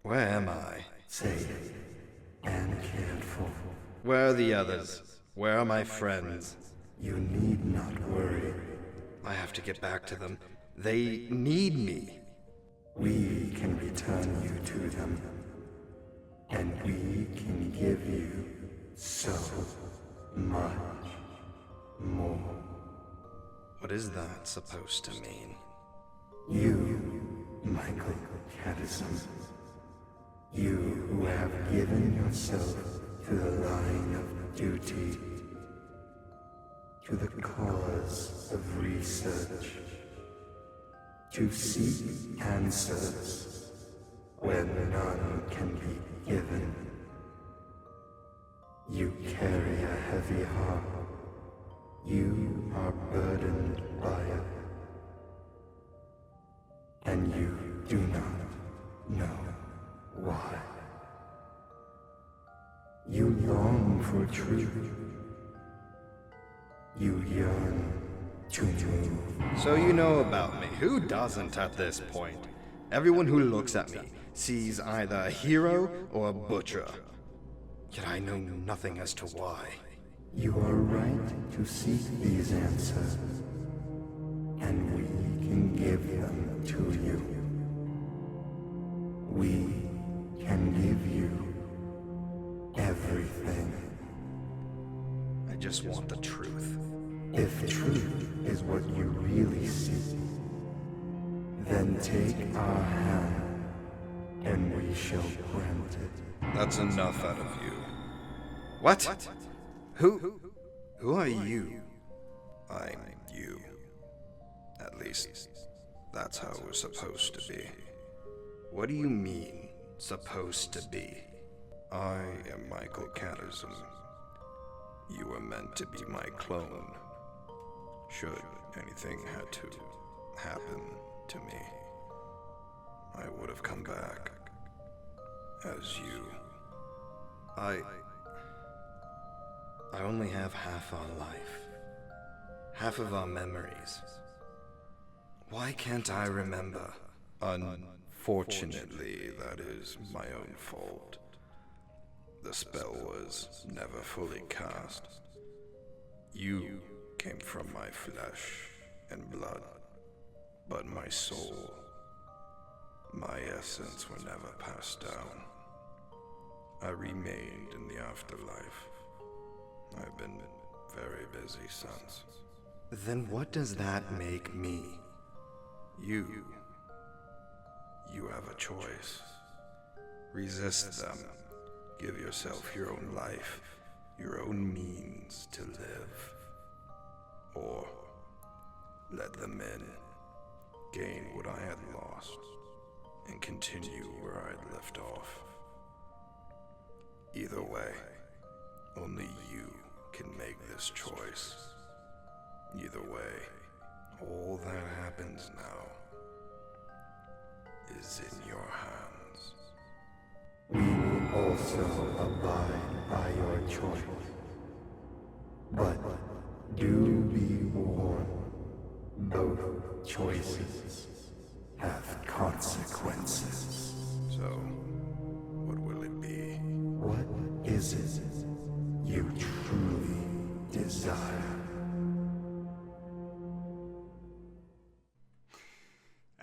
Where am I? Safe and cared for. Where are the others? Where are my friends? You need not worry. I have to get back to them. They need me. We can return you to them. And we can give you so much more. What is that supposed to mean? You, Michael Caddison. You who have given yourself to the line of duty, to the cause of research, to seek answers where none can be given. You carry a heavy heart. You are burdened by it. And you do not know why. You long for truth. You yearn to move. So you know about me. Who doesn't at this point? Everyone who looks at me sees either a hero or a butcher. Yet I know nothing as to why. You are right to seek these answers, and we can give them to you. We can give you everything. I just want the truth. If truth is what you really seek, then take our hand, and we shall grant it. That's enough out of you. What? Who are you? I'm you. At least, that's how it was supposed to be. What do you mean, supposed to be? I am Michael Caddison. You were meant to be my clone. Should anything had to happen to me, I would have come back as you. I only have half our life, half of our memories. Why can't I remember? Unfortunately, that is my own fault. The spell was never fully cast. You came from my flesh and blood, but my soul, my essence were never passed down. I remained in the afterlife. I've been very busy since. Then what does that make me? You have a choice. Resist them. Give yourself your own life, your own means to live. Or let them in, gain what I had lost, and continue where I'd left off. Either way, only you can make this choice. Either way, all that happens now is in your hands. We will also abide by your choice. But do be warned, both choices have consequences. So, what will it be? What is it you truly desire?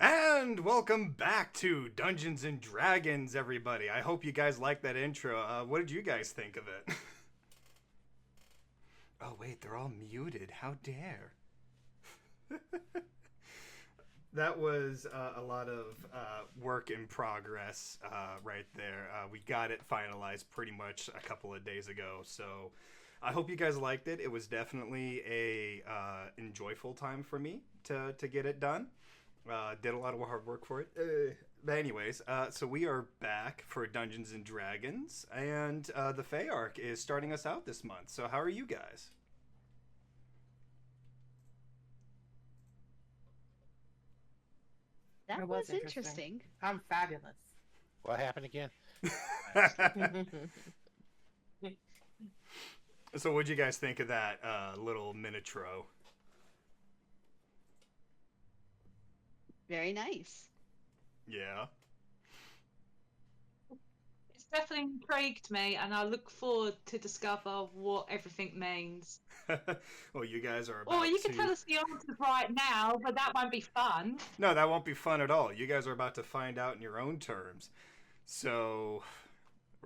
And welcome back to Dungeons and Dragons, everybody. I hope you guys liked that intro. What did you guys think of it? Oh, wait, they're all muted. How dare. That was a lot of work in progress right there. We got it finalized pretty much a couple of days ago, so I hope you guys liked it. It was definitely a enjoyable time for me to get it done. Did a lot of hard work for it. But anyways, so we are back for Dungeons and Dragons, and the Fae Arc is starting us out this month. So how are you guys? That was interesting. I'm fabulous. What happened again? So what'd you guys think of that little minitro? Very nice. Yeah. definitely intrigued me, and I look forward to discover what everything means. Well, you guys are Or about you to... can tell us the answers right now, but that won't be fun. No, that won't be fun at all. You guys are about to find out in your own terms. So,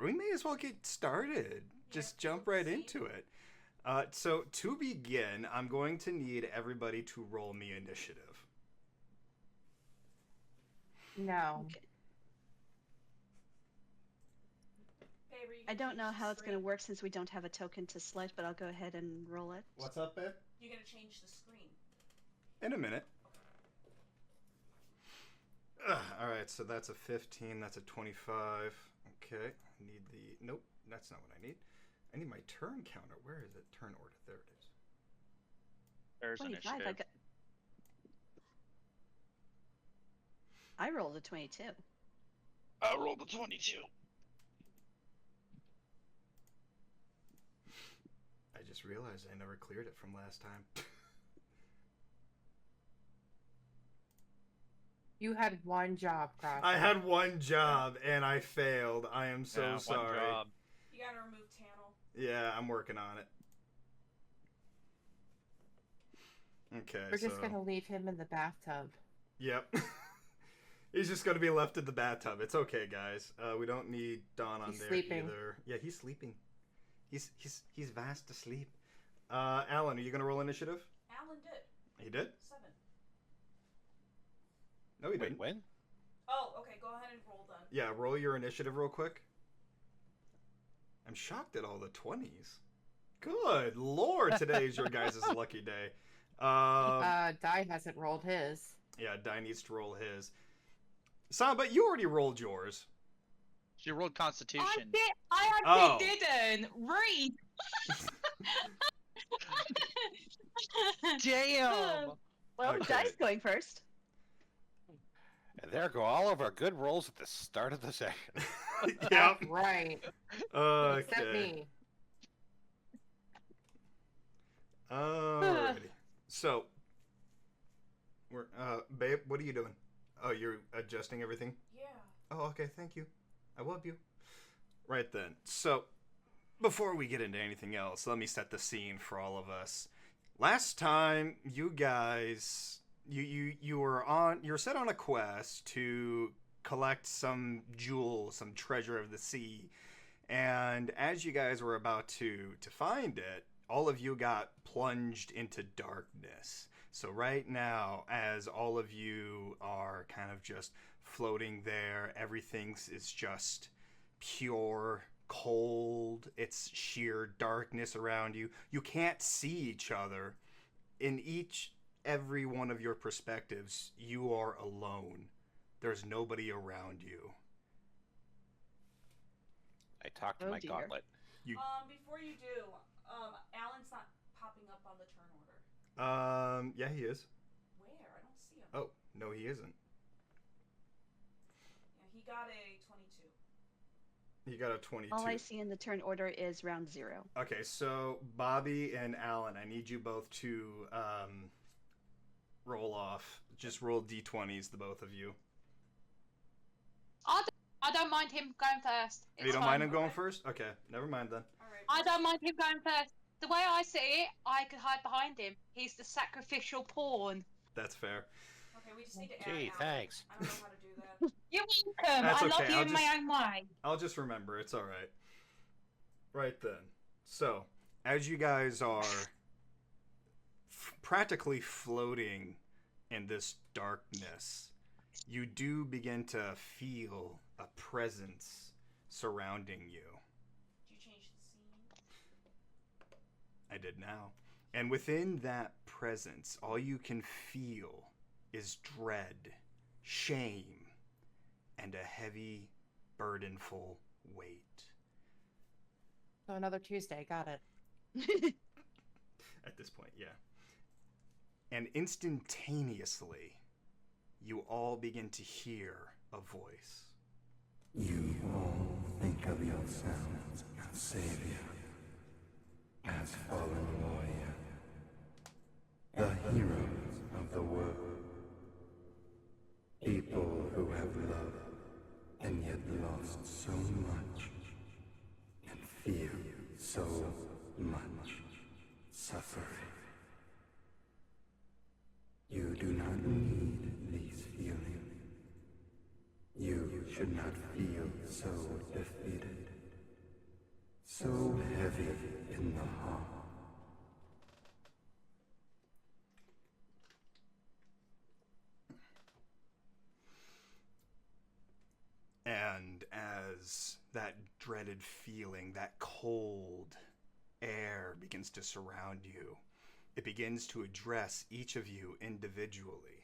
we may as well get started. Just jump right into it. So, to begin, I'm going to need everybody to roll me initiative. No. Okay. I don't know how it's going to work since we don't have a token to select, but I'll go ahead and roll it. What's up, babe? You're gonna change the screen. In a minute. All right, so that's a 15. That's a 25. Okay, need the... Nope, that's not what I need. I need my turn counter. Where is it? Turn order. There it is. There's 25. initiative. I rolled a 22. I rolled a 22. I just realized I never cleared it from last time. You had one job, Cross. I had one job and I failed. I am so Yeah, sorry. One job. You gotta remove Tannel. Yeah, I'm working on it. Okay, We're just gonna leave him in the bathtub. Yep. He's just gonna be left in the bathtub. It's okay, guys. We don't need Don on He's there sleeping. either. Yeah, he's sleeping. He's fast asleep. Alan, are you gonna roll initiative? Alan did. He did? 7. No, he Wait, didn't. when? Oh, okay. Go ahead and roll then. Yeah, roll your initiative real quick. I'm shocked at all the 20s. Good lord, today is your guys' lucky day. Di hasn't rolled his. Yeah, Di needs to roll his. Samba, you already rolled yours. She rolled Constitution. I actually didn't. Read. Damn! Well, Okay. Dice going first. And there go all of our good rolls at the start of the session. Yep. Right. Except Okay. me. Alrighty. So, we're babe, what are you doing? Oh, you're adjusting everything? Yeah. Oh, okay, thank you. I love you. Right then. So, before we get into anything else, let me set the scene for all of us. Last time, you guys, you're set on a quest to collect some jewel, some treasure of the sea, and as you guys were about to find it, all of you got plunged into darkness. So right now, as all of you are kind of just floating there, everything is just pure cold. It's sheer darkness around you. You can't see each other. In every one of your perspectives, you are alone. There's nobody around you. I talked to Oh, my dear. gauntlet. Before you do, Alan's not popping up on the turn order. Yeah, he is. Where? I don't see him. Oh, no, he isn't. Yeah, he got a 22. He got a 22. All I see in the turn order is round 0. Okay, so Bobby and Alan, I need you both to roll off. Just roll d20s, the both of you. I don't mind him going first. You It's don't fine. mind him going first? Okay, never mind then. Alright. I don't mind him going first. The way I see it, I could hide behind him. He's the sacrificial pawn. That's fair. Okay, we just need to add Gee, Alan. thanks. I don't know how to do that. You're welcome. That's I love okay, you I'll in my own way. I'll just remember, it's alright. Right then. So, as you guys are practically floating in this darkness, you do begin to feel a presence surrounding you. Did you change the scene? I did now. And within that presence, all you can feel is dread, shame, and a heavy, burdenful weight. So another Tuesday. Got it. At this point, yeah. And instantaneously, you all begin to hear a voice. You all think of yourselves as savior, as fallen warrior, the heroes of the world, people who have loved and yet lost so much feel so much suffering. You do not need these feelings. You should not feel so defeated, so heavy in the heart. And as that dreaded feeling, that cold air begins to surround you, it begins to address each of you individually.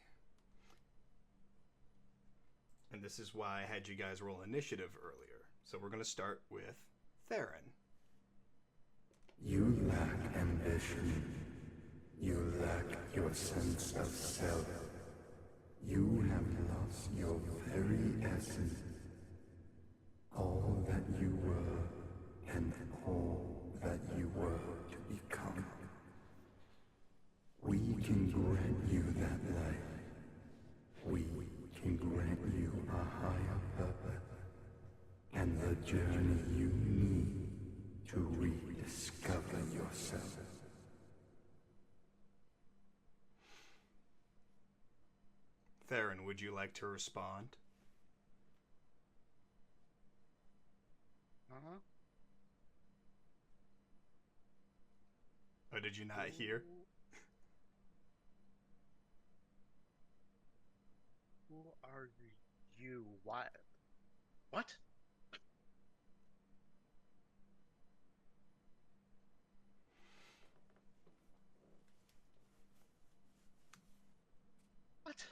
And this is why I had you guys roll initiative earlier. So we're going to start with Theron. You lack ambition. You lack your sense of self. You have lost your very essence. All that you were and all that you were to become. We can grant you that life. We can grant you a higher purpose and the journey you need to rediscover yourself. Theron, would you like to respond? Or did you not hear? Who are you? Why? What? What?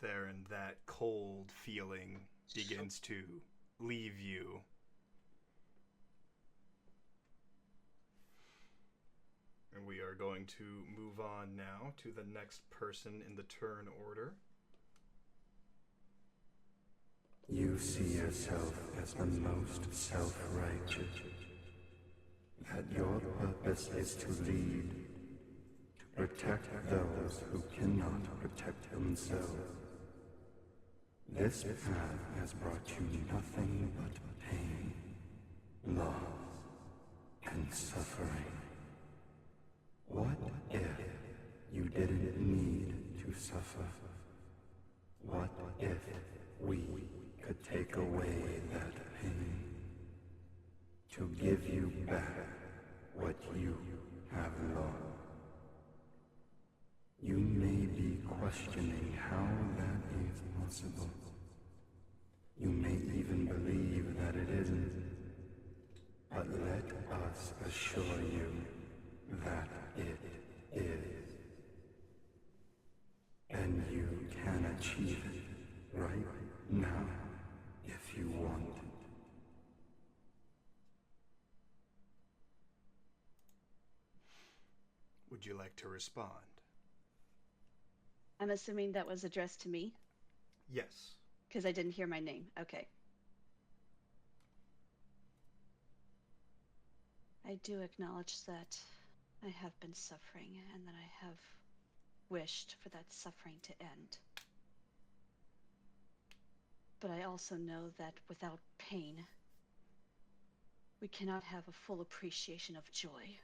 Theron, that cold feeling begins to leave you. And we are going to move on now to the next person in the turn order. You see yourself as the most self-righteous. That your purpose is to lead, to protect those who cannot protect themselves. This path has brought you nothing but pain, loss, and suffering. What if you didn't need to suffer? What if we could take away that pain to give you back what you have lost? You may be questioning how that is possible. You may even believe that it isn't. But let us assure you that it is. And you can achieve it right now if you want. Would you like to respond? I'm assuming that was addressed to me, Yes. because I didn't hear my name. Okay. I do acknowledge that I have been suffering and that I have wished for that suffering to end. But I also know that without pain, we cannot have a full appreciation of joy.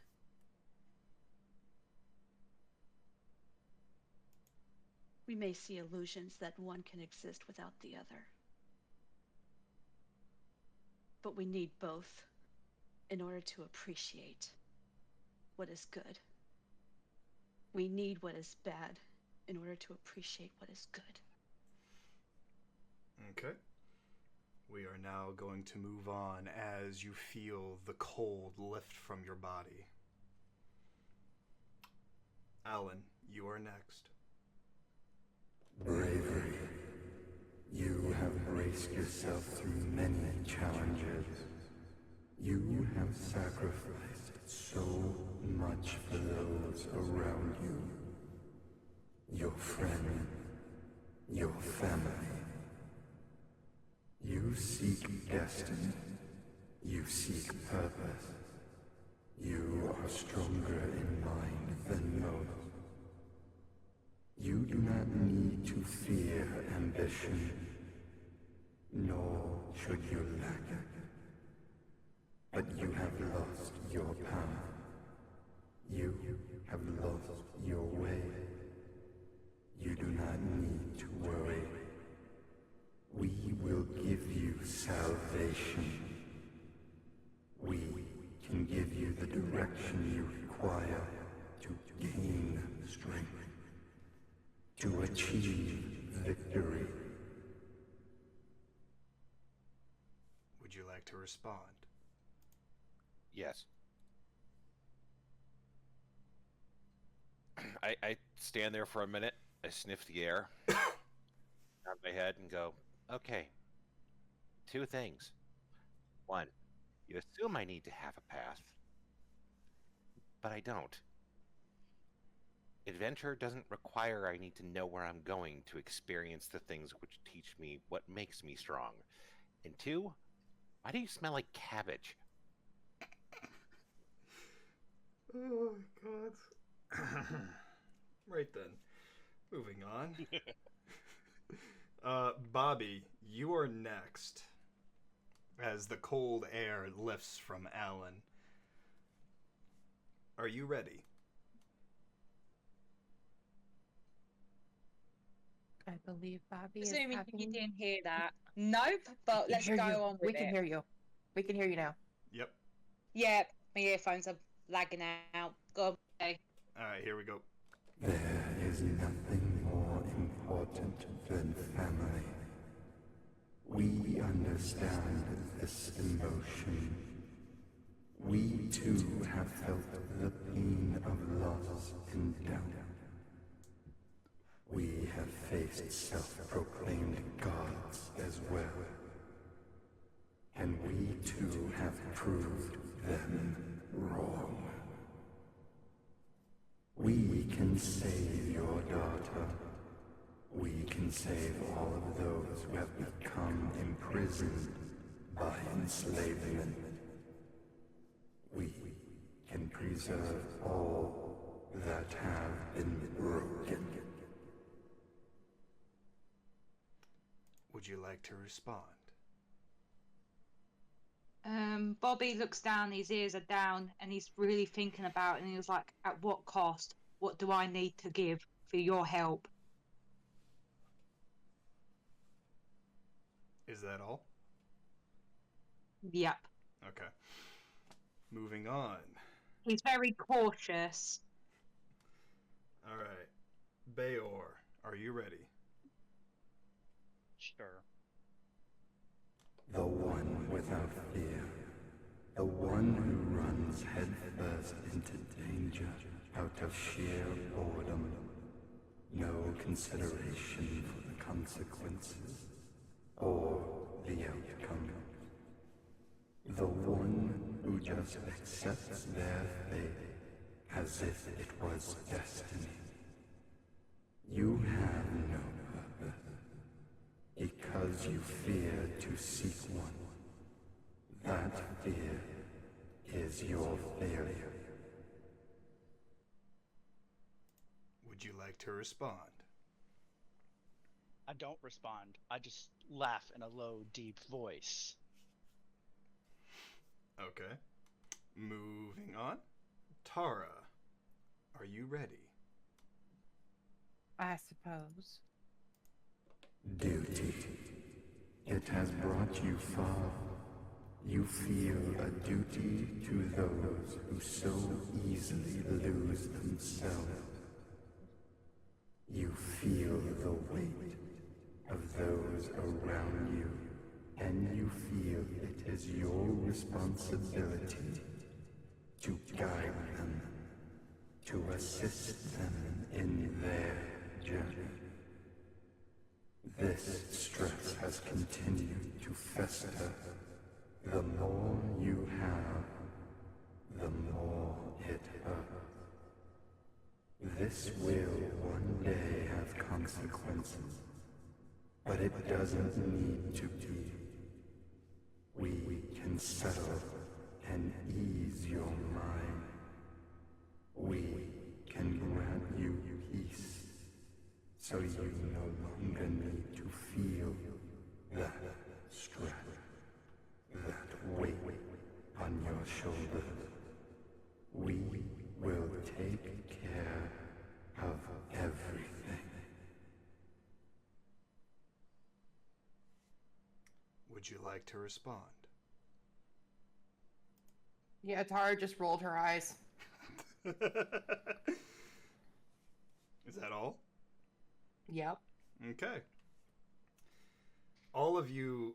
We may see illusions that one can exist without the other. But we need both in order to appreciate what is good. We need what is bad in order to appreciate what is good. Okay. We are now going to move on as you feel the cold lift from your body. Alan, you are next. Bravery. You have braced yourself through many challenges. You have sacrificed so much for those around you. Your friend, your family. You seek destiny. You seek purpose. You are stronger in mind than most. You do not need to fear ambition. nor should you lack. But you have lost your power. You have lost your way. You do not need to worry. We will give you salvation. We can give you the direction you require to gain strength, to achieve victory. Would you like to respond? Yes. I stand there for a minute. I sniff the air, nod my head, and go, okay, two things. One, you assume I need to have a path, but I don't. Adventure doesn't require I need to know where I'm going to experience the things which teach me what makes me strong. And two, why do you smell like cabbage? Oh my god. Right then. Moving on. Bobby, you are next. As the cold air lifts from Alan. Are you ready? I believe Bobby is Assuming you having... didn't hear that. Nope, but We let's can go hear you. on with We can it. hear you. We can hear you now. Yep. Yeah, my earphones are lagging out. Go on. Okay. Alright, here we go. There is nothing more important than family. We understand this emotion. We too have felt the pain of loss and doubt. We have faced self-proclaimed gods as well. And we too have proved them wrong. We can save your daughter. We can save all of those who have become imprisoned by enslavement. We can preserve all that have been broken. Would you like to respond? Bobby looks down, his ears are down, and he's really thinking about it, and he was like, at what cost? What do I need to give for your help? Is that all? Yep. Okay. Moving on. He's very cautious. Alright. Bayor, are you ready? Sure. The one without fear. The one who runs headfirst into danger out of sheer boredom. No consideration for the consequences or the outcome. The one who just accepts their fate as if it was destiny. You have no purpose because you fear to seek one. That fear is your failure. Would you like to respond? I don't respond. I just laugh in a low, deep voice. Okay. Moving on. Tara, are you ready? I suppose. Duty. It has brought you far. You feel a duty to those who so easily lose themselves. You feel the weight of those around you, and you feel it is your responsibility to guide them, to assist them in their journey. This stress has continued to fester. The more you have, the more it hurts. This will one day have consequences, but it doesn't need to be. We can settle and ease your mind. We can grant you peace, so you no longer need to feel that strap, that weight on your shoulders. We will take care of everything. Would you like to respond? Yeah, Tara just rolled her eyes. Is that all? Yep. Okay. All of you,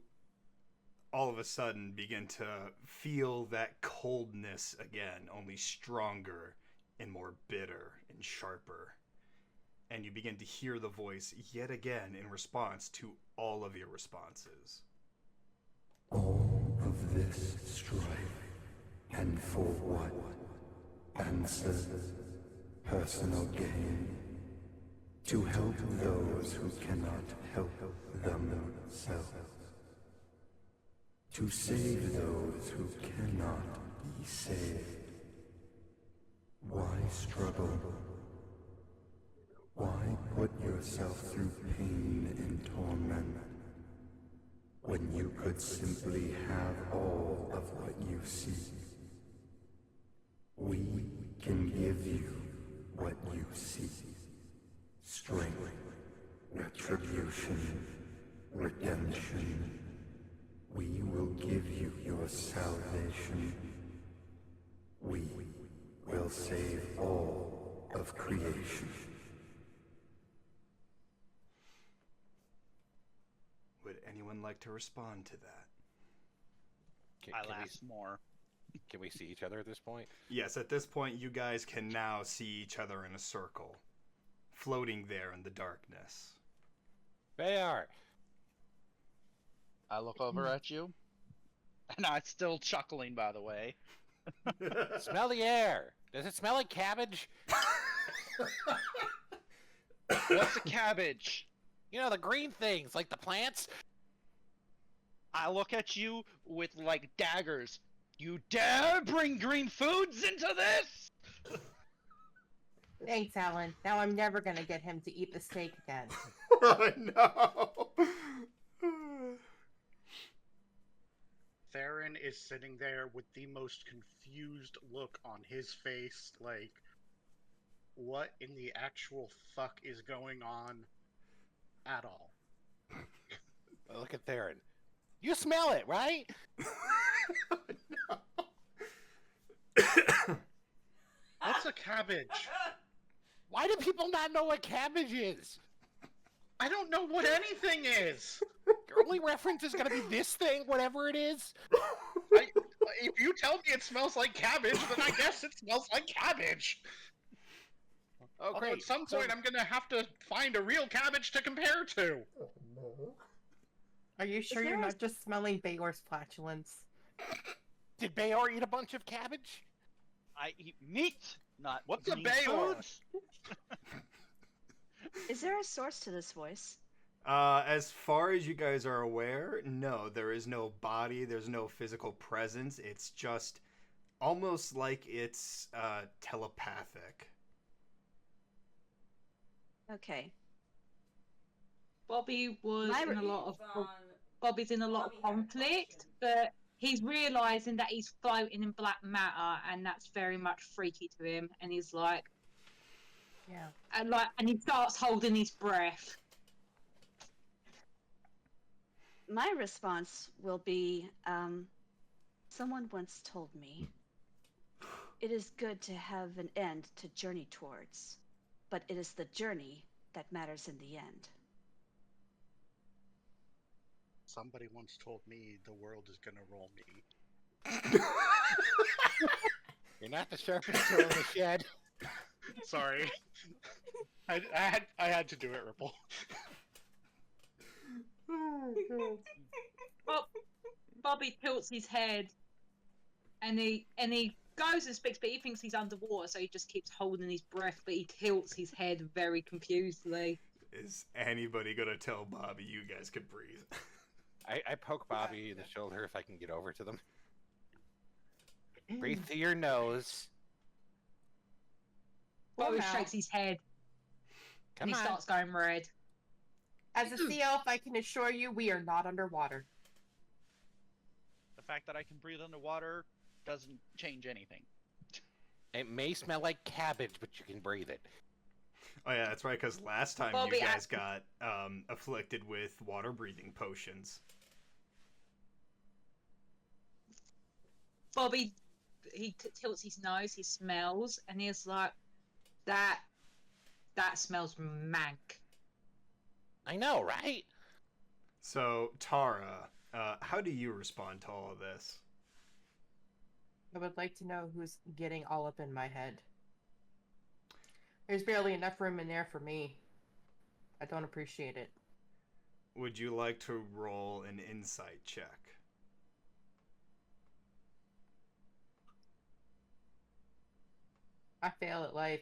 all of a sudden, begin to feel that coldness again, only stronger and more bitter and sharper. And you begin to hear the voice yet again in response to all of your responses. All of this strife, and for what? Answers, personal gain, to help those who cannot help themselves, to save those who cannot be saved. Why struggle? Why put yourself through pain and torment when you could simply have all of what you seek? We can give you what you seek. Strength, retribution, redemption. We will give you your salvation. We will save all of creation. Would anyone like to respond to that? I laugh more. Can we see each other at this point? Yes, at this point, you guys can now see each other in a circle, floating there in the darkness. Bayar! I look over at you, and I'm still chuckling, by the way. Smell the air! Does it smell like cabbage? What's a cabbage? You know, the green things, like the plants? I look at you with, like, daggers. You dare bring green foods into this? Thanks, Alan. Now I'm never gonna get him to eat the steak again. Oh, no! Theron is sitting there with the most confused look on his face, like, what in the actual fuck is going on at all? Well, look at Theron. You smell it, right? What's a cabbage? Why do people not know what cabbage is? I don't know what anything is! Your only reference is gonna be this thing, whatever it is? If you tell me it smells like cabbage, then I guess it smells like cabbage! Oh, Although at some point I'm gonna have to find a real cabbage to compare to! Are you sure you're not just smelling Bayor's flatulence? Did Bayor eat a bunch of cabbage? I eat meat, not What's a green Bayor? foods. Is there a source to this voice? As far as you guys are aware, no, there is no body, there's no physical presence. It's just almost like it's telepathic. Okay. Bobby was My in a lot of on- Bobby's in a lot Bobby of had a conflict, question. but he's realizing that he's floating in black matter, and that's very much freaky to him. And he's like, Yeah. and he starts holding his breath. My response will be, someone once told me, it is good to have an end to journey towards, but it is the journey that matters in the end. Somebody once told me the world is gonna roll me. You're not the sharpest tool in the shed. Sorry. I had to do it, Ripple. Bobby tilts his head, and he goes and speaks, but he thinks he's underwater, so he just keeps holding his breath. But he tilts his head very confusedly. Is anybody gonna tell Bobby you guys can breathe? I poke Bobby in the shoulder if I can get over to them. Breathe through your nose. Bobby Wow. shakes his head, Come and he on. starts going red. As a sea elf, I can assure you we are not underwater. fact that I can breathe underwater doesn't change anything. It may smell like cabbage, but you can breathe it. Oh yeah, that's right. Because last time Bobby, you guys got afflicted with water breathing potions. Bobby, he tilts his nose, he smells, and he's like, that smells mank. I know, right? So Tara, how do you respond to all of this? I would like to know who's getting all up in my head. There's barely enough room in there for me. I don't appreciate it. Would you like to roll an insight check? I fail at life.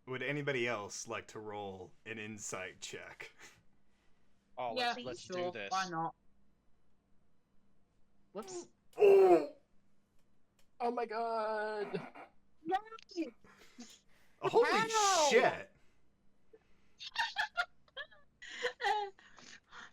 Would anybody else like to roll an insight check? Oh, Yeah, let's sure, do this. why not? Whoops. Oh! Oh my god. Holy How? shit!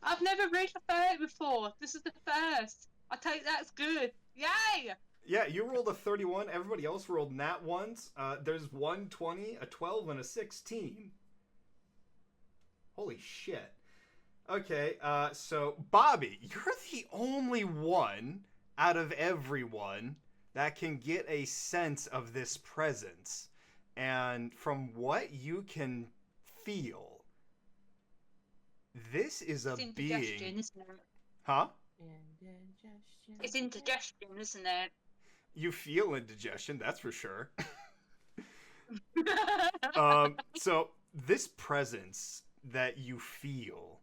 I've never reached a 30 before. This is the first. I take that's good. Yay! Yeah, you rolled a 31. Everybody else rolled nat ones. There's 120, a 12, and a 16. Holy shit. Okay, so Bobby, you're the only one out of everyone that can get a sense of this presence. And from what you can feel, this is a It's indigestion, being... isn't it? Huh? It's indigestion, isn't it? You feel indigestion, that's for sure. So this presence that you feel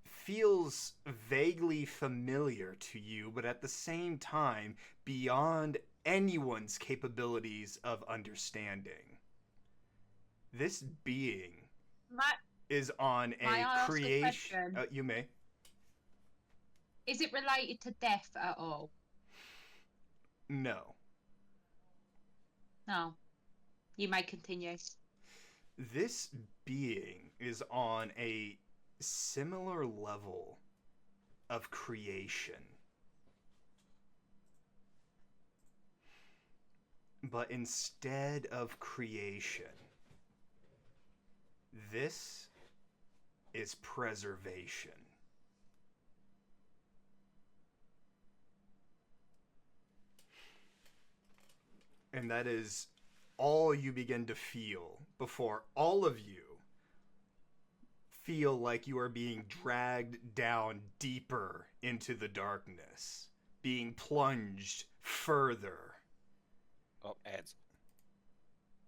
feels vaguely familiar to you, but at the same time beyond anyone's capabilities of understanding. This being is on May I a ask a creation. question? You may. Is it related to death at all? No. No. You may continue. This being is on a similar level of creation. But instead of creation, this is preservation. And that is all you begin to feel before all of you feel like you are being dragged down deeper into the darkness, being plunged further. Oh, ads.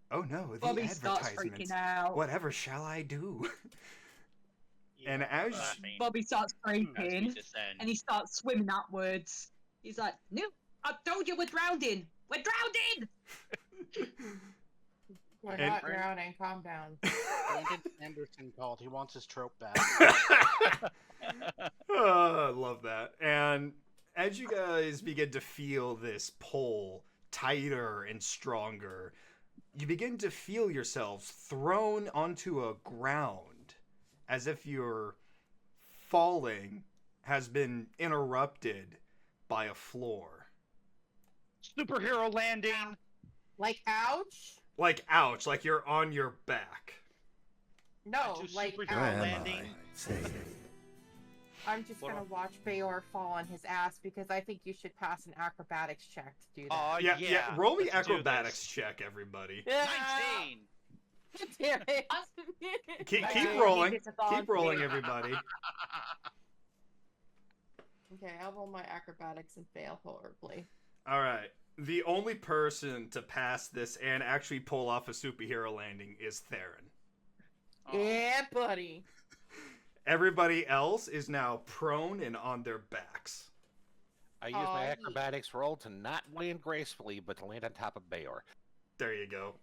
Oh no, the Bobby starts advertisements. freaking out. Whatever shall I do? And as Bobby starts as we freaking, descend. and he starts swimming upwards. He's like, "No, I told you we're drowning. We're drowning." We're And- not drowning. Calm down. Brandon Anderson called. He wants his trope back. Oh, I love that. And as you guys begin to feel this pull tighter and stronger, you begin to feel yourselves thrown onto a ground as if your falling has been interrupted by a floor. Superhero landing. Like, ouch? Like, ouch, like you're on your back. No, Just like, superhero Where am landing. I? Say it. I'm just What gonna a- watch Bayor fall on his ass because I think you should pass an acrobatics check to do that. Oh, Yeah, roll me let's do acrobatics this. check, everybody. 19. Damn it. Keep Okay. rolling. It's a dog Keep rolling, thing. everybody. Okay, I'll roll my acrobatics and fail horribly. All right. The only person to pass this and actually pull off a superhero landing is Theron. Oh. Yeah, buddy. Everybody else is now prone and on their backs. I use Aw, my neat. acrobatics roll to not land gracefully, but to land on top of Bayor. There you go.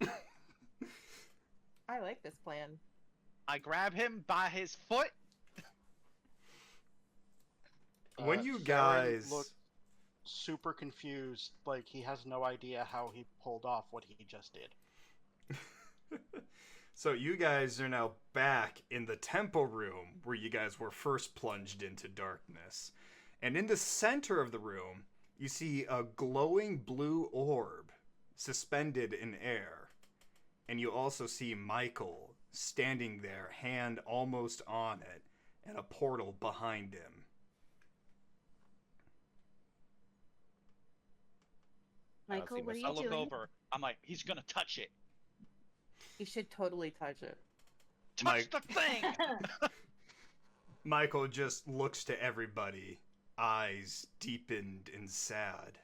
I like this plan. I grab him by his foot. When you Theron guys looked super confused, like he has no idea how he pulled off what he just did. So you guys are now back in the temple room where you guys were first plunged into darkness. And in the center of the room, you see a glowing blue orb suspended in air. And you also see Michael standing there, hand almost on it, and a portal behind him. Michael, what are I you look doing? over. I'm like, he's gonna touch it. You should totally touch it. Touch the thing! Michael just looks to everybody, eyes deepened and sad.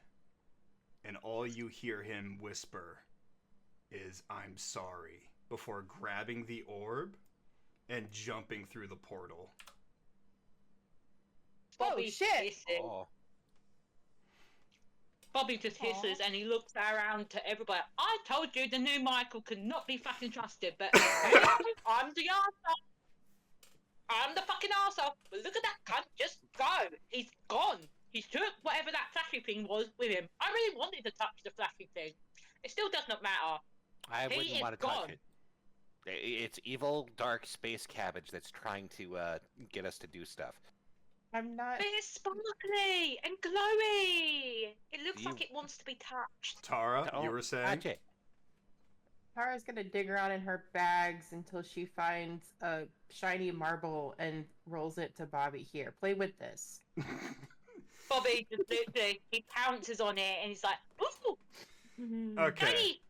And all you hear him whisper is, "I'm sorry," before grabbing the orb and jumping through the portal. Bobby shit. hisses. Oh. Bobby just hisses and he looks around to everybody. I told you the new Michael could not be fucking trusted, but I'm the arsehole. I'm the fucking arsehole. But look at that cunt, just go. He's gone. He took whatever that flashy thing was with him. I really wanted to touch the flashy thing. It still does not matter. I He wouldn't is want to touch gone. it. It's evil, dark space cabbage that's trying to get us to do stuff. I'm not. But it's sparkly and glowy. It looks like it wants to be touched. Tara, you Don't were saying? touch it. Tara's gonna dig around in her bags until she finds a shiny marble and rolls it to Bobby. Here, play with this. Bobby just literally, he pounces on it and he's like, ooh, Okay. shiny.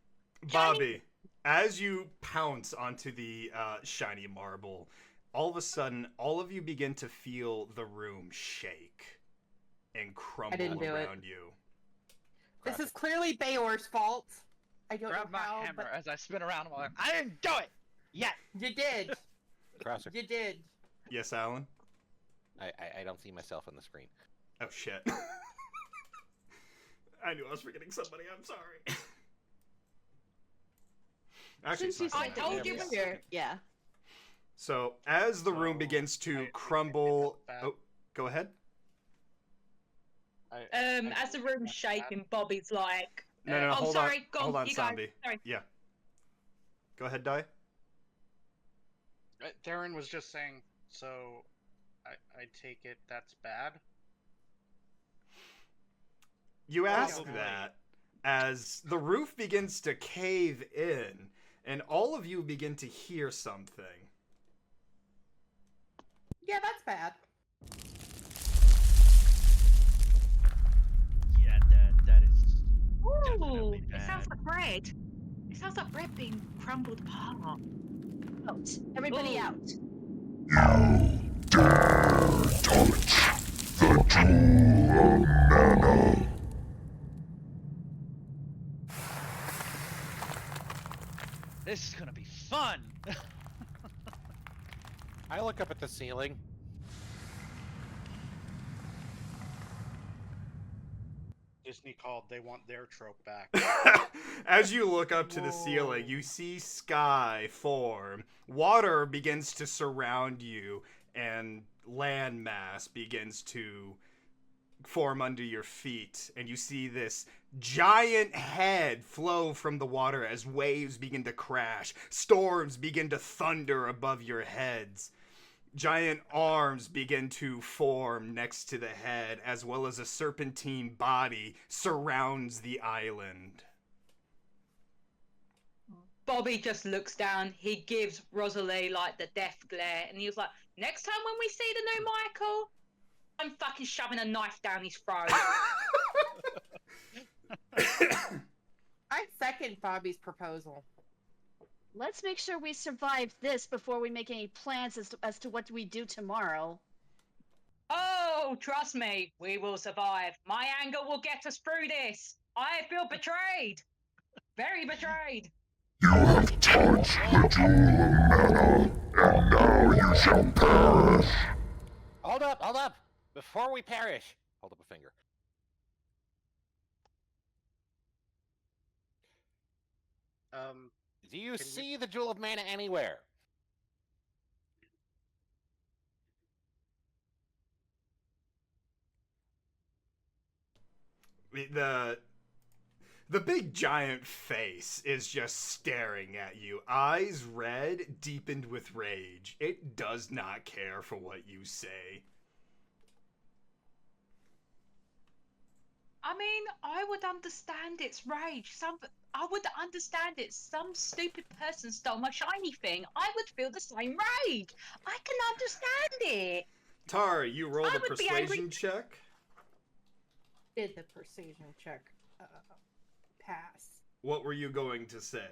Bobby, as you pounce onto the shiny marble, all of a sudden, all of you begin to feel the room shake and crumble didn't do it. around you. This is clearly Bayor's fault. I don't Grab know my how, hammer but as I spin around. I'm like, I didn't do it yet. you did. Crosser. You did. Yes, Alan? I don't see myself on the screen. Oh, shit. I knew I was forgetting somebody. I'm sorry. Actually, Since you it's not said gonna I happen. told you earlier, yeah. So, as the room So, begins to I crumble... think Oh, go ahead. As the room's shaking, Bobby's like, No, oh, hold sorry, on. go on, Hold on, you go. Zombie. Sorry. Yeah. Go ahead, Di. Darren was just saying, so I take it that's bad? You ask Probably. that as the roof begins to cave in, and all of you begin to hear something. Yeah, that's bad. Yeah, that is Ooh, definitely it bad. sounds like bread. It sounds like bread being crumbled apart. Out. Everybody Ooh. out. This is gonna be fun. I look up at the ceiling. Disney called, they want their trope back. As you look up to the ceiling, you see sky form. Water begins to surround you, and landmass begins to form under your feet. And you see this giant head flow from the water as waves begin to crash. Storms begin to thunder above your heads. Giant arms begin to form next to the head, as well as a serpentine body surrounds the island. Bobby just looks down. He gives Rosalie like the death glare, and he was like, "Next time when we see the new Michael, I'm fucking shoving a knife down his throat." I second Bobby's proposal. Let's make sure we survive this before we make any plans as to what we do tomorrow. Oh, trust me, we will survive. My anger will get us through this. I feel betrayed. Very betrayed. You have touched the jewel of mana, and now you shall perish. Hold up! Before we perish, hold up a finger. Do you Can see the jewel of mana anywhere? The big giant face is just staring at you, eyes red, deepened with rage. It does not care for what you say. I mean, I would understand its rage. I would understand it. Some stupid person stole my shiny thing. I would feel the same rage. I can understand it. Tara, you rolled I a would be angry. persuasion check. Did the persuasion check pass? What were you going to say?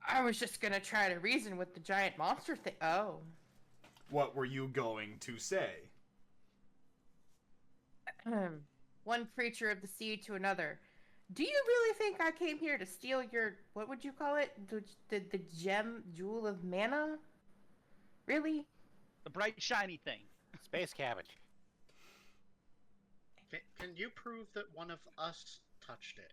I was just gonna try to reason with the giant monster thing. Oh. What were you going to say? One creature of the sea to another. Do you really think I came here to steal your, what would you call it? The jewel of mana? Really? The bright shiny thing. Space cabbage. Can you prove that one of us touched it?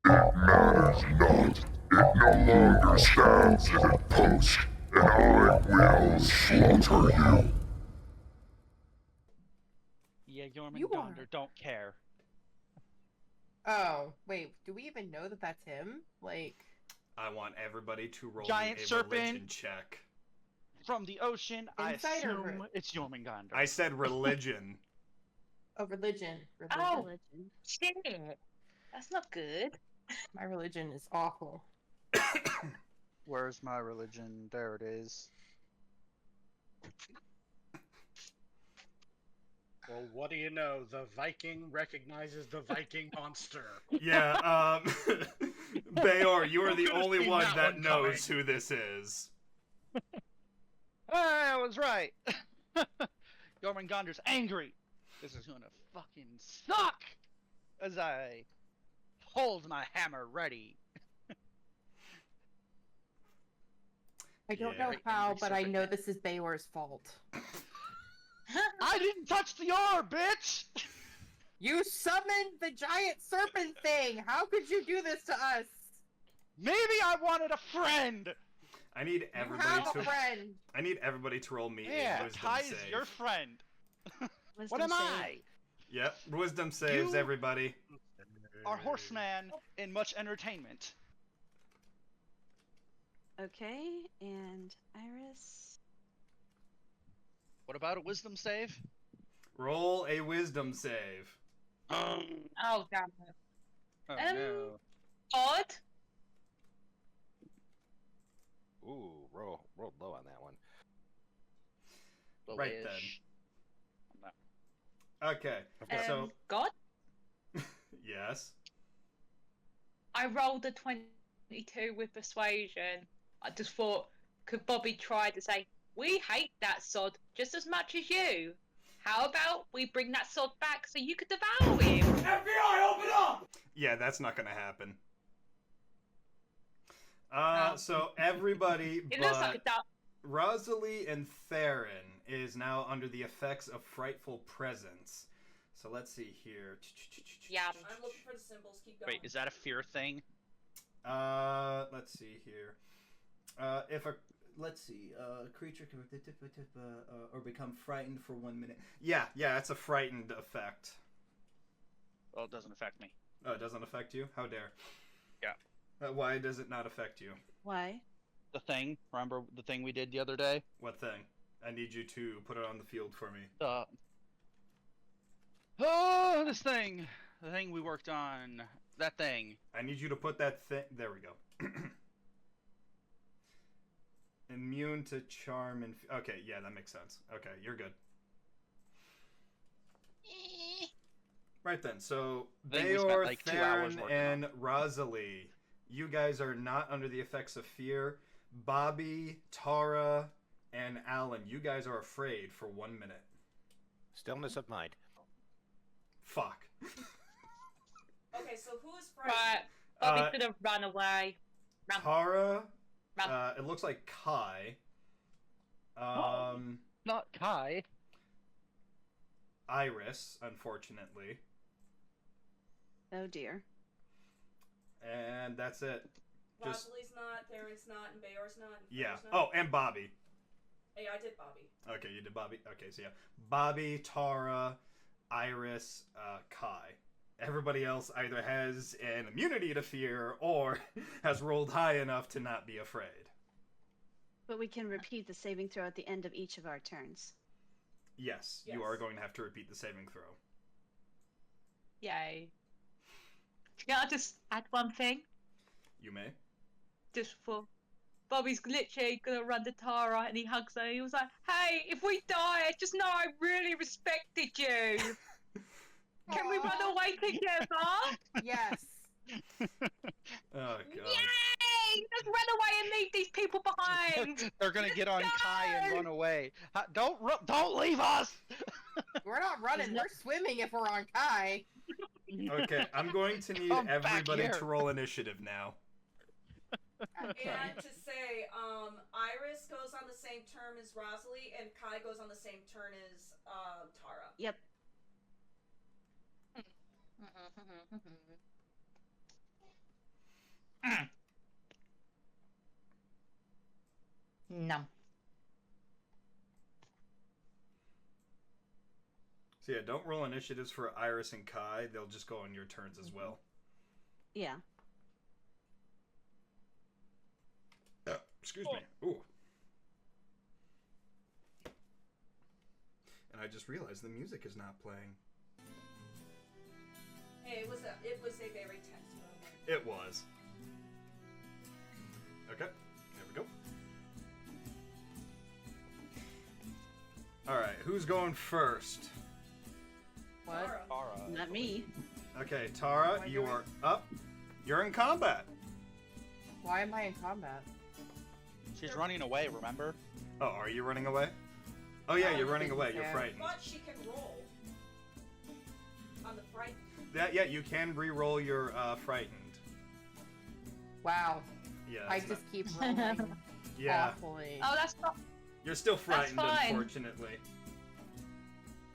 It matters not. It no longer stands in a post, and I will slaughter you. Yeah, You Jormungandr are. don't care. Oh, wait, do we even know that that's him? Like... I want everybody to roll Giant me a serpent. religion check. From the ocean, Inside I or assume out? it's Jormungandr. I said religion. Oh, religion. Oh, Religion. shit. That's not good. My religion is awful. Where's my religion? There it is. Well, what do you know? The Viking recognizes the Viking monster. Yeah, Bayor, you are the Could've only seen one that that one knows coming. who this is. I was right. Jormungandr's angry. This is gonna fucking suck. As I hold my hammer ready. I don't Yeah. know how, Angry but I serpent know man. this is Bayor's fault. I didn't touch the orb, bitch. You summoned the giant serpent thing! How could you do this to us? Maybe I wanted a friend. I need You everybody have a to. friend! I need everybody to roll me a Yeah, wisdom Kai save. is your friend. Wisdom What am save. I? Yep, wisdom saves You- everybody. Our horseman in much entertainment. Okay, and Iris. What about a wisdom save? Roll a wisdom save. Oh Oh, damn it. no. Odd. Ooh, rolled low on that one. Right Delish. Okay, so God, yes. I rolled a 22 with persuasion. I just thought, could Bobby try to say, we hate that sod just as much as you? How about we bring that sod back so you could devour him? FBI, open up! Yeah, that's not gonna happen. So everybody It looks like a but duck. Rosalie and Theron is now under the effects of frightful presence. So let's see here. Yeah. I'm looking for the symbols. Keep going. Wait, is that a fear thing? Let's see here. If a creature can or become frightened for 1 minute. Yeah, it's a frightened effect. Well, it doesn't affect me. Oh, it doesn't affect you? How dare? Yeah. Why does it not affect you? Why? The thing. Remember the thing we did the other day? What thing? I need you to put it on the field for me. Oh, this thing. The thing we worked on. That thing. I need you to put that thing. There we go. Immune to charm and. Okay, yeah, that makes sense. Okay, you're good. Right then, so Thing we spent, Bayor, like, 2 hours Theron, working and Rosalie, you guys are not under the effects of fear. Bobby, Tara, and Alan, you guys are afraid for 1 minute. Stillness of mind. Fuck. Okay, so who is frightened? Right. Bobby's gonna run away. Run. Tara, Run. it looks like Kai. Not Kai. Iris, unfortunately. Oh dear. And that's it. Just Rosalie's not, Theron's not, and Bayor's not, and yeah. Theron's not. Oh, and Bobby. Hey, I did Bobby. Okay, you did Bobby. Okay, so yeah, Bobby, Tara, Iris, Kai. Everybody else either has an immunity to fear or has rolled high enough to not be afraid. But we can repeat the saving throw at the end of each of our turns. Yes, you are going to have to repeat the saving throw. Yay. Can I just add one thing? You may. Just for Bobby's literally gonna run to Tara and he hugs her. He was like, "Hey, if we die, just know I really respected you. Can we run away together?" Yes. Oh god. Yay! Let's run away and leave these people behind. They're gonna get on Kai and run away. Don't leave us. We're not running. We're swimming if we're on Kai. Okay, I'm going to need Come back everybody here. to roll initiative now. Okay. And to say, Iris goes on the same turn as Rosalie, and Kai goes on the same turn as Tara. Yep. No. So yeah, don't roll initiatives for Iris and Kai. They'll just go on your turns as well. Yeah. Excuse me. Ooh. And I just realized the music is not playing. Hey, it was a very tense moment. It was. Okay, there we go. Alright, who's going first? What? Tara. Not me. Okay, Tara, you are up. You're in combat. Why am I in combat? She's running away. Remember? Oh, are you running away? Oh yeah, you're running away. You're Yeah. frightened. But she can roll on the fright. Yeah, you can re-roll your frightened. Wow. Yeah. I it's just not- keep rolling. Yeah. Awfully. Oh, that's not. You're still frightened, fine. unfortunately.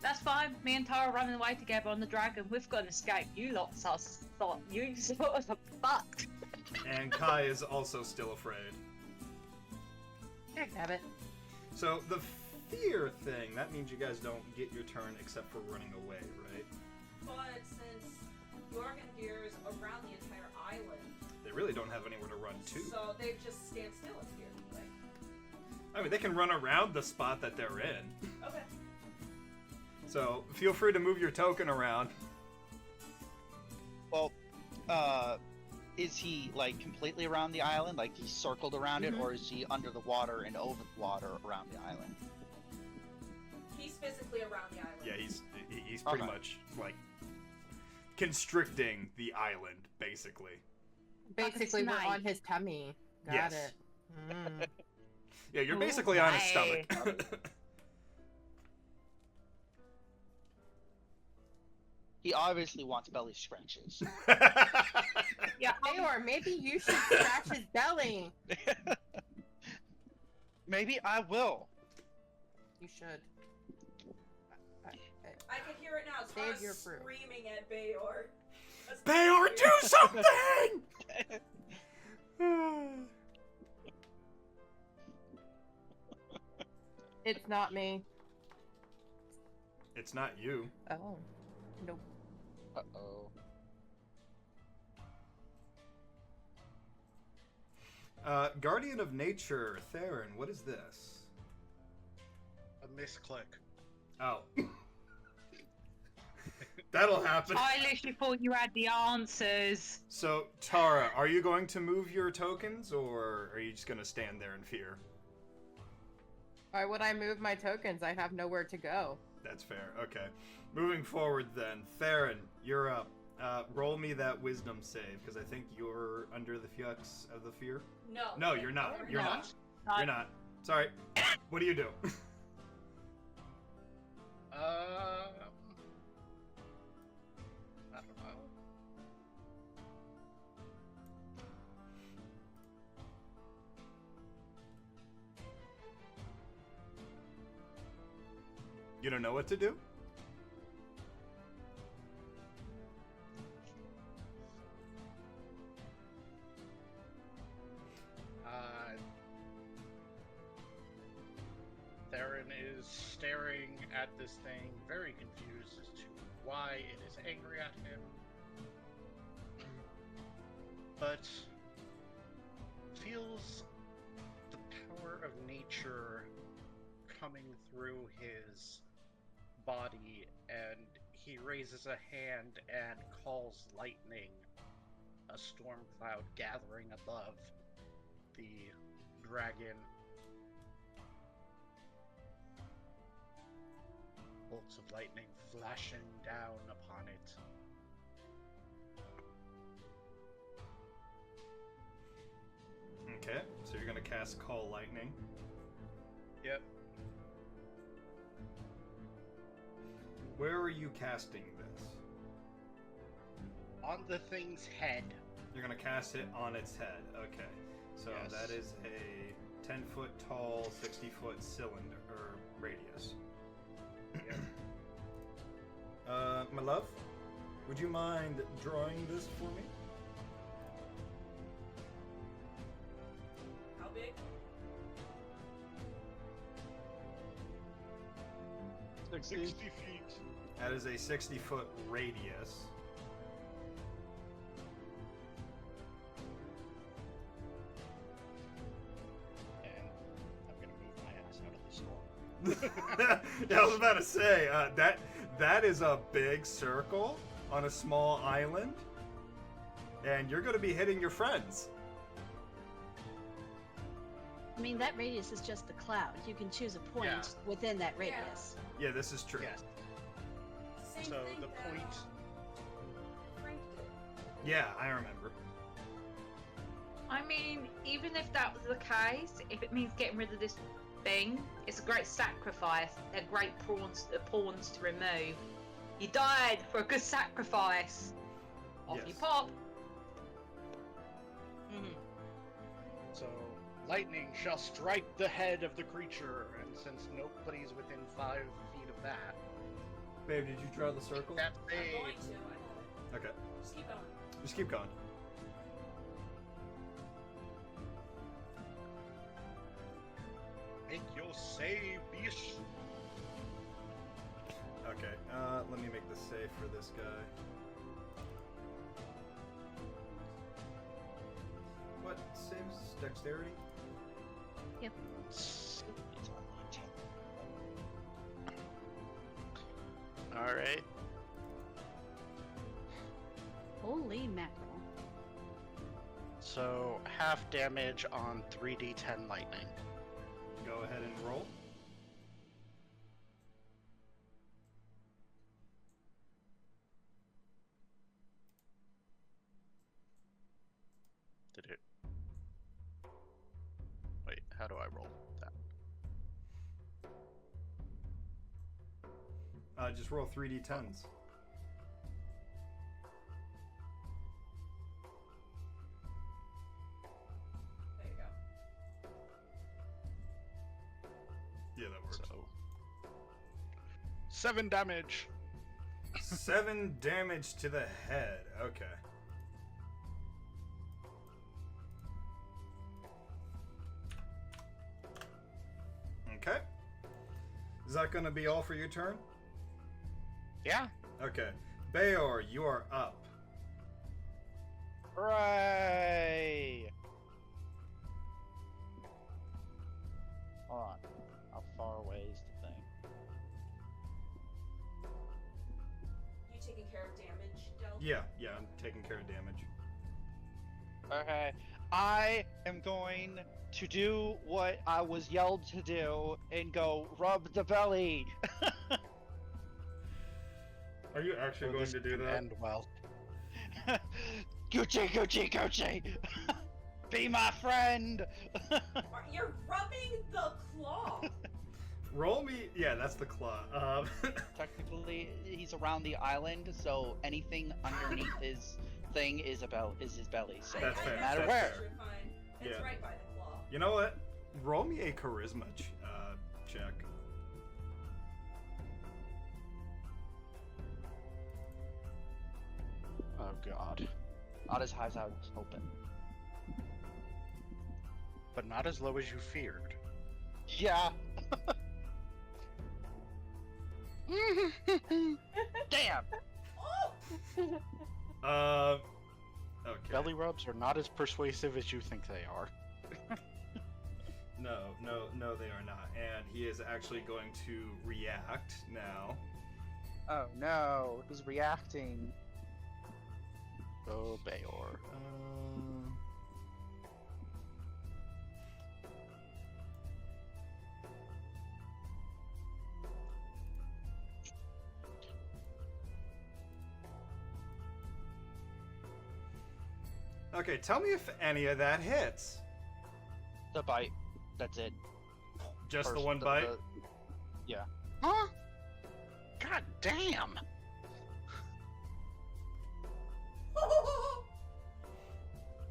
That's fine. Me and Tara running away together on the dragon. We've got an escape. You lot are you sort of fucked. And Kai is also still afraid. Have it. So the fear thing, that means you guys don't get your turn except for running away, right? But since Jorgengear is around the entire island, They really don't have anywhere to run to. so they just stand still in here. Like, I mean, they can run around the spot that they're in. okay. So feel free to move your token around. Well, is he like completely around the island, like he's circled around it, or is he under the water and over the water around the island? He's physically around the island. Yeah, he's pretty Okay. much like constricting the island, basically. Basically, we're snake. on his tummy. Got Yes. it. Mm. Yeah, you're Ooh, basically on his hey. stomach. He obviously wants belly scratches. Yeah. Hey, or maybe you should scratch his belly. Maybe I will. You should. I can hear it now. Save Tara's your fruit. screaming at Bayor. That's Bayor, weird. do something! It's not me. It's not you. Oh. Nope. Uh-oh. Guardian of Nature, Theron, what is this? A misclick. Oh. That'll happen. I literally thought you had the answers. So, Tara, are you going to move your tokens, or are you just going to stand there in fear? Why would I move my tokens? I have nowhere to go. That's fair. Okay. Moving forward then. Theron, you're up. Roll me that wisdom save, because I think you're under the flux of the fear. No. No, you're not. You're No. not. You're not. Sorry. What do you do? I don't know. You don't know what to do? Theron is staring at this thing, very confused as to why it is angry at him. But feels the power of nature coming through his body, and he raises a hand and calls lightning, a storm cloud gathering above the dragon. Bolts of lightning flashing down upon it. Okay, so you're gonna cast Call Lightning. Yep. Where are you casting this? On the thing's head. You're gonna cast it on its head. Okay, so Yes. that is a 10-foot tall, 60-foot cylinder or radius. My love, would you mind drawing this for me? How big? 60 feet. That is a 60-foot radius. And I'm gonna move my ass out of the storm. Yeah, I was about to say that is a big circle on a small island, and you're going to be hitting your friends. I mean, that radius is just the cloud. You can choose a point Yeah. within that radius. Yeah, this is true. Yes. Same So thing the that, point. Frank did. Yeah, I remember. I mean, even if that was the case, if it means getting rid of this thing, it's a great sacrifice. They're great pawns to remove. You died for a good sacrifice. Off you Yes. pop. So lightning shall strike the head of the creature, and since nobody's within 5 feet of that, Babe, did you draw the circle? that I'm save. going to. I have it. Okay, Just keep going. just keep going. Make your save, bish. Okay, let me make the save for this guy. What saves? Dexterity? Yep. All right. Holy mackerel. So half damage on 3d10 lightning. Go ahead and roll. Did it? Wait, how do I roll that? Just roll 3d10s. There you go. Yeah, that works. So 7 damage. 7 damage to the head. Okay. Okay. Is that going to be all for your turn? Yeah. Okay. Bayor, you are up. Hooray! Hold on. How far away is the thing? You taking care of damage, Del? Yeah, I'm taking care of damage. Okay. I am going to do what I was yelled to do and go rub the belly. Are you actually going to do that? End well. Gucci, Gucci, Gucci! Be my friend! You're rubbing the claw. Roll me. Yeah, that's the claw. Technically, he's around the island, so anything underneath his thing is his belly. So That's it fair, doesn't matter that's where. fair. You're fine. It's Yeah. right by the claw. You know what? Roll me a charisma check. Oh god. Not as high as I was hoping. But not as low as you feared. Yeah. Damn. Oh! Okay. Belly rubs are not as persuasive as you think they are. No, they are not. And he is actually going to react now. Oh no, who's reacting? Oh, Bayor. Okay, tell me if any of that hits. The bite. That's it. Just the First, one bite? Yeah. Huh? God damn!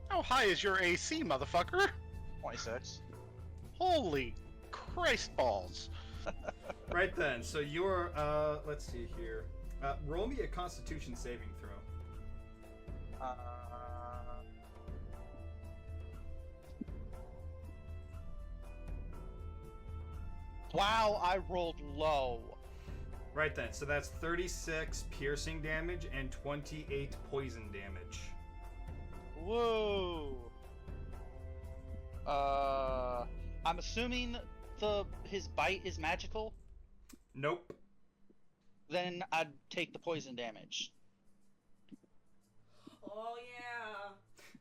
How high is your AC, motherfucker? 26. Holy Christ balls! Right then, so you're, let's see here. Roll me a Constitution saving throw. Wow, I rolled low. Right then, so that's 36 piercing damage and 28 poison damage. Whoa. I'm assuming his bite is magical. Nope. Then I'd take the poison damage. Oh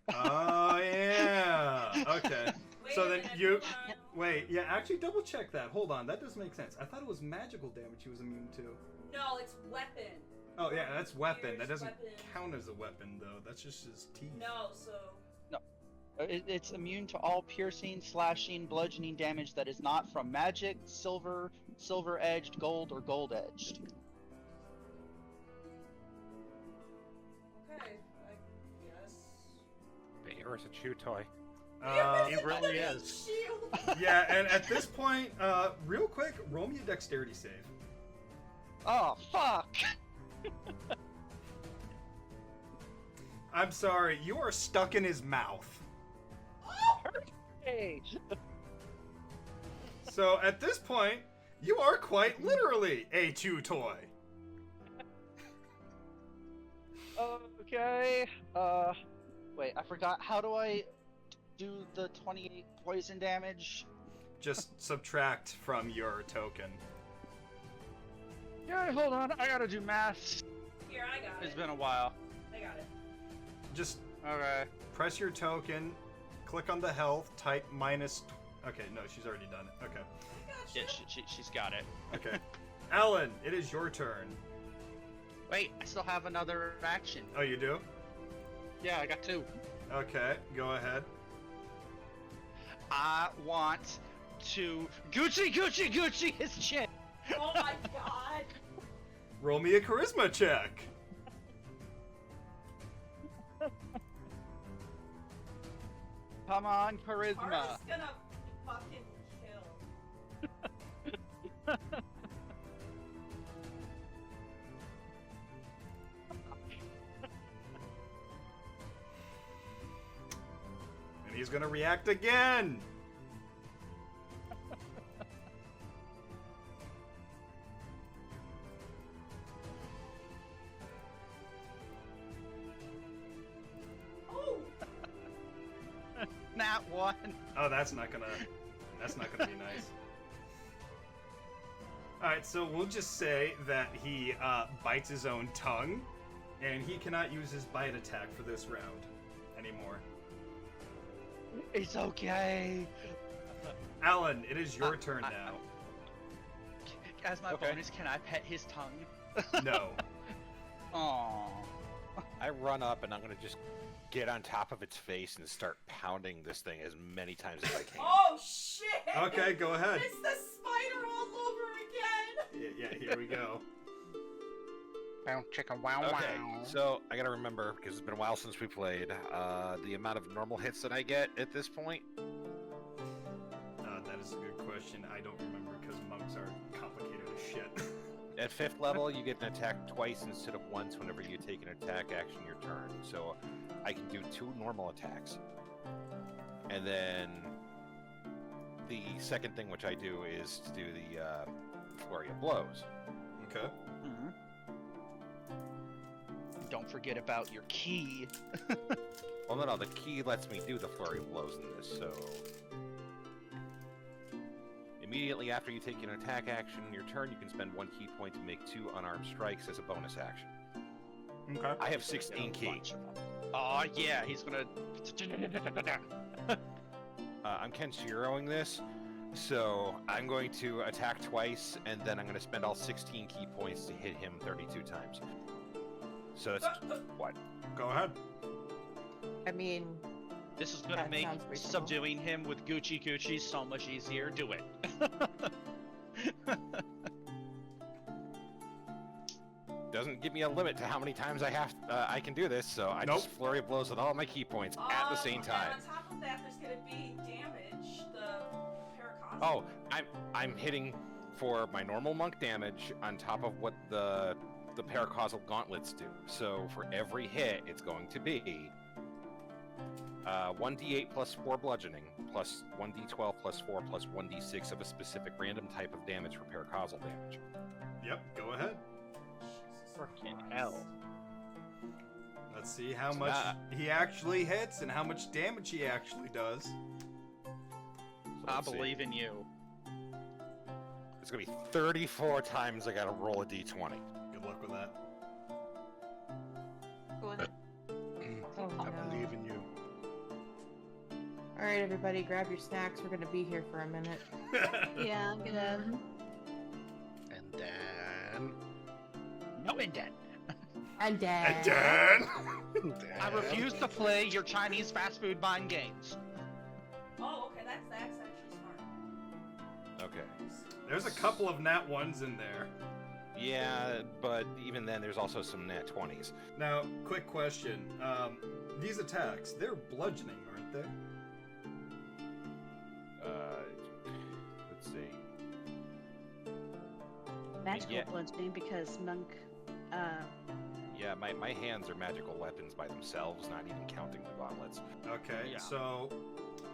yeah. Oh yeah. Okay. Wait So a then minute, you hold on. wait. Yeah, actually double check that. Hold on, that doesn't make sense. I thought it was magical damage he was immune to. No, it's weapon. Oh yeah, that's weapon. That Pierce doesn't weapon. count as a weapon though. That's just his teeth. No, so It's immune to all piercing, slashing, bludgeoning damage that is not from magic, silver, silver-edged, gold, or gold-edged. okay, I guess. Bayor is a chew toy. He really is. Shield. Yeah, and at this point, real quick, roll me a dexterity save. Oh, fuck! I'm sorry, you are stuck in his mouth. Hey! So at this point, you are quite literally a chew toy. Okay, wait, I forgot, how do I do the 28 poison damage? Just subtract from your token. Yeah, hold on, I gotta do math. Here, I got It's it. been a while. I got it. Just Okay. press your token, click on the health, type minus. Okay, no, she's already done it. Okay. Yeah, she's got it. Okay. Alan, it is your turn. Wait, I still have another action. Oh, you do? Yeah, I got 2. Okay, go ahead. I want to Gucci his chin. Oh my god. Roll me a charisma check. Come on, charisma. Tara's gonna fucking kill. And he's gonna react again. Oh! Nat 1. Oh, that's not gonna be nice. Alright, so we'll just say that he bites his own tongue, and he cannot use his bite attack for this round anymore. It's okay. Alan, it is your turn now. As my Okay. bonus, can I pet his tongue? No. Aww. I run up and I'm gonna just get on top of its face and start pounding this thing as many times as I can. Oh shit! Okay, go ahead. It's the spider all over again! Yeah, here we go. Bow chicka wow Okay, wow. so I gotta remember, because it's been a while since we played, the amount of normal hits that I get at this point. That is a good question. I don't remember because monks are complicated as shit. At 5th level, you get an attack twice instead of once whenever you take an attack action your turn. So I can do 2 normal attacks. And then the second thing which I do is to do the flurry of blows. Okay. Mhm. Don't forget about your key. Well, no, the key lets me do the flurry of blows in this, so... Immediately after you take an attack action in your turn, you can spend 1 key point to make 2 unarmed strikes as a bonus action. Okay. I have 16 key. Oh yeah, he's gonna. I'm Kenshiroing this, so I'm going to attack twice, and then I'm going to spend all 16 key points to hit him 32 times. So that's what? Go ahead. I mean, This is gonna That make sounds reasonable. subduing him with Gucci Gucci so much easier. Do it. Doesn't give me a limit to how many times I can do this, so I just flurry of blows with all my key points at the same time. And on top of that, there's gonna be damage. The paracosm. Oh, I'm hitting for my normal monk damage on top of what the paracausal gauntlets do. So for every hit, it's going to be 1d8 plus 4 bludgeoning, plus 1d12 plus 4 plus 1d6 of a specific random type of damage for paracausal damage. Yep, go ahead. Fucking hell. Let's see how much he actually hits and how much damage he actually does. So I let's see. believe in you. It's going to be 34 times I got to roll a d20. Good luck with that. Go ahead. oh I no. believe in you. All right, everybody, grab your snacks. We're gonna be here for a minute. Yeah, I'm gonna. And then. No indent. And Dad. And Dan. I refuse to play your Chinese fast food mind games. Oh, okay, that's actually smart. Okay. There's a couple of nat 1s in there. Yeah, but even then, there's also some nat 20s. Now, quick question. These attacks, they're bludgeoning, aren't they? Let's see. Magical Yeah. bludgeoning because monk. Yeah, my hands are magical weapons by themselves, not even counting the gauntlets. Okay, Yeah. so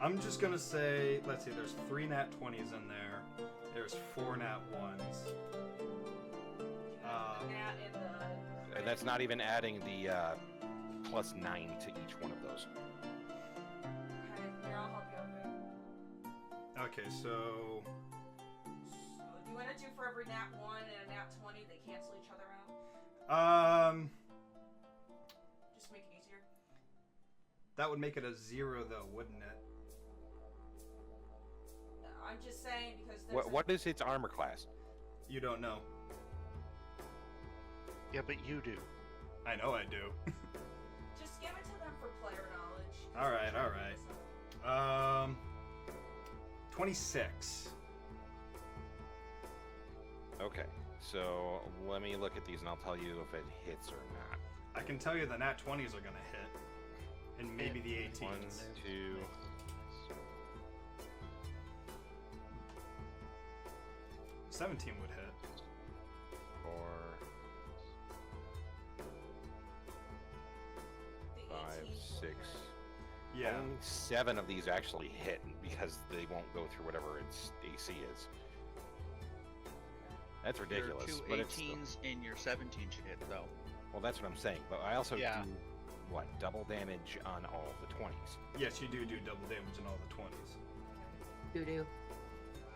I'm just gonna say, let's see, there's 3 nat 20s in there. There's 4 nat 1s. Nat in the. And that's not even adding the plus 9 to each one of those. Okay, here, I'll help you out. Okay, so So, do you want to do for every nat 1 and a nat 20, they cancel each other out? Just make it easier. that would make it a 0 though, wouldn't it? I'm just saying because there's What is its armor class? You don't know. Yeah, but you do. I know I do. Just give it to them for player knowledge. Alright, alright. 26. Okay, so let me look at these and I'll tell you if it hits or not. I can tell you the nat 20s are gonna hit. And maybe the 18s. 1, 2. 17 would hit. 4, The 5, 18 will 6. hit. Yeah. Only 7 of these actually hit because they won't go through whatever its AC is. That's ridiculous. Your but two it's still- 18s and your 17 should hit though. well, that's what I'm saying. But I also Yeah. do what, double damage on all the 20s. Yes, you do double damage in all the 20s. Doo-doo.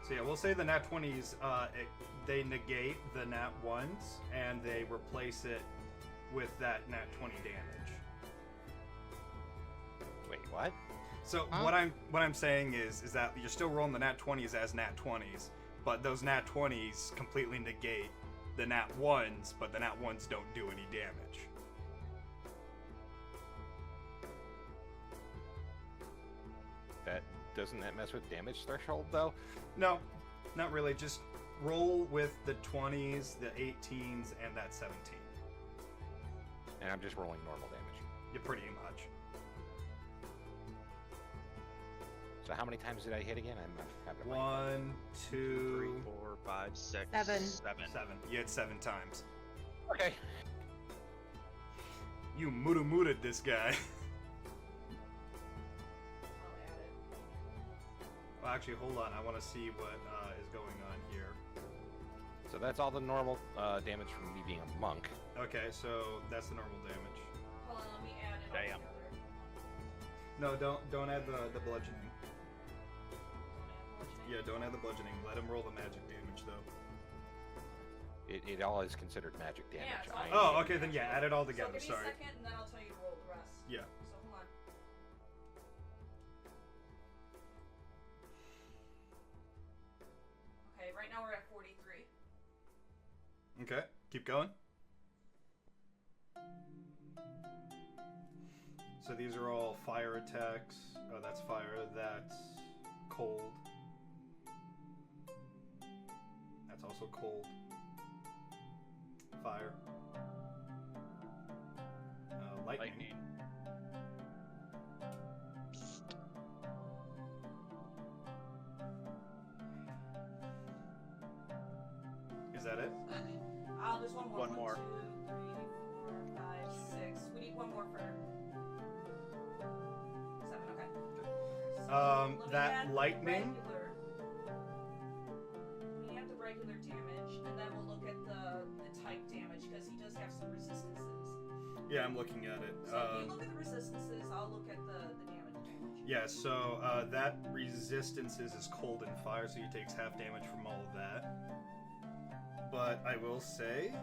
So yeah, we'll say the nat 20s, they negate the nat 1s, and they replace it with that nat 20 damage. Wait, what? So Huh? what I'm saying is that you're still rolling the nat 20s as nat 20s, but those nat 20s completely negate the nat 1s, but the nat 1s don't do any damage. Doesn't that mess with damage threshold though? No, not really. Just roll with the 20s, the 18s, and that 17. And I'm just rolling normal damage. You pretty much. So how many times did I hit again? I'm not having a brain. 1, 2, 3, 4, 5, 6, 7. 7. 7. You hit 7 times. Okay. You muda-muda this guy. I'll add it. Well, actually, hold on. I want to see what is going on here. So that's all the normal damage from me being a monk. Okay, so that's the normal damage. Hold on, let me add it Damn. all together. No, don't add the bludgeoning. Don't add bludgeoning. Yeah, don't add the bludgeoning. Let him roll the magic damage, though. It all is considered magic damage. Yeah, it's all Oh, okay, then yeah, add it all together, so give me sorry. a second, and then I'll tell you to roll the rest. Yeah. So hold on. Okay, right now we're at 43. Okay, keep going. So these are all fire attacks. Oh, that's fire. That's cold. That's also cold. Fire. Lightning. Is that it? There's one more. One more. 2, 3, 4, 5, 6. We need one more for 7, okay. So That looking at lightning. We have the regular damage, and then we'll look at the type damage, because he does have some resistances. Yeah, I'm looking at it. So if you look at the resistances, I'll look at the damage. Yeah, so that resistances is cold and fire, so he takes half damage from all of that. But I will say...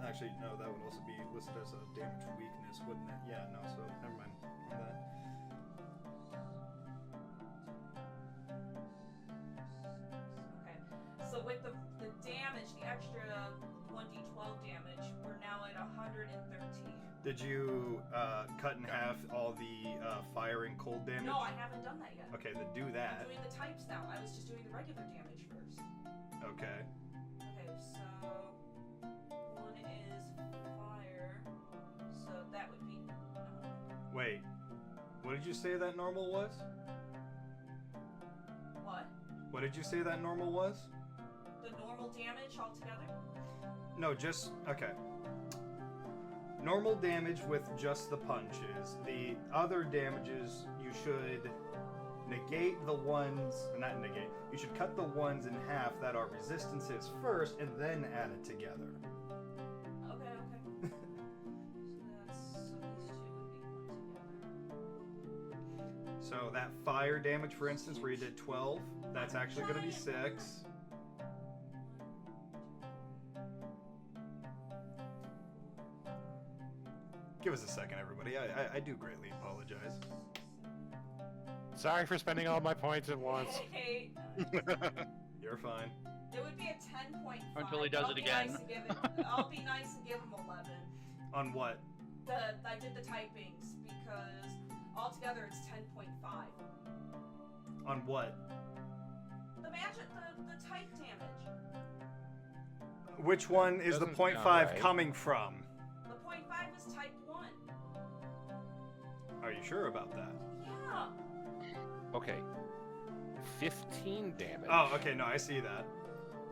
Actually, no, that would also be listed as a damage weakness, wouldn't it? Yeah, no, so never mind on that. Okay, so with the damage, the extra 1d12 damage, we're now at 113. Did you cut in half all the fire and cold damage? No, I haven't done that yet. Okay, then do that. I'm doing the types now. I was just doing the regular damage first. Okay. Okay, so one is fire, so that would be. Wait, what did you say that normal was? What? What did you say that normal was? The normal damage altogether? No, just okay. Normal damage with just the punches. The other damages you should negate the ones, not negate. You should cut the ones in half that are resistances first, and then add it together. Okay, okay. So these two would be put together. So that fire damage, for instance, where you did 12, that's actually going to be 6. Give us a second, everybody. I do greatly apologize. Sorry for spending all my points at once. Hey, You're fine. it would be a 10.5. Until he does I'll it be again. Nice and give it, I'll be nice and give him 11. On what? I did the typings because altogether it's 10.5. On what? The magic, the type damage. Which one is the Doesn't 0.5 sound right. coming from? The 0.5 is type 1. Are you sure about that? Yeah. Okay. 15 damage. Oh, okay, no, I see that.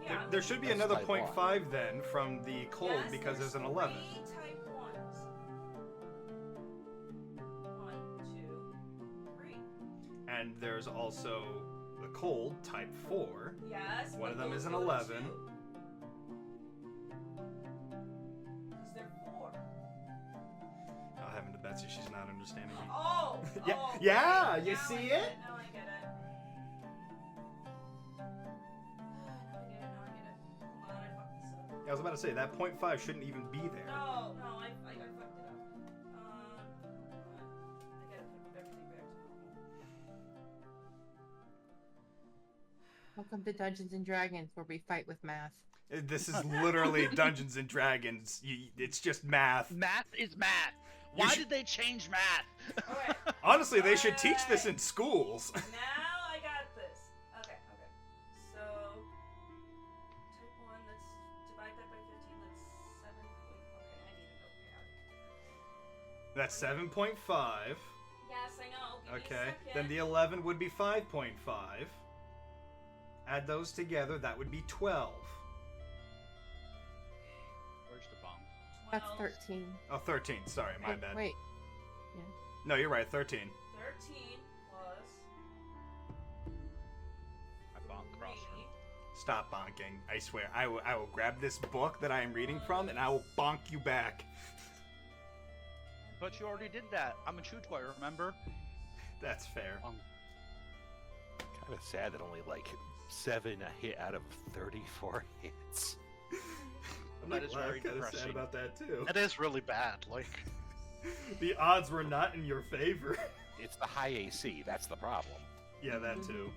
Yeah. There should be That's another type 0.5 then from the cold Yes, because there's an 11. 3 type 1s. 1, 2, 3. And there's also the cold, type 4. Yes. One of but them is those an go to 11. 2. Because they're 4. Oh, heaven to Betsy, she's not understanding me. Oh! Yeah, oh, yeah, right. you Now see I get it? Now I get it. Now I get it. Hold on, I fucked this up. Yeah, I was about to say, that 0.5 shouldn't even be there. No, I fucked it up. Hold on. I gotta put everything back to normal. Welcome to Dungeons and Dragons, where we fight with math. This is literally Dungeons and Dragons. It's just math. Math is math. Why did they change math? Okay. Honestly, they should teach this in schools. Now I got this. Okay. So, type 1, let's divide that by 15. That's 7. Okay, I need to go. That's 7.5. Yes, I know. Give me a Okay. second. Then the 11 would be 5.5. Add those together, that would be 12. Where's the bomb? That's 12, 13. Oh, 13. Sorry, my bad. Wait. No, you're right. 13. 13 plus I bombed cross 3. Stop bonking. I swear. I will grab this book that I am reading from and I will bonk you back. But you already did that. I'm a chew toy, remember? That's fair. Kind of sad that only like 7 a hit out of 34 hits. I'm That like, is wow, very I'm kind of sad depressing. about that too. That is really bad. Like, The odds were not in your favor. It's the high AC, that's the problem. Yeah, that too.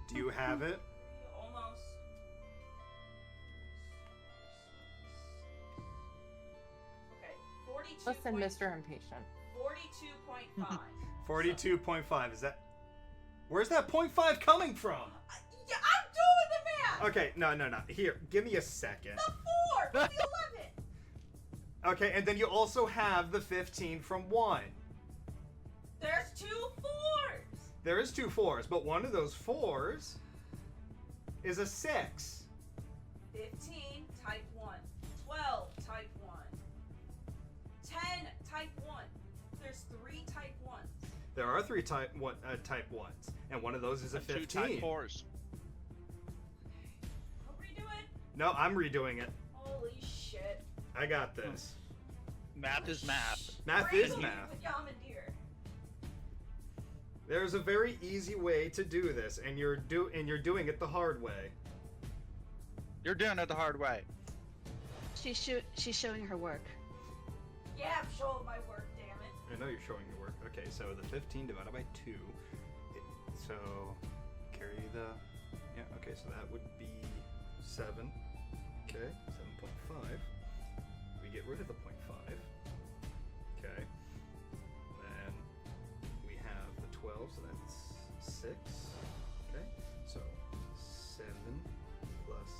Do you have it? Almost. Okay, 42. Listen, Mr. Impatient. 42.5. 42.5. Is that? Where's that 0.5 coming from? Yeah, I'm doing the math. Okay, no. Here, give me a second. The 4 from the 11. Okay, and then you also have the 15 from 1. There's 2 4s. There is 2 4s, but one of those 4s is a 6. 15, type 1. 12, type 1. 10, type 1. There's 3 type 1s. There are 3 type 1s, and one of those is a And 15. 2 type 4s. I'll redo it. No, I'm redoing it. Holy shit. I got this. math is math. Math Raise is me math. with Yamandir. There's a very easy way to do this, and you're doing it the hard way. You're doing it the hard way. She's showing her work. Yeah, I'm showing my work, damn it. I know you're showing your work. Okay, so the 15 divided by 2. So carry the. Yeah. Okay, so that would be 7. Okay, 7.5. We get rid of the 0.5. Okay. Then we have the 12, so that's 6. Okay. So 7 plus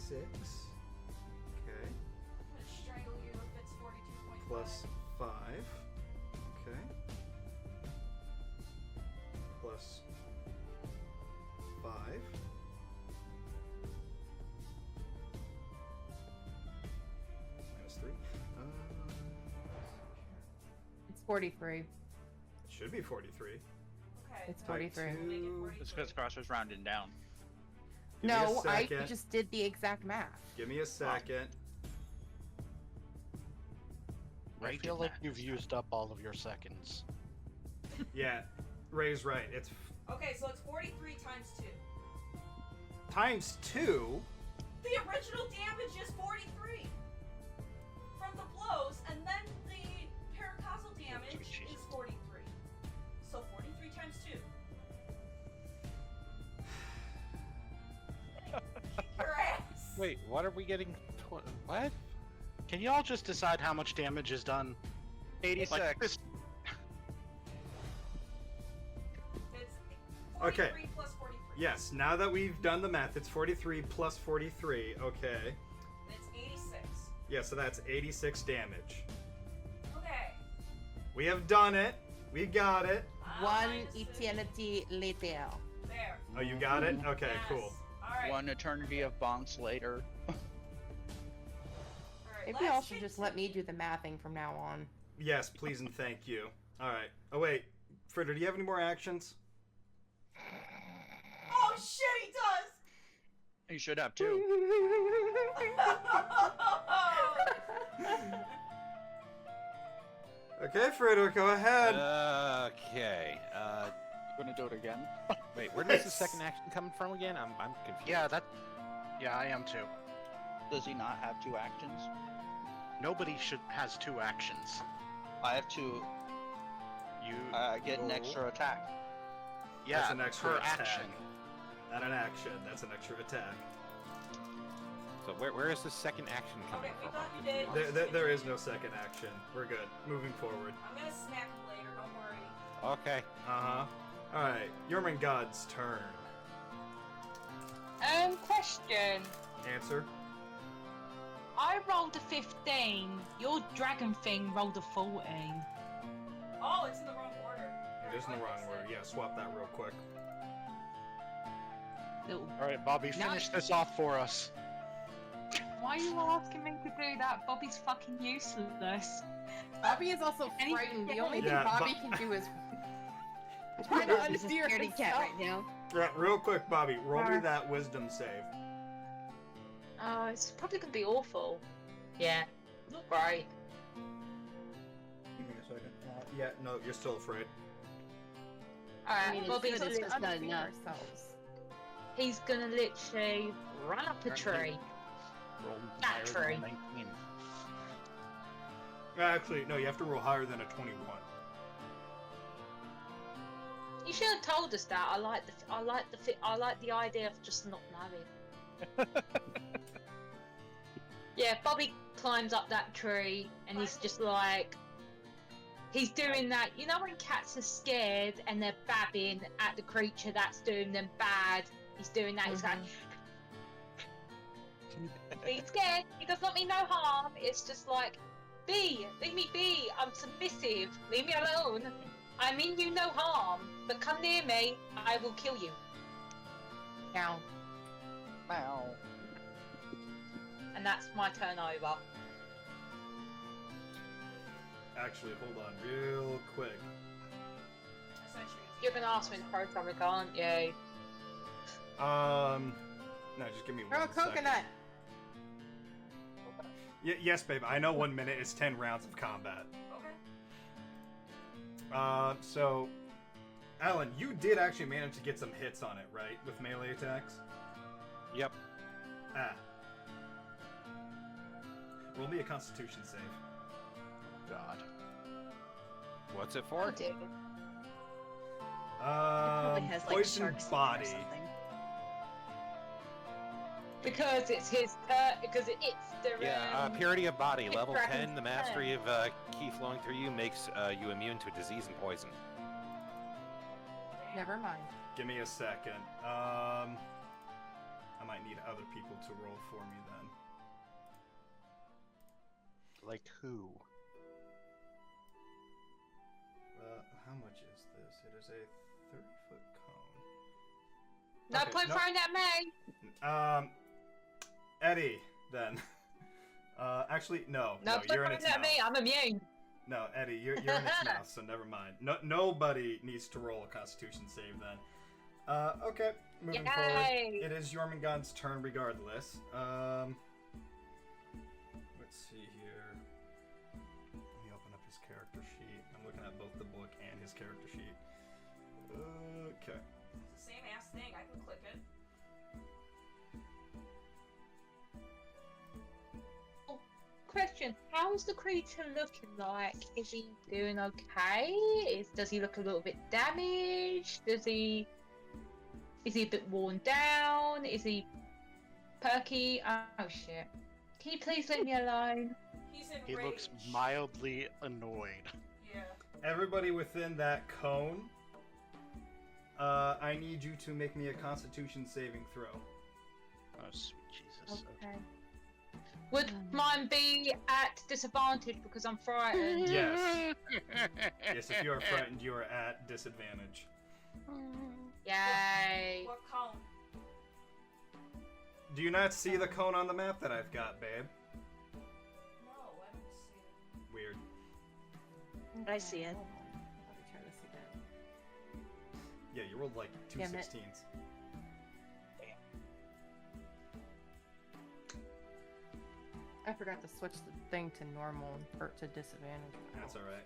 6. Okay. I'm gonna strangle you if it's 42.5. Plus 5. Okay. Plus 5. Minus 3. It's 43. It should be 43. Okay. It's Type 43. two. It's because Crosser's rounding down. Give me a No, I second. just did the exact math. Give me a second. I feel like you've used up all of your seconds. Yeah, Ray's right. It's Okay, so it's 43 times 2. times 2. The original damage is 43 from the blows, and then the paracausal damage is 43. So 43 times 2. Your ass. Wait, what are we getting? What? Can you all just decide how much damage is done? 86. Like, this, It's Okay. 43 plus 43. Yes, now that we've done the math, it's 43 plus 43. Okay. And it's 86. Yeah, so that's 86 damage. Okay. We have done it. We got it. One Minus six. eternity later. There. Oh, you got it? Okay, Yes. cool. Alright. One eternity of bonks later. Alright, Maybe y'all let's should just let me do the mathing from now on. Yes, please and thank you. All right. Oh, wait. Fritter, do you have any more actions? Oh shit, he does! You should have 2. Okay, Fritter, go ahead. Okay. You gonna do it again? Wait, where does the second action come from again? I'm confused. yeah, I am too. Does he not have 2 actions? Nobody has 2 actions. I have 2. You Get an roll. extra attack. Yeah, That's an extra per attack. action. Not an action. That's an extra attack. So where is the second action coming Okay, we from? thought you did. There is no second action. We're good. Moving forward. I'm gonna smack him later, don't worry. Okay. Uh-huh. Alright. Jormungand's turn. Question. Answer. I rolled a 15. Your dragon thing rolled a 14. Oh, it's in the wrong order. It is in the wrong order. Yeah, swap that real quick. Little. Alright, Bobby, Now- finish this off for us. Why are you asking me to do that? Bobby's fucking useless. Bobby is also Anything frightened. The else? only thing Yeah, Bobby can do is try to He's a unsteer scaredy cat himself. right now. Yeah, real quick, Bobby. Roll me that wisdom save. Oh, it's probably gonna be awful. Yeah. Not great. Give me a a second. Yeah, no, you're still afraid. I Alright, mean, it's Bobby's good, it's just not literally, enough. he's gonna literally run up a tree. Roll That higher than a tree. 19. Actually, no, you have to roll higher than a 21. You should have told us that. I like the idea of just not knowing. Yeah, Bobby climbs up that tree and he's just like, he's doing that. You know when cats are scared and they're babbing at the creature that's doing them bad? He's doing that. He's like, he's scared. He does not mean no harm. It's just like, leave me be. I'm submissive. Leave me alone. I mean you no harm, but come near me, I will kill you. Now, Wow. And that's my turn over. Actually, hold on real quick. You're gonna ask me the pro topic, aren't you? No, just give me throw a one second. coconut. Yes, babe. I know 1 minute is 10 rounds of combat. Okay. So, Alan, you did actually manage to get some hits on it, right? With melee attacks? Yep. Ah. Roll me a constitution save. God. What's it for? dear. Probably has like Poison sharks in it or body. something. Because it's his turn. Because it's the Yeah, purity of body, it's level dragon's 10. The mastery of ki flowing through you makes you immune to disease and poison. Never mind. Give me a second. I might need other people to roll for me then. Like who? How much is this? It is a 30-foot cone. No Okay, point no- throwing at me. Eddie, then. Actually, no, No point you're in throwing its at mouth. me. I'm immune. No, Eddie, you're in its mouth, so never mind. No, nobody needs to roll a Constitution save then. Okay, moving forward. Yay. It is Jormungand's turn regardless. Let's see here. Let me open up his character sheet. I'm looking at both the book and his character sheet. Okay. It's the same ass thing. I can click it. Question: how's the creature looking like? Is he doing okay? Does he look a little bit damaged? Is he a bit worn down? Is he perky? Oh shit! Can you please leave me alone? He's in He rage. looks mildly annoyed. Yeah. Everybody within that cone, I need you to make me a Constitution saving throw. Oh, sweet Jesus. Okay. Would mine be at disadvantage because I'm frightened? Yes. Yes, if you are frightened, you are at disadvantage. Yay! What cone? Do you not see the cone on the map that I've got, babe? No, I don't see it. Weird. I see it. Let me try this again. Yeah, you rolled like two Damn it. 16s. I forgot to switch the thing to normal or to disadvantage. That's alright.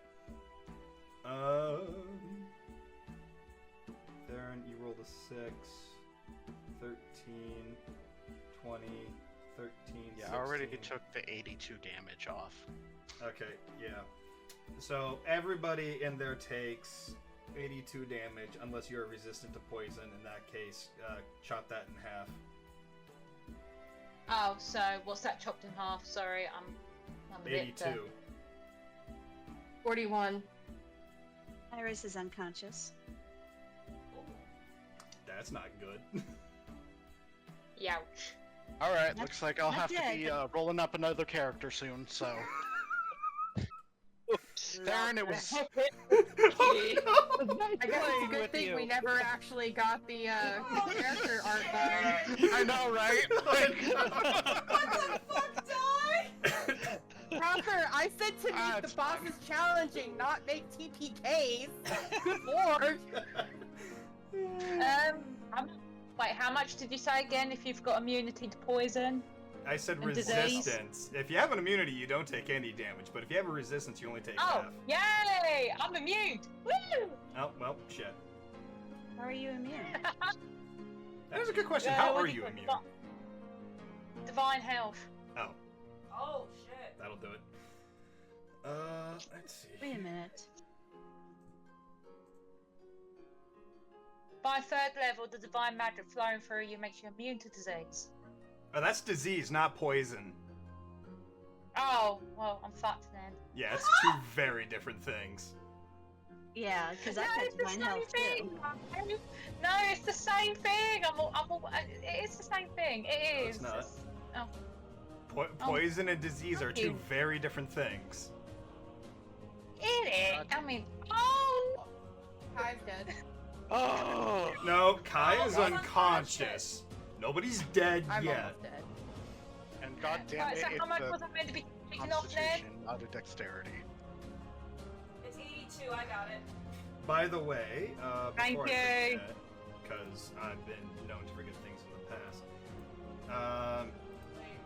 Theron, you rolled a 6, 13, 20, 13, Yeah, 16. I already took the 82 damage off. Okay, yeah. So everybody in there takes 82 damage unless you're resistant to poison. In that case, chop that in half. Oh, so what's that chopped in half? Sorry, I'm a bit. 82. 41. Iris is unconscious. That's not good. Youch. Alright, Not- looks like I'll not have to dead, be rolling up another character soon, so. Theron, it was. I guess it's a good thing we never actually got the character art done. I know, right? Proper, I said to make the bosses challenging, not make TPKs. Good lord. Wait, how much did you say again? If you've got immunity to poison? I said And disease. resistance. If you have an immunity, you don't take any damage. But if you have a resistance, you only take Oh, half. yay! I'm immune. Woo! Oh, well, shit. How are you immune? That is a good question. How are you immune? Divine health. Oh, Oh shit. that'll do it. Let's see. Wait a minute. By 3rd level, the divine magic flowing through you makes you immune to disease. Oh, that's disease, not poison. Oh, well, I'm fucked then. Yeah, it's two very different things. Yeah, because I've had divine health too. No, it's the same thing. It's the same thing. It is. It's not. Oh. Poison and disease are two you. very different things. It is. I mean, oh. Kai's dead. Oh! No, Kai is Oh, unconscious. Nobody's dead I'm yet. almost dead. And god damn Right, it, so how much it's was I meant to be a taking off then? constitution, not a dexterity. It's 82. I got it. By the way, Thank before I you. forget, because I've been known to forget things in the past. Wait,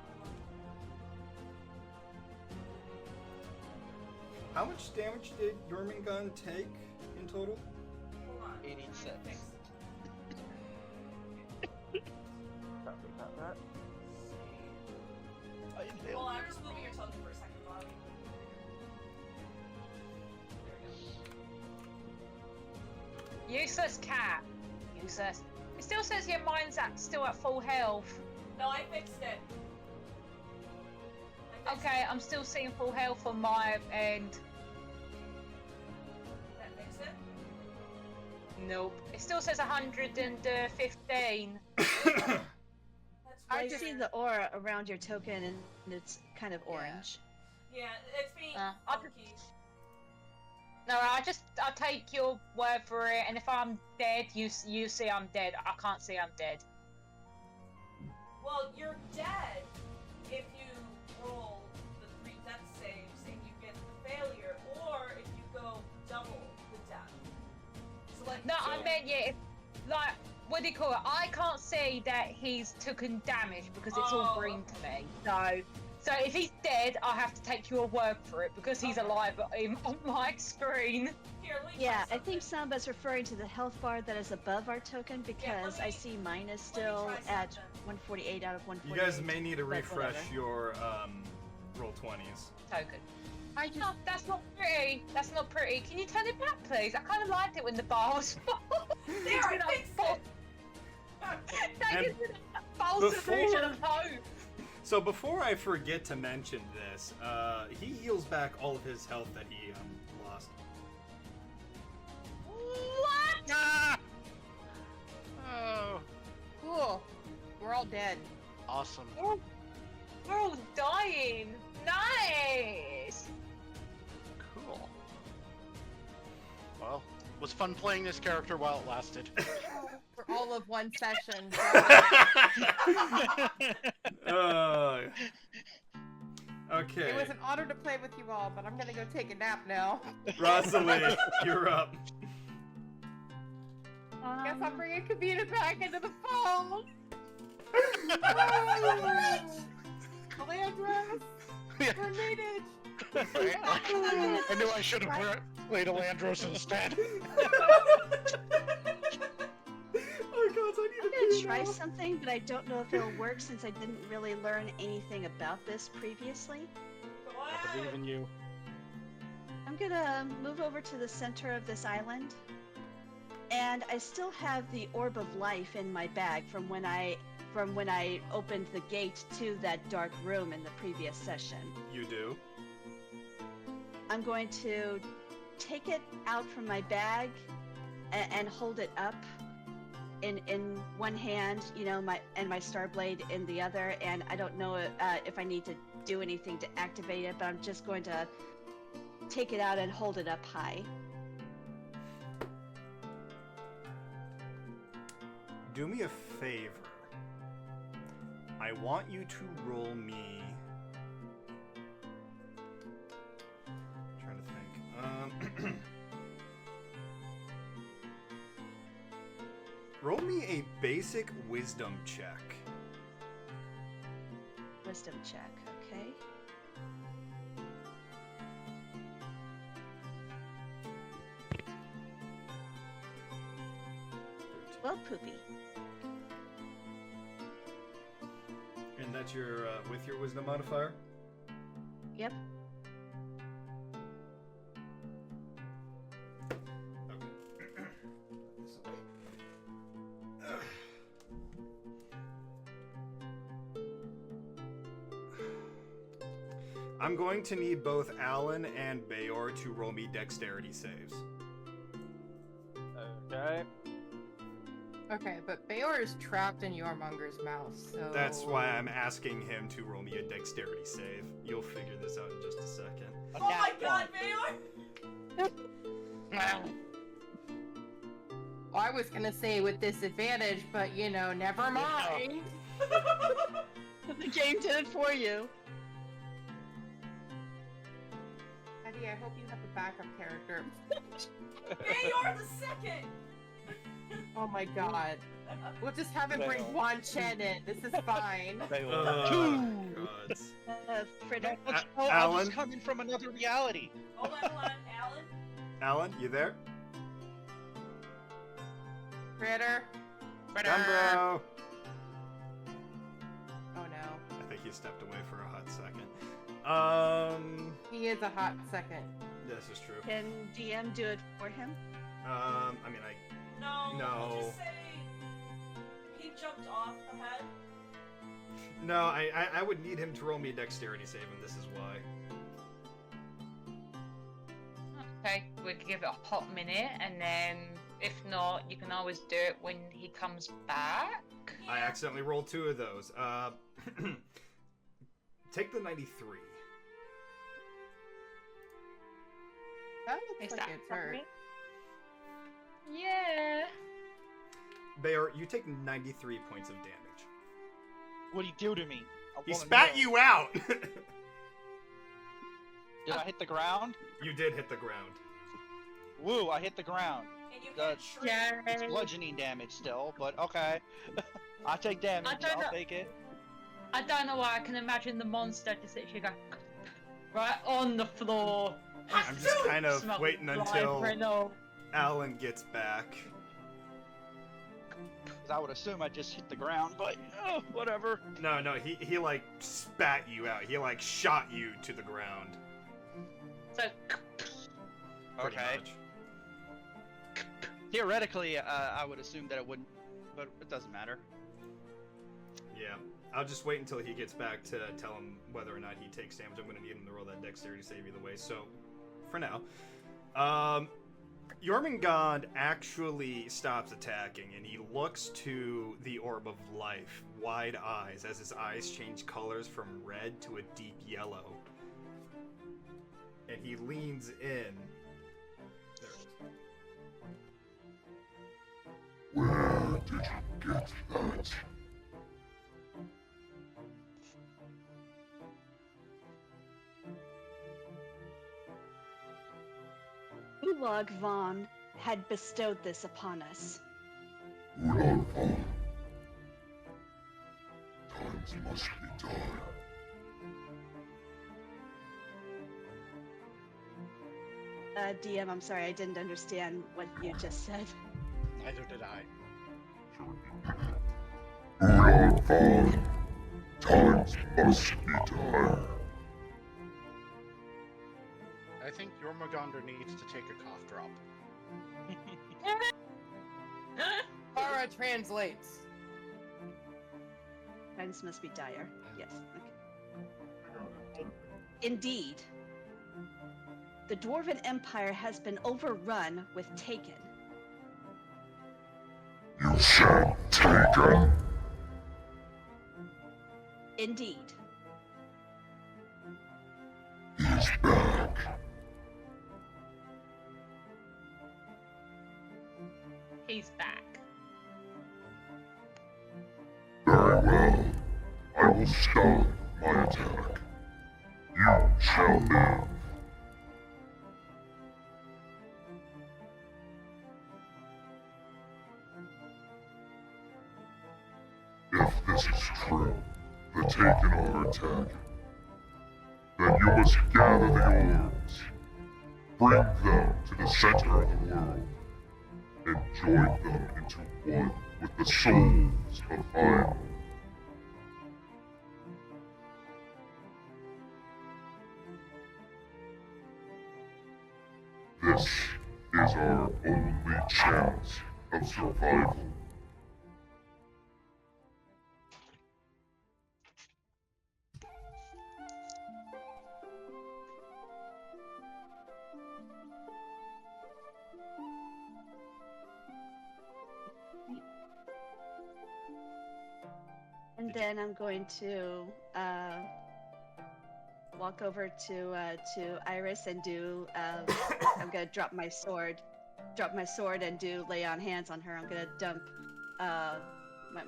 How much damage did Jormungand take in total? hold on. 86. Fix. Hold on, I'm just moving your token for a second, Bobby. Useless cat. Useless. It still says your mind's still at full health. No, I fixed it. I fixed Okay, I'm still seeing full health on my end. That fix it? Nope. It still says 115. That's I weird. see the aura around your token, and it's kind of orange. Yeah, it's being I'll funky. No, I take your word for it, and if I'm dead, you see I'm dead. I can't see I'm dead. Well, you're dead if you roll the 3 death saves and you get the failure, or if you go double the death. So like, No, I meant like what do you call it? I can't see that he's taken damage because it's all Oh, green to me. So if he's dead, I have to take your word for it because he's alive on my screen. Here, let me Yeah, try I think Samba's referring to the health bar that is above our token because I see mine is still try at something. 148 out of You 148. guys may need to but refresh whatever. your roll 20s. Token. I just. No, that's not pretty. That's not pretty. Can you turn it back, please? I kind of liked it when the bar was full. There, I fixed it! That is a false illusion of hope. So before I forget to mention this, he heals back all of his health that he lost. What? Ah! Oh, Cool. We're all dead. awesome. We're all dying. Nice. Cool. Well, it was fun playing this character while it lasted. For all of one session. Okay. It was an honor to play with you all, but I'm gonna go take a nap now. Rosalie, you're up. Guess I'm bringing Kavita back into the fold. Calandras, we're needed. I knew I should have played Elandros instead. Oh god, I I'm need gonna to try something, but I don't know if it'll work since I didn't really learn anything about this previously. Go I ahead. believe in you. I'm gonna move over to the center of this island, and I still have the orb of life in my bag from when I opened the gate to that dark room in the previous session. You do. I'm going to take it out from my bag and hold it up in one hand, you know, my star blade in the other, and I don't know if I need to do anything to activate it, but I'm just going to take it out and hold it up high. Do me a favor. I want you to roll me. I'm trying to think. Roll me a basic wisdom check. wisdom check, okay? Well, poopy. And that's your with your wisdom modifier? Yep. I'm going to need both Alan and Bayor to roll me dexterity saves. Okay. Okay, but Bayor is trapped in Yormonger's mouth, so... That's why I'm asking him to roll me a dexterity save. You'll figure this out in just a second. Oh my god, Bayor! Well, I was gonna say with disadvantage, but you know, never mind. The game did it for you. Eddie, I hope you have a backup character. Bayor the second! Oh my god. We'll just have him bring Fail. Juan Chen in. This is fine. Fritter. I'm Alan? just coming from another reality. Hold on, Alan. Alan, you there? Fritter. Dumbro! Oh no. I think he stepped away for a hot second. He is a hot second. This is true. Can DM do it for him? I mean, No. No. We'll just say he jumped off ahead. No, I would need him to roll me a dexterity save, and this is why. Okay, we could give it a hot minute, and then if not, you can always do it when he comes back. I accidentally rolled 2 of those. Take the 93. That Is looks like that it's hurt. something? Yeah. Bayor, you take 93 points of damage. What'd he do to me? I He wanna spat know. you out! Did I hit the ground? You did hit the ground. Woo, I hit the ground. And you Good. get shriek. Yeah. It's bludgeoning damage still, but okay. I'll take damage. I don't know. I'll take it. I don't know why I can imagine the monster just literally go right on the floor. I'm just kind of Smell waiting like until Renault. Alan gets back. 'Cause I would assume I just hit the ground, but whatever. No, he like spat you out. He like shot you to the ground. So Pretty Okay. much. Theoretically, I would assume that it wouldn't, but it doesn't matter. Yeah. I'll just wait until he gets back to tell him whether or not he takes damage. I'm going to need him to roll that dexterity save either way. So, for now, Jormungand actually stops attacking, and he looks to the Orb of Life, wide eyes, as his eyes change colors from red to a deep yellow. And he leans in. There it is. Where did you get that? Ulag Vaughn had bestowed this upon us. Ulan Vaughn. Times must be done. DM, I'm sorry, I didn't understand what you just said. Neither did I. Ulan Vaughn. Times must be done. I think Jormungandr needs to take a cough drop. Kara translates. Times must be dire. Yes. Okay. Indeed. The Dwarven Empire has been overrun with Taken. You said taken? Indeed. He's back. he's back. Very well. I will stop my attack. You shall live. If this is true, the taken our attack, then you must gather the orbs, bring them to the center of the world, and join them into one with the souls of Iron. This is our only chance of survival. And then I'm going to walk over to Iris and do. I'm gonna drop my sword and do lay on hands on her. I'm gonna dump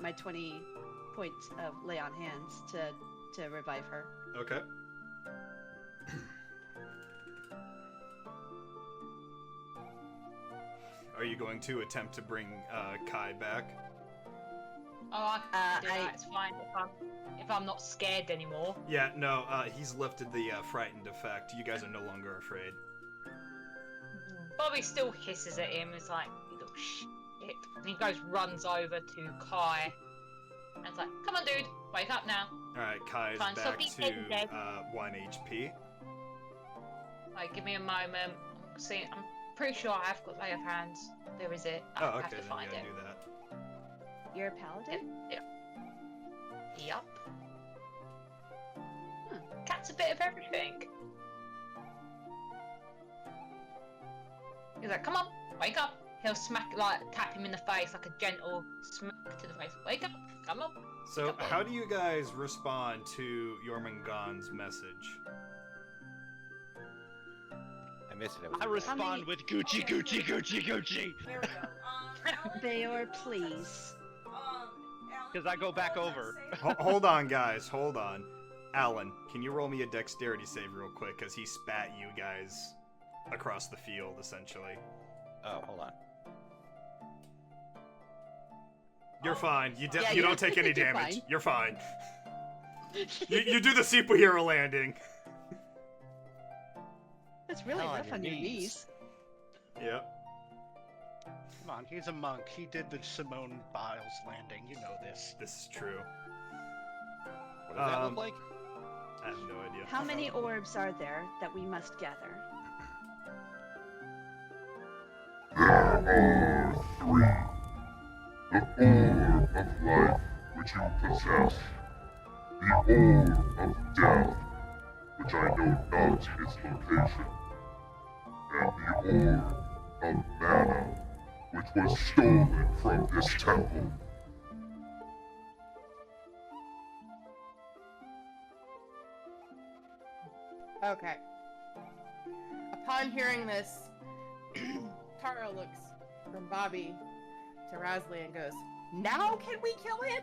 my 20 points of lay on hands to revive her. Okay. Are you going to attempt to bring Kai back? Oh, I can do that. It's fine if I'm not scared anymore. Yeah, no, he's lifted the frightened effect. You guys are no longer afraid. Bobby still hisses at him. It's like, you little shit. And he runs over to Kai. And it's like, come on, dude, wake up now. Alright, Kai's Fine, so back he's to getting dead. 1 HP. Like, give me a moment. I'm pretty sure I have got lay of hands. There is it. I have to then find yeah, it. do that. You're a paladin? Yep. Cat's a bit of everything. He's like, come on, wake up. He'll tap him in the face like a gentle smack to the face. Wake up, come on. So, how do you guys respond to Jormungand's message? I missed it. I respond with Gucci, Gucci, Gucci, Gucci. There we go. Bayor, please. Because I go back over. Hold on, guys. Hold on. Alan, can you roll me a dexterity save real quick? Because he spat you guys across the field, essentially. Oh, hold on. You're fine. You Yeah, you don't take any you're damage. fine. You're fine. you do the superhero landing. That's really Hell, on rough your on your knees. knees. Yep. Come on, he's a monk. He did the Simone Biles landing. You know this. This is true. What does that look like? I have no idea. How many orbs are there that we must gather? There are 3. The orb of life which you possess, the orb of death, which I know not its location, and the orb of mana, which was stolen from this temple. Okay. Upon hearing this, Tara looks from Bobby to Rasley and goes, "Now can we kill him?"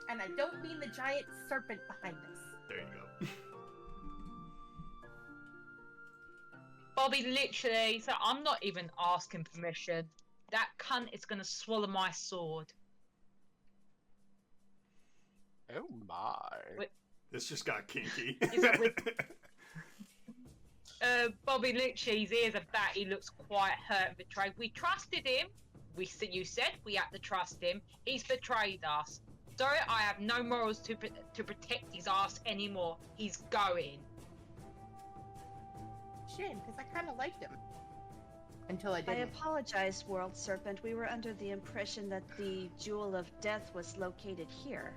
And I don't mean the giant serpent behind us. There you go. Bobby literally, so I'm not even asking permission. That cunt is gonna swallow my sword. Oh my. This just got kinky. Bobby literally, his ears are back. He looks quite hurt and betrayed. We trusted him. You said we had to trust him. He's betrayed us. Sorry, I have no morals to protect his ass anymore. He's going. Shame, because I kind of liked him. Until I I didn't. apologize, World Serpent. We were under the impression that the Jewel of Death was located here.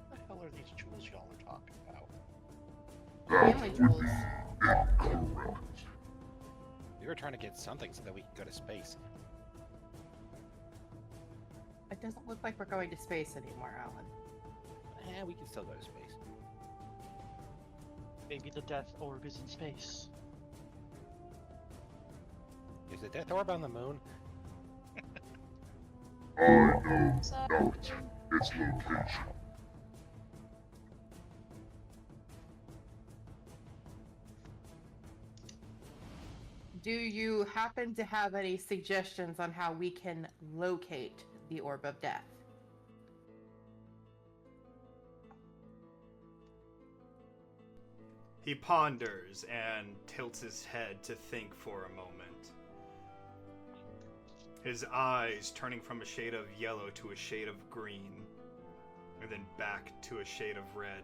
What the hell are these jewels y'all are talking about? That Family would jewels. be incorrect. We were trying to get something so that we could go to space. It doesn't look like we're going to space anymore, Alan. We can still go to space. Maybe the death orb is in space. Is the death orb on the moon? I know not its location. Do you happen to have any suggestions on how we can locate the Orb of Death? He ponders and tilts his head to think for a moment. His eyes turning from a shade of yellow to a shade of green, and then back to a shade of red.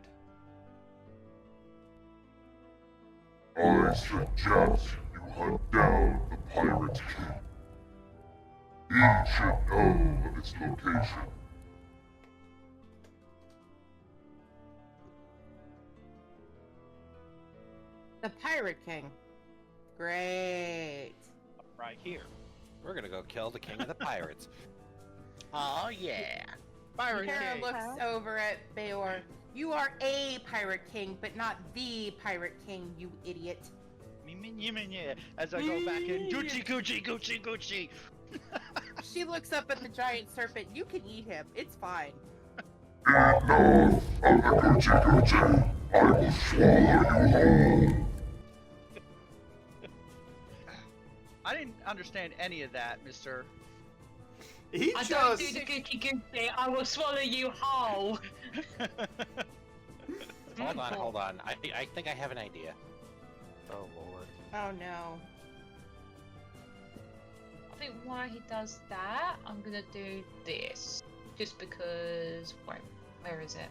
I suggest you hunt down the Pirate King. He should know of its location. The Pirate King. Great. Right here. We're gonna go kill the king of the pirates. Oh yeah. Pirate Kara King. looks over at Bayor. You are a Pirate King, but not the Pirate King, you idiot. Yeah. As I go back in, Gucci, Gucci, Gucci, Gucci. She looks up at the giant serpent. You can eat him. It's fine. Enough of the Gucci Gucci. I will swallow you whole. I didn't understand any of that, Mr. He I just... don't do the gooky goosey. I will swallow you whole. Hold on. I think I have an idea. Oh lord. Oh no. I think while he does that, I'm gonna do this. Just because... Wait, where is it?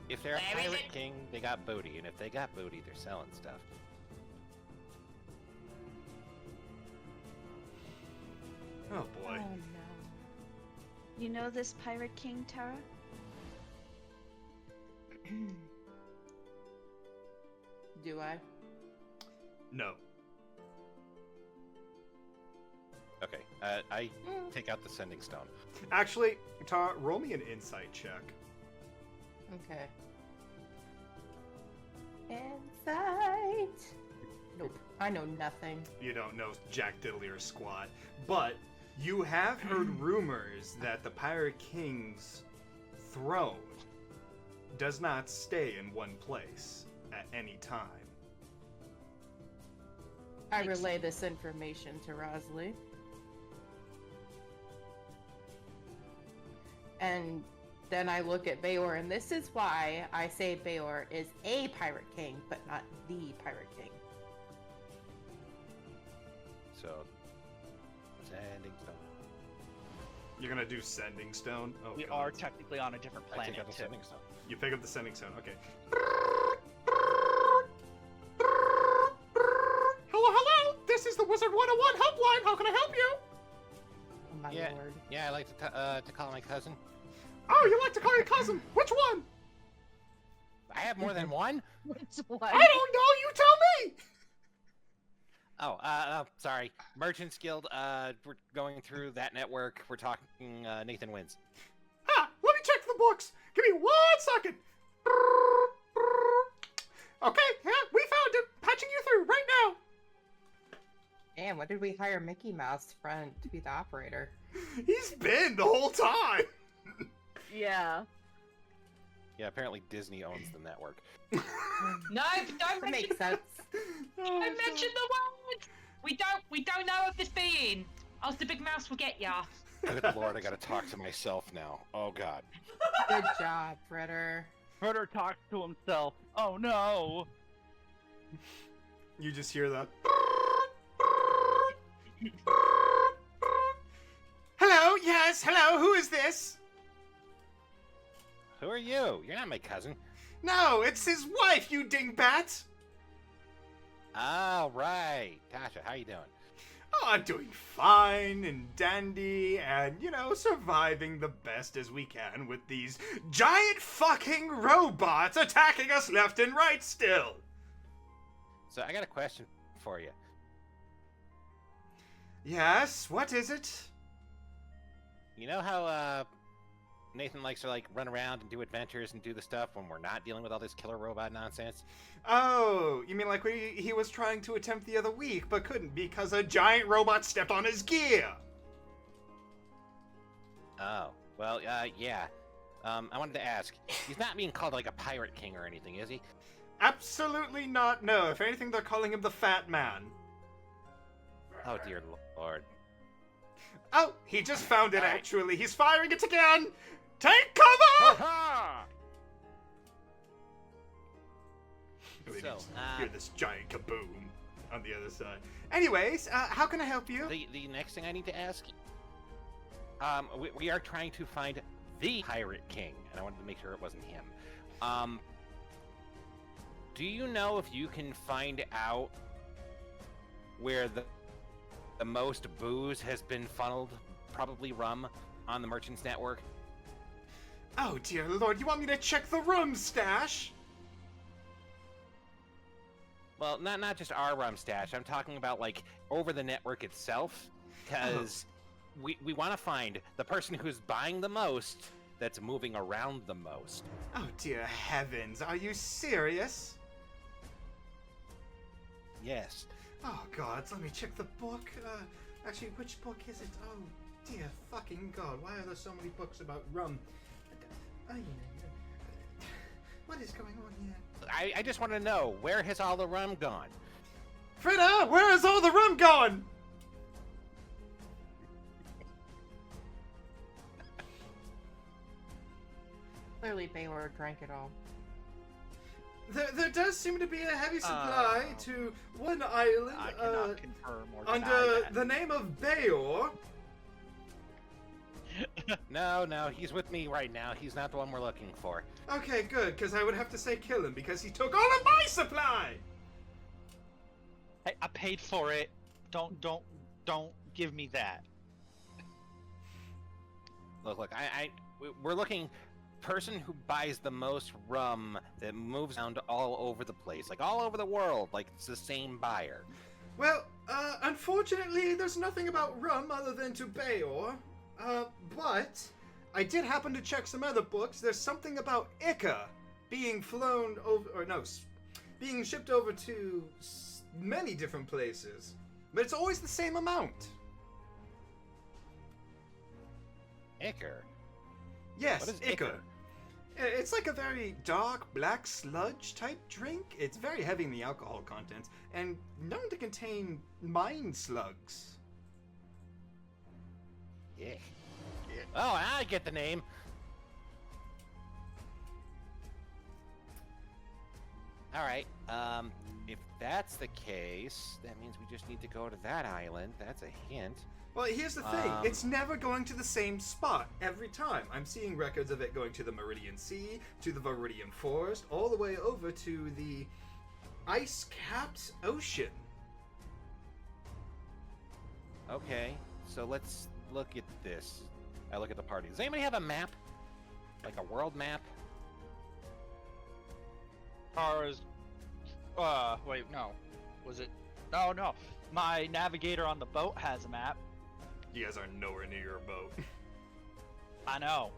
If they're a Where is pirate it? king, they got booty, and if they got booty, they're selling stuff. Oh boy. Oh no. You know this Pirate King, Tara? Do I? No. Okay, I take out the sending stone. Actually, Tara, roll me an insight check. Okay. Insight. Nope. I know nothing. You don't know Jack Diddley or squat, but you have heard rumors that the Pirate King's throne does not stay in one place at any time. I relay this information to Rosalie. And then I look at Bayor, and this is why I say Bayor is a Pirate King, but not the Pirate King. So, sending stone. You're gonna do sending stone? Oh, We God. are technically on a different I planet. take out the too. sending stone. You pick up the sending stone, okay. Hello, this is the Wizard 101 helpline. How can I help you? Oh my Yeah. lord. Yeah, I like to call my cousin. Oh, you like to call your cousin? Which one? I have more than one? It's one. I don't know. You tell me. Oh, sorry. Merchants Guild, we're going through that network. We're talking, Nathan wins. Ha! Let me check the books. Give me 1 second. Okay, yeah, we found him. Patching you through right now. Damn, what did we hire Mickey Mouse friend to be the operator? He's been the whole time. Yeah. Yeah, apparently Disney owns the network. No, don't That mention, makes sense. don't mention the word. We don't know of this being. Else the big mouse will get ya. Good lord, I gotta talk to myself now. Oh god. Good job, Fritter. Fritter talks to himself. Oh no! You just hear that. Hello, yes, hello, who is this? Who are you? You're not my cousin. No, it's his wife, you dingbat. Oh, right. Tasha, how you doing? Oh, I'm doing fine and dandy and, you know, surviving the best as we can with these giant fucking robots attacking us left and right still. So I got a question for you. Yes, what is it? You know how, Nathan likes to, like, run around and do adventures and do the stuff when we're not dealing with all this killer robot nonsense? Oh, you mean like when he was trying to attempt the other week, but couldn't because a giant robot stepped on his gear? Oh, well, yeah. I wanted to ask. He's not being called, like, a pirate king or anything, is he? Absolutely not, no. If anything, they're calling him the Fat Man. Oh dear lord. Oh, he just found it, All right. actually. He's firing it again! Take cover! Ha We So, just hear this giant kaboom on the other side. Anyways, how can I help you? The next thing I need to ask, we are trying to find the Pirate King, and I wanted to make sure it wasn't him. Do you know if you can find out where the most booze has been funneled, probably rum, on the Merchants Network? Oh, dear lord, you want me to check the rum stash? Well, not just our rum stash. I'm talking about, like, over the network itself, because we want to find the person who's buying the most that's moving around the most. Oh, dear heavens, are you serious? Yes. Oh, gods, let me check the book. Actually, which book is it? Oh, dear fucking god, why are there so many books about rum? What is going on here? I just want to know, where has all the rum gone? Fritta, where is all the rum going? Clearly, Baylor drank it all. There does seem to be a heavy supply to one island I cannot confirm or deny under that. the name of Bayor. No, he's with me right now. He's not the one we're looking for. Okay, good, because I would have to say kill him because he took all of my supply. Hey, I paid for it. Don't give me that. Look, we're looking person who buys the most rum that moves around all over the place, like all over the world, like it's the same buyer. Well, unfortunately, there's nothing about rum other than to Bayor. But I did happen to check some other books. There's something about Ica being flown over, being shipped over to many different places. But it's always the same amount. Ichor? Yes, What is Ica. ichor? It's like a very dark black sludge type drink. It's very heavy in the alcohol content and known to contain mind slugs. Yeah. Oh, I get the name. All right. If that's the case, that means we just need to go to that island. That's a hint. Well, here's the thing. It's never going to the same spot every time. I'm seeing records of it going to the Meridian Sea, to the Viridian Forest, all the way over to the ice-capped ocean. Okay, so let's look at this. I look at the party. Does anybody have a map? Like a world map? Tara's. Wait, no. Was it? No. My navigator on the boat has a map. You guys are nowhere near your boat. I know.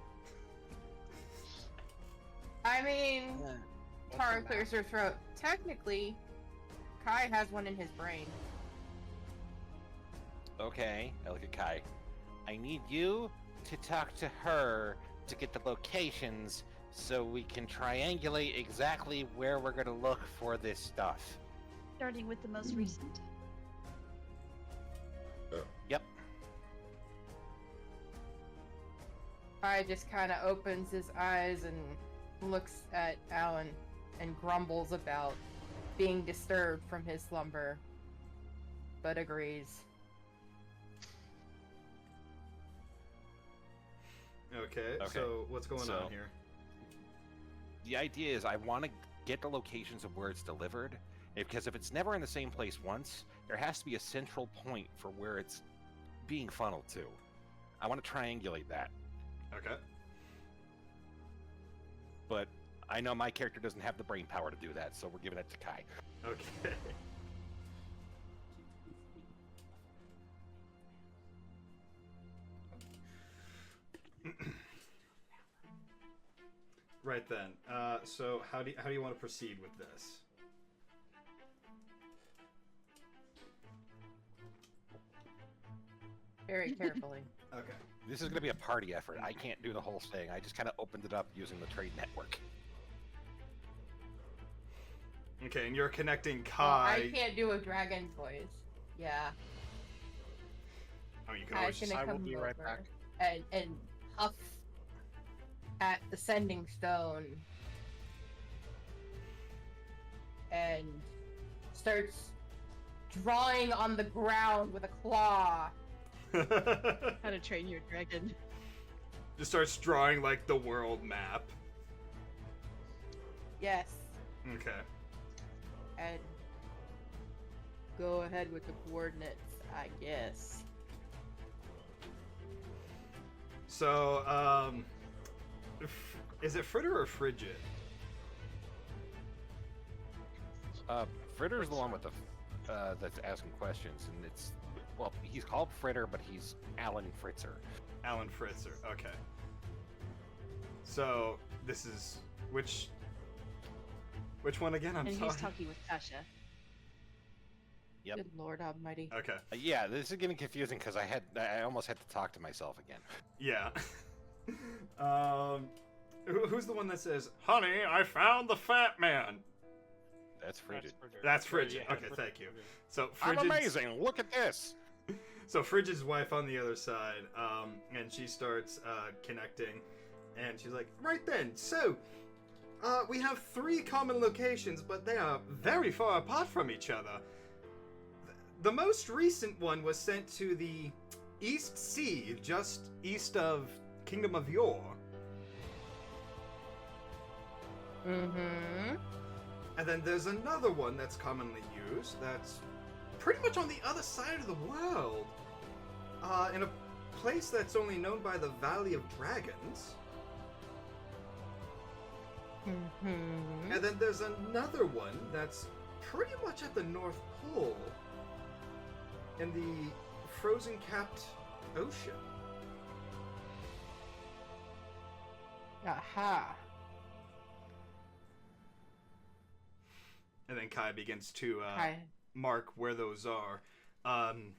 I mean, What's Tara the map? clears her throat. Technically, Kai has one in his brain. Okay, I look at Kai. I need you to talk to her to get the locations so we can triangulate exactly where we're going to look for this stuff. Starting with the most recent. Yep. Kai just kind of opens his eyes and looks at Alan and grumbles about being disturbed from his slumber, but agrees. Okay, so what's going on here? The idea is I want to get the locations of where it's delivered, because if it's never in the same place once, there has to be a central point for where it's being funneled to. I want to triangulate that. Okay. But I know my character doesn't have the brain power to do that, so we're giving it to Kai. Okay. Right then. So how do you want to proceed with this? Very carefully. Okay. This is going to be a party effort. I can't do the whole thing. I just kind of opened it up using the trade network. Okay, and you're connecting Oh, Kai. I can't do a dragon's voice. Yeah. I mean, you can Kai's always just... gonna I will come be right over back. and huff at the sending stone and starts drawing on the ground with a claw. How to Train Your Dragon. Just starts drawing, like, the world map. Yes, Okay. and go ahead with the coordinates, I guess. So, is it Fritter or Frigid? Fritter's the one with the that's asking questions, and it's well, he's called Fritter, but he's Alan Fritzer. Alan Fritzer. Okay. So this is which one again? I'm And sorry. he's talking with Tasha. Yep. Good Lord Almighty. Okay. Yeah, this is getting confusing because I almost had to talk to myself again. Yeah. Who's the one that says, "Honey, I found the fat man"? That's Frigid. That's Frigid. Yeah, Okay, Frigid. thank you. So I'm Frigid's, amazing. Look at this. So Frigid's wife on the other side, and she starts connecting, and she's like, "Right then, so we have 3 common locations, but they are very far apart from each other. The most recent one was sent to the East Sea, just east of Kingdom of Yore. Mm-hmm. And then there's another one that's commonly used that's pretty much on the other side of the world, in a place that's only known by the Valley of Dragons. Mm-hmm. And then there's another one that's pretty much at the North Pole, in the frozen-capped ocean. Aha. And then Kai begins to Kai. mark where those are. On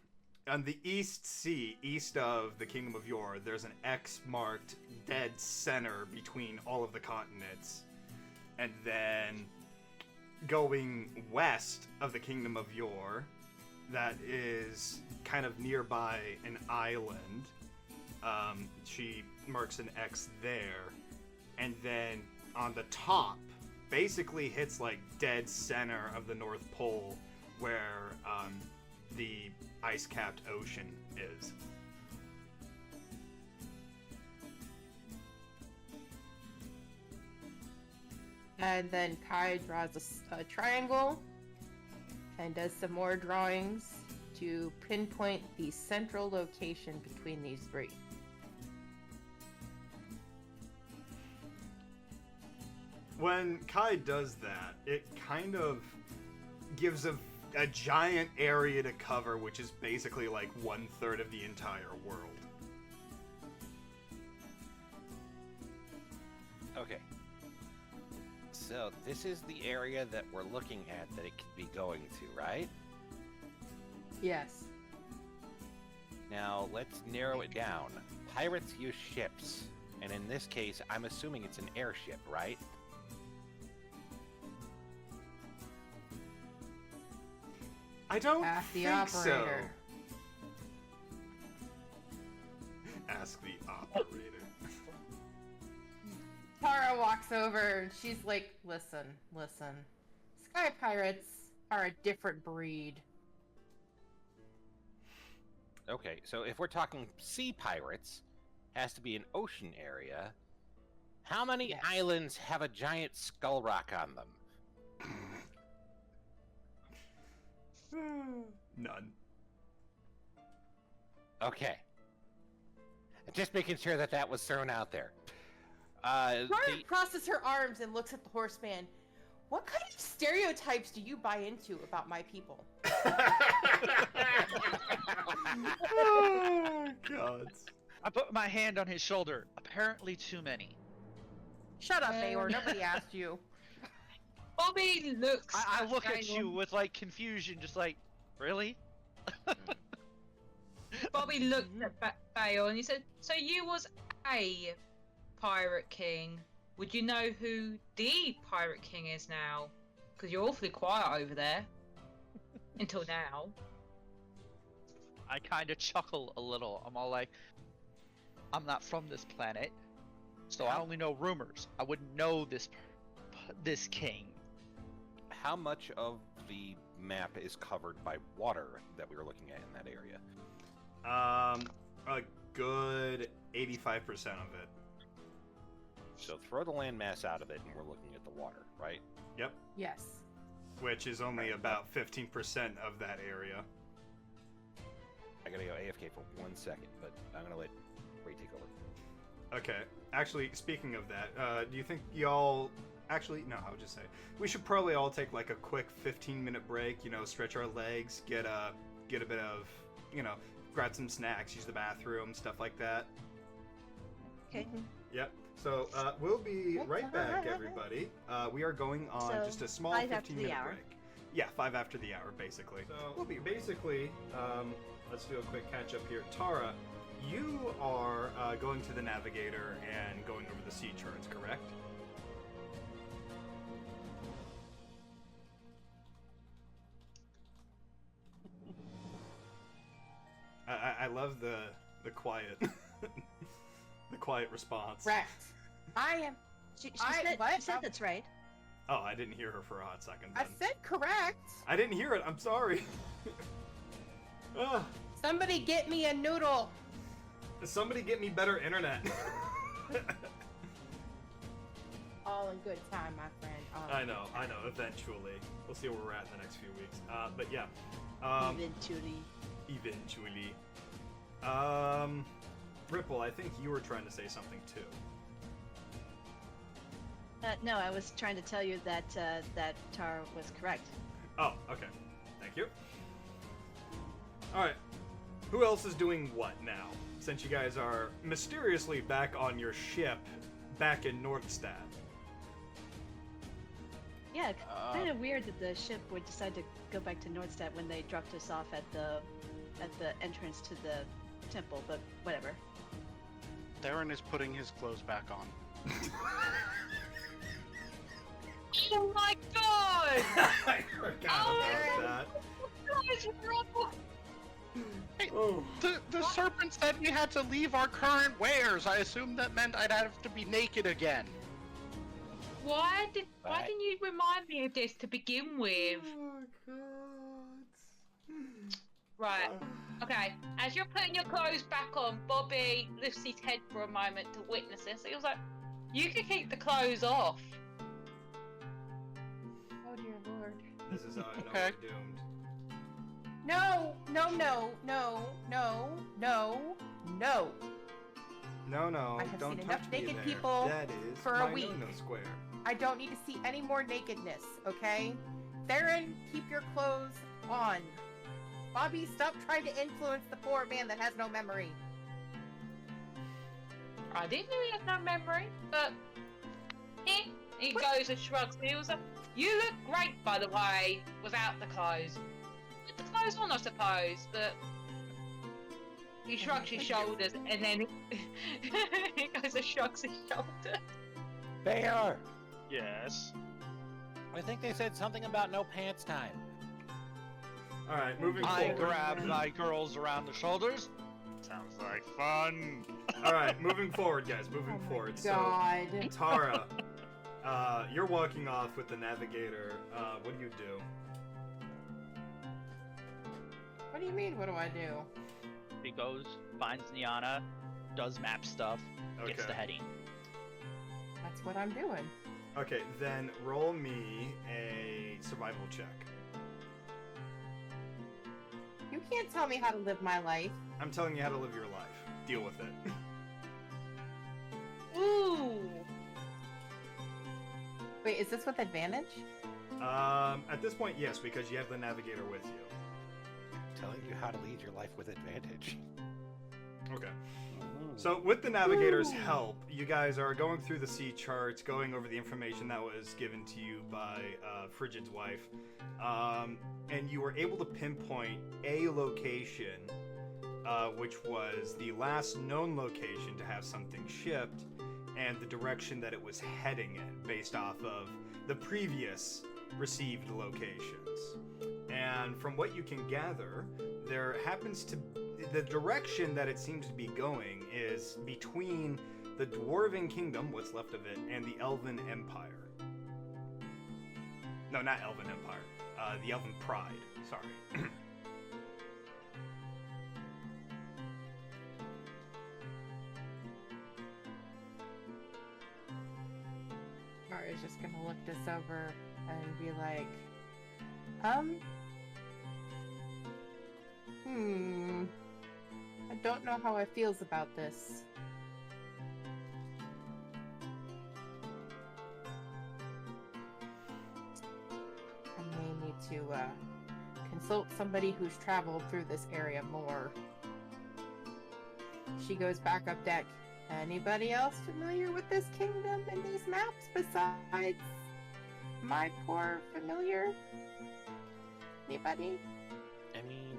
the East Sea, east of the Kingdom of Yore, there's an X marked dead center between all of the continents. And then going west of the Kingdom of Yore, that is kind of nearby an island. She marks an X there. And then on the top, basically hits like dead center of the North Pole, where the ice-capped ocean is. And then Kai draws a triangle and does some more drawings to pinpoint the central location between these 3. When Kai does that, it kind of gives a giant area to cover, which is basically like 1/3 of the entire world. Okay. So this is the area that we're looking at that it could be going to, right? Yes. Now let's narrow it down. Pirates use ships, and in this case, I'm assuming it's an airship, right? I don't Ask the think so. operator. Ask the operator. Tara walks over and she's like, listen. Sky pirates are a different breed. Okay, so if we're talking sea pirates, has to be an ocean area. How many Yes. islands have a giant skull rock on them? None. Okay. Just making sure that was thrown out there. Tara crosses her arms and looks at the horseman. What kind of stereotypes do you buy into about my people? Oh, God. I put my hand on his shoulder. Apparently too many. Shut up, Mayor. Nobody asked you. Bobby looks. I look at Bayo. you with like confusion, just like, really? Bobby looked at Bayo and he said, "So you was a pirate king. Would you know who the pirate king is now? Because you're awfully quiet over there. Until now." I kind of chuckle a little. I'm all like, I'm not from this planet, so I only know rumors. I wouldn't know this king. How much of the map is covered by water that we were looking at in that area? A good 85% of it. So throw the landmass out of it, and we're looking at the water, right? Yep. Yes. Which is only about 15% of that area. I gotta go AFK for 1 second, but I'm gonna let Ray take over. Okay. Actually, speaking of that, do you think y'all... Actually, no, I would just say we should probably all take like a quick 15-minute break, you know, stretch our legs, get a bit of, you know, grab some snacks, use the bathroom, stuff like that. Okay. Yep. So we'll be right back, everybody. We are going on So, just a small 5 after the 15-minute hour. break. Yeah, 5 after the hour, basically. So we'll be basically, let's do a quick catch-up here. Tara, you are going to the Navigator and going over the sea charts, correct? I love the quiet the quiet response. Correct. I am. She I- said, what? she said that's right. Oh, I didn't hear her for a hot second. I Then. said correct. I didn't hear it. I'm sorry. Somebody get me a noodle. Somebody get me better internet. All in good time, my friend. All in I know. Eventually, we'll see where we're at in the next few weeks. But yeah. Eventually. Ripple, I think you were trying to say something too. No, I was trying to tell you that that Tar was correct. Oh, okay. Thank you. All right. Who else is doing what now? Since you guys are mysteriously back on your ship, back in Northstad. Yeah, kind of weird that the ship would decide to go back to Nordstadt when they dropped us off at the entrance to the temple, but whatever. Theron is putting his clothes back on. Oh my god! I forgot about that. Guys, Hey, the serpent said we had to leave our current wares. I assumed that meant I'd have to be naked again. why didn't you remind me of this to begin with? Oh god. Right. Okay. As you're putting your clothes back on, Bobby lifts his head for a moment to witness this. He was like, "You can keep the clothes off." Oh dear lord. This is how I know Okay. we're doomed. No, no, no, no, no, no, no. No, I have don't seen touch enough me naked there. people That is for a my week. no square. I don't need to see any more nakedness, okay? Theron, keep your clothes on. Bobby, stop trying to influence the poor man that has no memory. I didn't know he had no memory, but he goes and shrugs. He was like, "You look great, by the way, without the clothes. With the clothes on, I suppose." But he shrugs his shoulders, and then he goes and shrugs his shoulders. Bear! Yes. I think they said something about no pants time. All right, moving I forward. grab my girls around the shoulders. Sounds like fun. All right, moving forward, guys. Moving forward. God. So, Tara, you're walking off with the navigator. What do you do? What do you mean, what do I do? He goes, finds Niana, does map stuff, gets Okay. the heading. That's what I'm doing. Okay, then roll me a survival check. You can't tell me how to live my life. I'm telling you how to live your life. Deal with it. Ooh. Wait, is this with advantage? At this point, yes, because you have the navigator with you. Telling you how to lead your life with advantage. Okay. So, with the navigator's help, you guys are going through the sea charts, going over the information that was given to you by Frigid's wife, and you were able to pinpoint a location, which was the last known location to have something shipped, and the direction that it was heading in, based off of the previous received locations. And from what you can gather, there happens to the direction that it seems to be going is between the Dwarven Kingdom, what's left of it, and the Elven Empire. No, not Elven Empire. The Elven Pride. Sorry. Mari's just gonna look this over and be like, I don't know how I feels about this. I may need to, consult somebody who's traveled through this area more. She goes back up deck. Anybody else familiar with this kingdom and these maps besides my poor familiar? Anybody? I mean,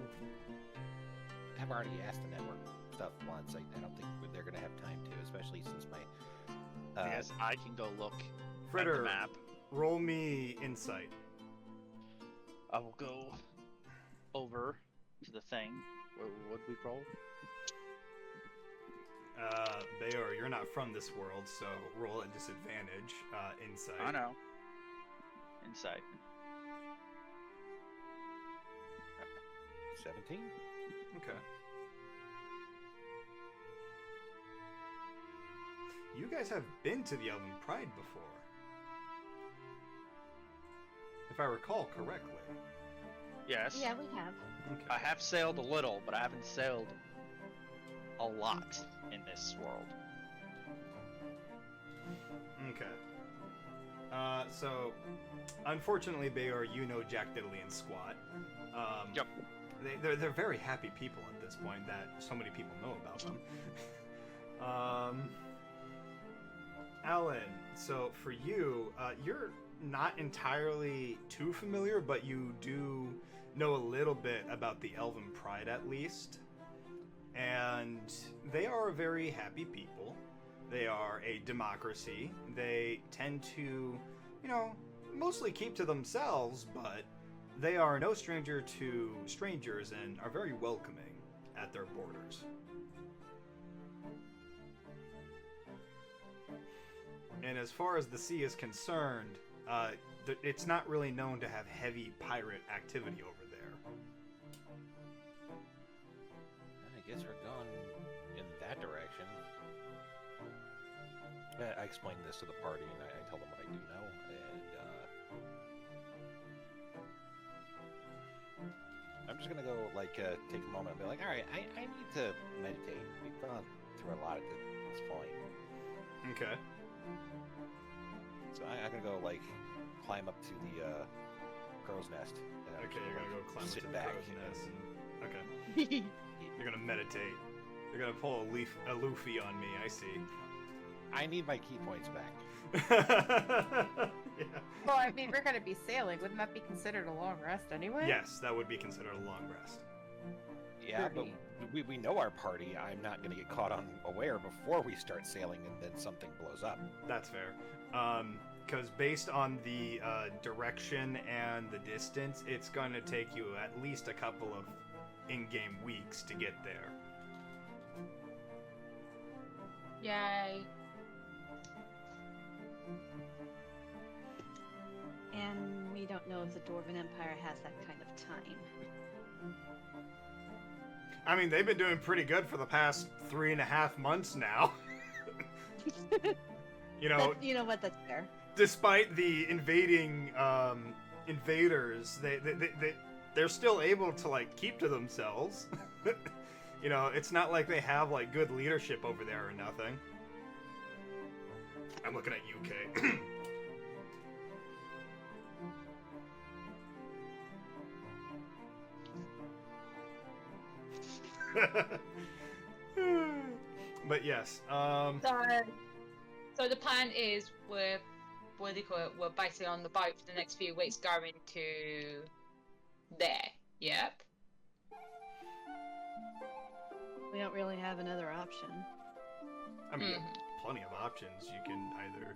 I've already asked the network stuff once. I don't think they're going to have time to, especially since my... Yes, I can go look at Fritter, the map. roll me insight. I will go over to the thing. What would we roll? Bayor, you're not from this world, so roll at disadvantage. Insight. I know. Insight. 17? Okay. You guys have been to the Elven Pride before. If I recall correctly. Yes. Yeah, we have. Okay. I have sailed a little, but I haven't sailed a lot in this world. Okay. So, unfortunately, Bayor, you know Jack Diddley and Squat. Yep. They're very happy people at this point that so many people know about them. Alan, so for you, you're not entirely too familiar, but you do know a little bit about the Elven Pride at least. And they are a very happy people. They are a democracy. They tend to, mostly keep to themselves, but they are no stranger to strangers and are very welcoming at their borders. And as far as the sea is concerned, it's not really known to have heavy pirate activity over there. I guess we're going in that direction. I explained this to the party, and I tell them what I do know, and I'm just gonna go, take a moment and be like, all right, I need to meditate. We've gone through a lot at this point. Okay. So I'm gonna go, climb up to the crow's nest. And Okay, you're gonna go climb up to sit the back. crow's nest. Okay. You're gonna meditate. You're gonna pull a Luffy on me, I see. I need my key points back. Yeah. Well, I mean, we're gonna be sailing. Wouldn't that be considered a long rest anyway? Yes, that would be considered a long rest. Yeah, but Pretty. we know our party. I'm not gonna get caught unaware before we start sailing and then something blows up. That's fair. Because based on the direction and the distance, it's going to take you at least a couple of in-game weeks to get there. Yay. And we don't know if the Dwarven Empire has that kind of time. I mean, they've been doing pretty good for the past 3.5 months now. You know, You know what? That's fair. despite the invading invaders, they're still able to keep to themselves. It's not like they have good leadership over there or nothing. I'm looking at UK. But yes, So the plan is we're basically on the boat for the next few weeks going to there. Yep. We don't really have another option. I mean, plenty of options. You can either,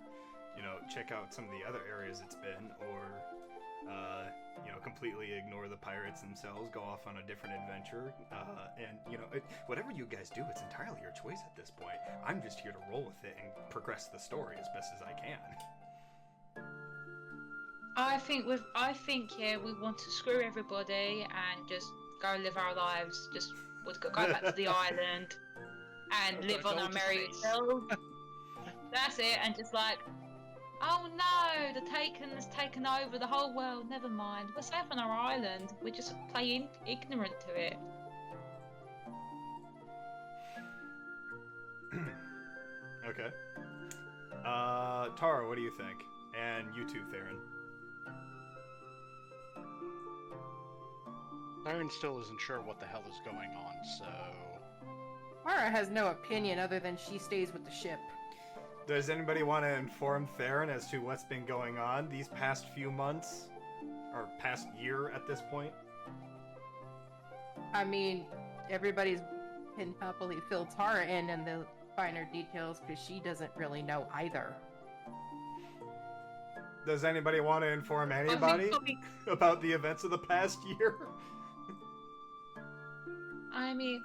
check out some of the other areas it's been, or completely ignore the pirates themselves, go off on a different adventure, and whatever you guys do, it's entirely your choice at this point. I'm just here to roll with it and progress the story as best as I can. I think we want to screw everybody and just go live our lives. Just we'll go back to the island and live on our merry selves. That's it, and just like, oh no, the Taken has taken over the whole world. Never mind, we're safe on our island. We're just playing ignorant to it. Okay. Tara, what do you think? And you too, Theron. Theron still isn't sure what the hell is going on, so... Mara has no opinion other than she stays with the ship. Does anybody want to inform Theron as to what's been going on these past few months? Or past year at this point? I mean, everybody's been happily filled Tara in and the finer details because she doesn't really know either. Does anybody want to inform anybody about the events of the past year? I mean,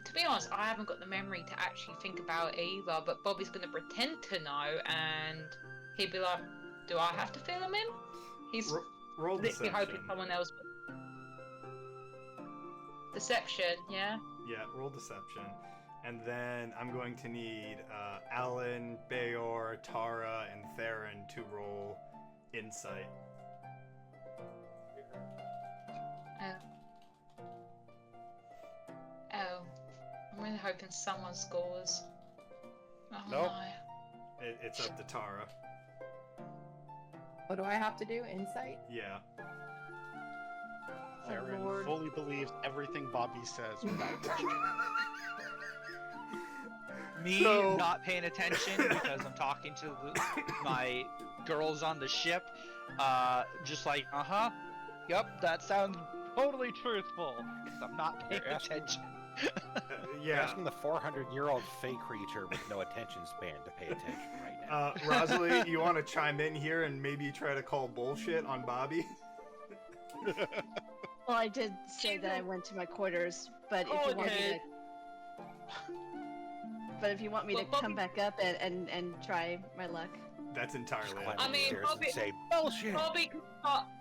to be honest, I haven't got the memory to actually think about it either, but Bobby's going to pretend to know, and he'd be like, do I have to fill him in? He's roll literally deception. hoping someone else would. Deception, yeah? Yeah, roll deception. And then I'm going to need Alan, Bayor, Tara, and Theron to roll insight. Oh, I'm really hoping someone scores. Oh Nope. no. It's up to Tara. What do I have to do? Insight? Yeah. Theron Lord. fully believes everything Bobby says without question. Me not paying attention because I'm talking to my girls on the ship. Just like, yep, that sounds totally truthful. Because I'm not paying attention. You're Yeah. asking the 400-year-old fey creature with no attention span to pay attention right now. Rosalie, you want to chime in here and maybe try to call bullshit on Bobby? Well, I did say that I went to my quarters, but if you want me to, but if you want me to come back up and try my luck, That's entirely Climb up I to mean, you. upstairs and Bobby- say bullshit.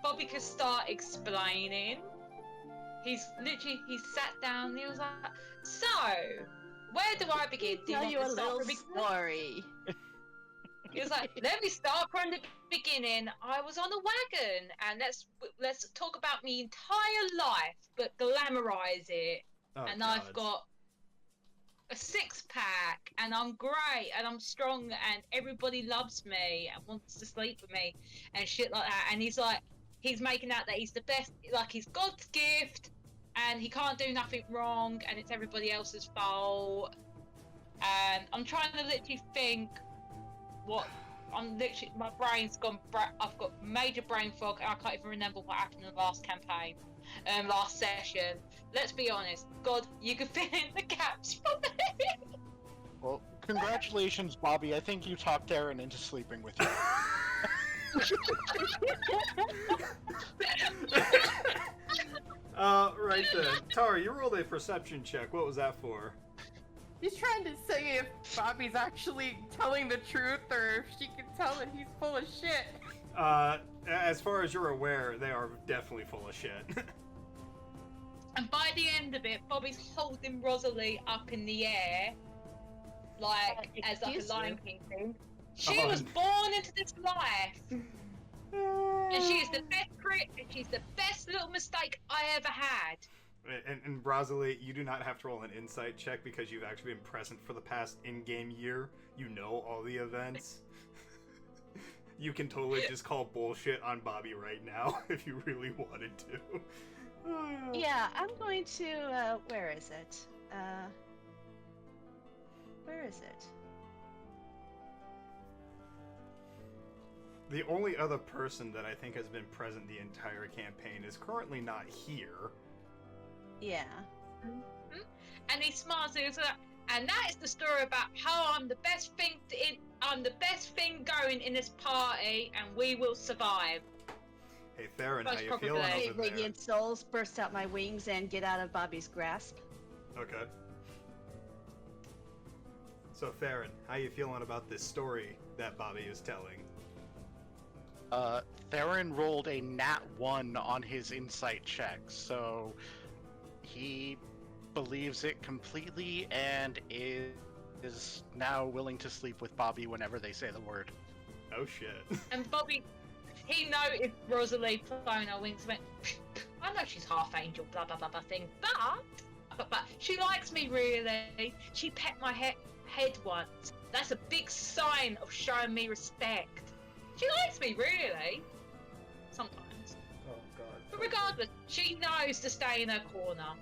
Bobby could start explaining. He's sat down and he was like, so, where do I begin? Do tell want you to a start little from the beginning?" story. He was like, let me start from the beginning. I was on a wagon, and let's talk about my entire life, but glamorize it. Oh, and God. I've got a six-pack, and I'm great, and I'm strong, and everybody loves me and wants to sleep with me, and shit like that. And he's making out that he's the best, like he's God's gift, and he can't do nothing wrong, and it's everybody else's fault. And I'm trying to literally think my brain's gone. I've got major brain fog, and I can't even remember what happened in the last campaign, last session. Let's be honest, God, you can fill in the gaps for me. Well, congratulations, Bobby. I think you talked Theron into sleeping with you. Right then. Tara, you rolled a perception check. What was that for? He's trying to say if Bobby's actually telling the truth or if she can tell that he's full of shit. As far as you're aware, they are definitely full of shit. And by the end of it, Bobby's holding Rosalie up in the air, like as like a excuse Lion you. King thing. She was born into this life, and she is the best she's the best little mistake I ever had. And Rosalie, you do not have to roll an insight check because you've actually been present for the past in-game year. You know all the events. You can totally just call bullshit on Bobby right now if you really wanted to. Yeah, I'm going to. Where is it? Where is it? The only other person that I think has been present the entire campaign is currently not here. Yeah. And he smiles and he's like, and that is the story about how I'm the best thing I'm the best thing going in this party, and we will survive. Hey, Theron, how Most you probably. feeling Okay, over there? radiant souls, burst out my wings and get out of Bobby's grasp. Okay. So, Theron, how you feeling about this story that Bobby is telling? Theron rolled a nat 1 on his insight check, so he believes it completely and is now willing to sleep with Bobby whenever they say the word. Oh shit. And Bobby, he noticed Rosalie blowing her wings and went, I know she's half angel, blah blah blah blah thing, but she likes me really. She pet my head once. That's a big sign of showing me respect. She likes me really. Sometimes. Oh god. But regardless, she knows to stay in her corner.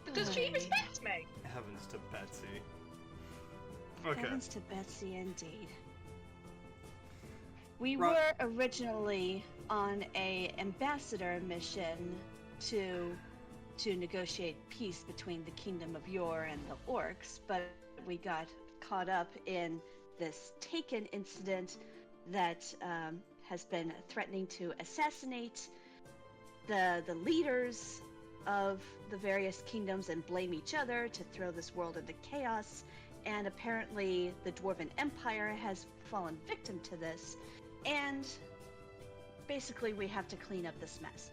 Because she respects me. Heavens to Betsy. Okay. Heavens to Betsy, indeed. We Right. were originally on a ambassador mission to negotiate peace between the Kingdom of Yor and the Orcs, but we got caught up in this Taken incident that has been threatening to assassinate the leaders of the various kingdoms and blame each other to throw this world into chaos. And apparently the Dwarven Empire has fallen victim to this, and basically we have to clean up this mess.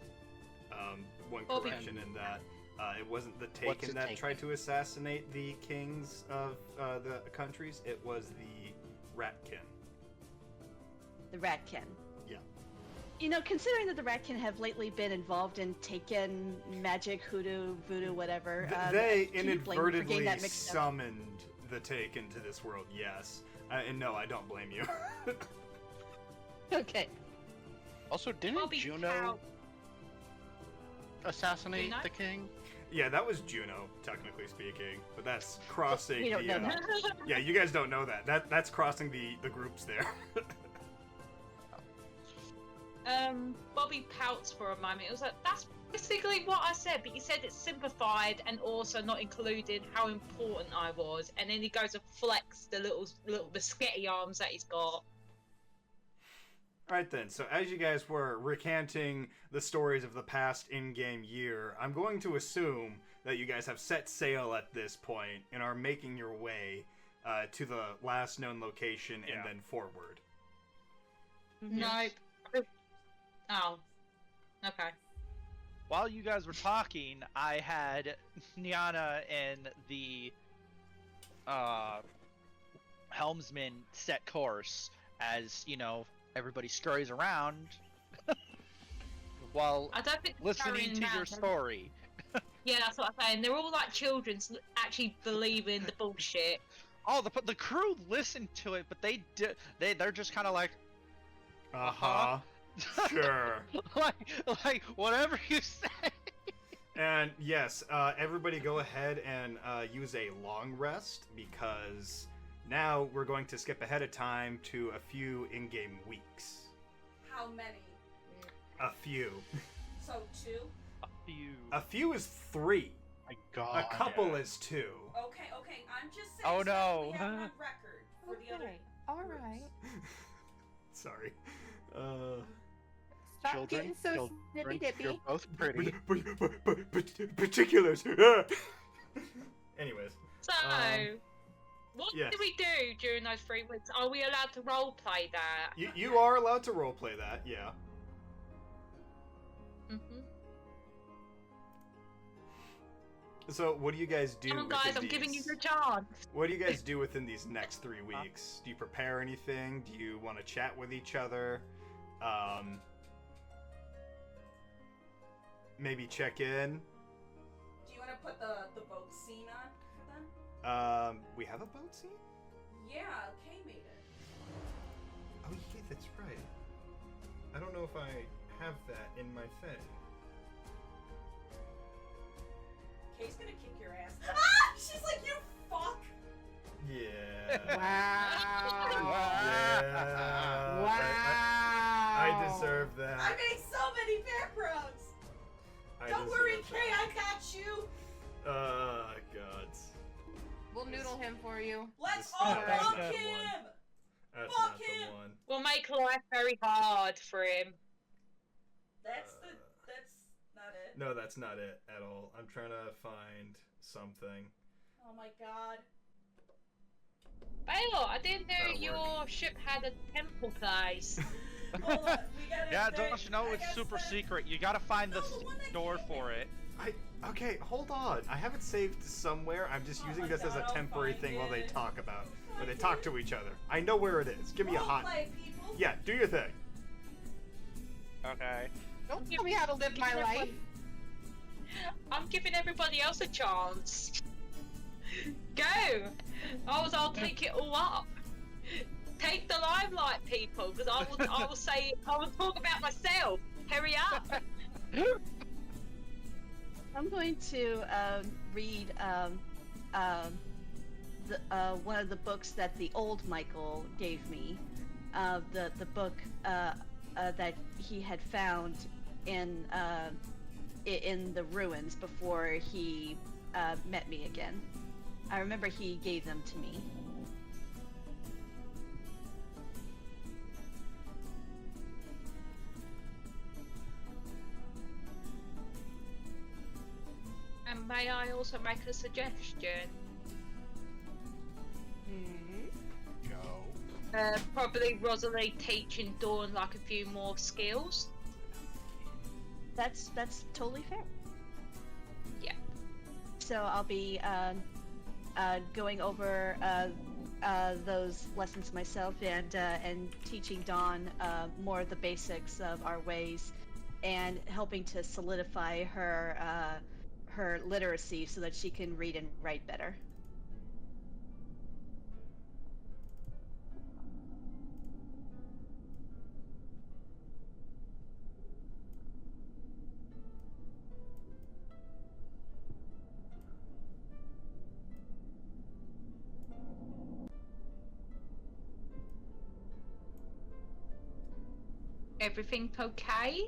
One Bobby. correction in that. It wasn't the What's Taken the that Taken? tried to assassinate the kings of the countries. It was the Ratkin. The Ratkin. Yeah. You know, considering that the Ratkin have lately been involved in Taken, magic, hoodoo, voodoo, whatever. They can you blame me for getting inadvertently that mixed up? summoned the Taken to this world, yes. And no, I don't blame you. Okay. Also, didn't Bobby Juno Cow. assassinate Juno? the king? Yeah, that was Juno, technically speaking, but that's crossing We don't the. know that. Yeah, you guys don't know that. That's crossing the groups there. Bobby pouts for a moment. It was like, that's basically what I said, but you said it's simplified and also not including how important I was. And then he goes and flex the little biscuity arms that he's got. Right then, so as you guys were recanting the stories of the past in-game year, I'm going to assume that you guys have set sail at this point and are making your way to the last known location and then forward. Nope. Oh. Okay. While you guys were talking, I had Niana and the helmsman set course as, you know, everybody scurries around while I don't think listening to your story. Yeah, that's what I'm saying. They're all like children actually believing the bullshit. Oh, the crew listened to it, but they're just kind of like, Uh-huh. Sure. like whatever you say. And yes, everybody go ahead and use a long rest, because now we're going to skip ahead of time to a few in-game weeks. How many? A few. So 2? A few is 3. My God. A couple is 2. Okay, I'm just saying. Oh, so no. we have it on record for the other. Okay, alright. Sorry. Stop Children, getting so children, snippy dippy. you're both pretty. Particulars. Anyways. So, what yes. do we do during those 3 weeks? Are we allowed to roleplay that? You are allowed to roleplay that, yeah. Mm-hmm. So, what do you guys do? Come on, guys, within I'm giving you these- your chance. What do you guys do within these next 3 weeks? Do you prepare anything? Do you want to chat with each other? Maybe check in? Do you want to put the boat scene on for them? We have a boat scene? Yeah, Kay made it. Oh, yeah, that's right. I don't know if I have that in my thing. Kay's gonna kick your ass. Ah! She's like, you fuck! Yeah. Wow. Yeah. Wow. I deserve that. I made so many backgrounds! I Don't deserve worry, that. Kay, I got you! God. We'll noodle him for you. Let's This- all no, that's fuck not the him! one. That's Fuck not him! the one. We'll make life very hard for him. That's not it. No, that's not it at all. I'm trying to find something. Oh my god. Baylor, I didn't know That'll your ship had a temple place. Hold on, we gotta. Yeah, don't you know it's super secret? You gotta find the door for it. Okay, hold on. I have it saved somewhere. I'm just using this as a temporary thing while they talk about, where they talk to each other. I know where it is. Give me a hot. Roleplay, people. Yeah, do your thing. Okay. Don't tell me how to live my life. I'm giving everybody else a chance. Go! I'll take it all up. Take the limelight, people, because I will talk about myself. Hurry up! I'm going to read one of the books that the old Michael gave me. The book that he had found in the ruins before he met me again. I remember he gave them to me. And may I also make a suggestion? Go. Probably Rosalie teaching Dawn like a few more skills. That's totally fair. Yeah. So I'll be going over those lessons myself and teaching Dawn more of the basics of our ways, and helping to solidify her literacy so that she can read and write better. Everything okay?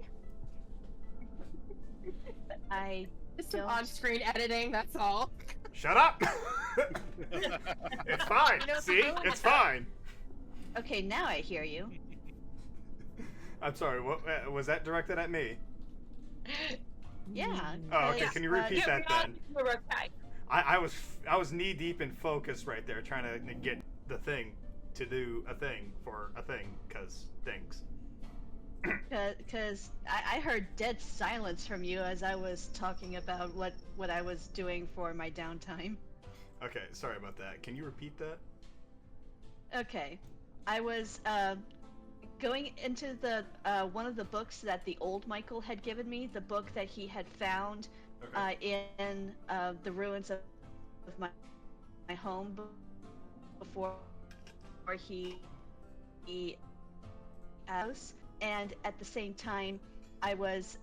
Just some on-screen editing, that's all. Shut up! It's fine. See? It's fine. Okay, now I hear you. I'm sorry, what was that directed at me? Yeah. Oh, okay, can you repeat that then? We're okay. I was knee deep in focus right there, trying to get the thing to do a thing for a thing, cause things. Because I heard dead silence from you as I was talking about what I was doing for my downtime. Okay, sorry about that. Can you repeat that? Okay, I was going into the one of the books that the old Michael had given me, the book that he had found in the ruins of my home before he house. And at the same time, I was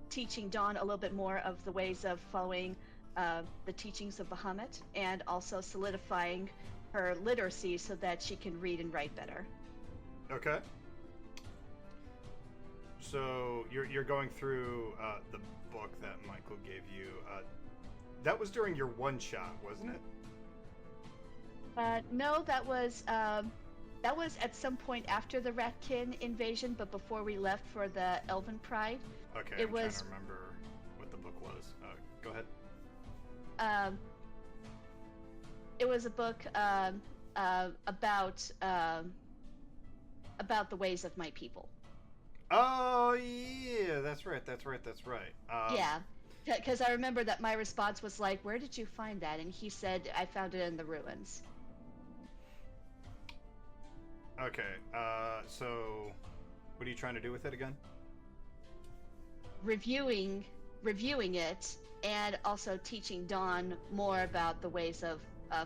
teaching Dawn a little bit more of the ways of following the teachings of Bahamut, and also solidifying her literacy so that she can read and write better. Okay. So you're going through the book that Michael gave you. That was during your one shot, wasn't it? No, that was at some point after the Ratkin invasion, but before we left for the Elven Pride. Okay, I'm trying to remember what the book was. Go ahead. It was a book about the ways of my people. Oh yeah, that's right. Yeah, because I remember that my response was like, "Where did you find that?" And he said, "I found it in the ruins." Okay, so what are you trying to do with it again? Reviewing it, and also teaching Dawn more about the ways of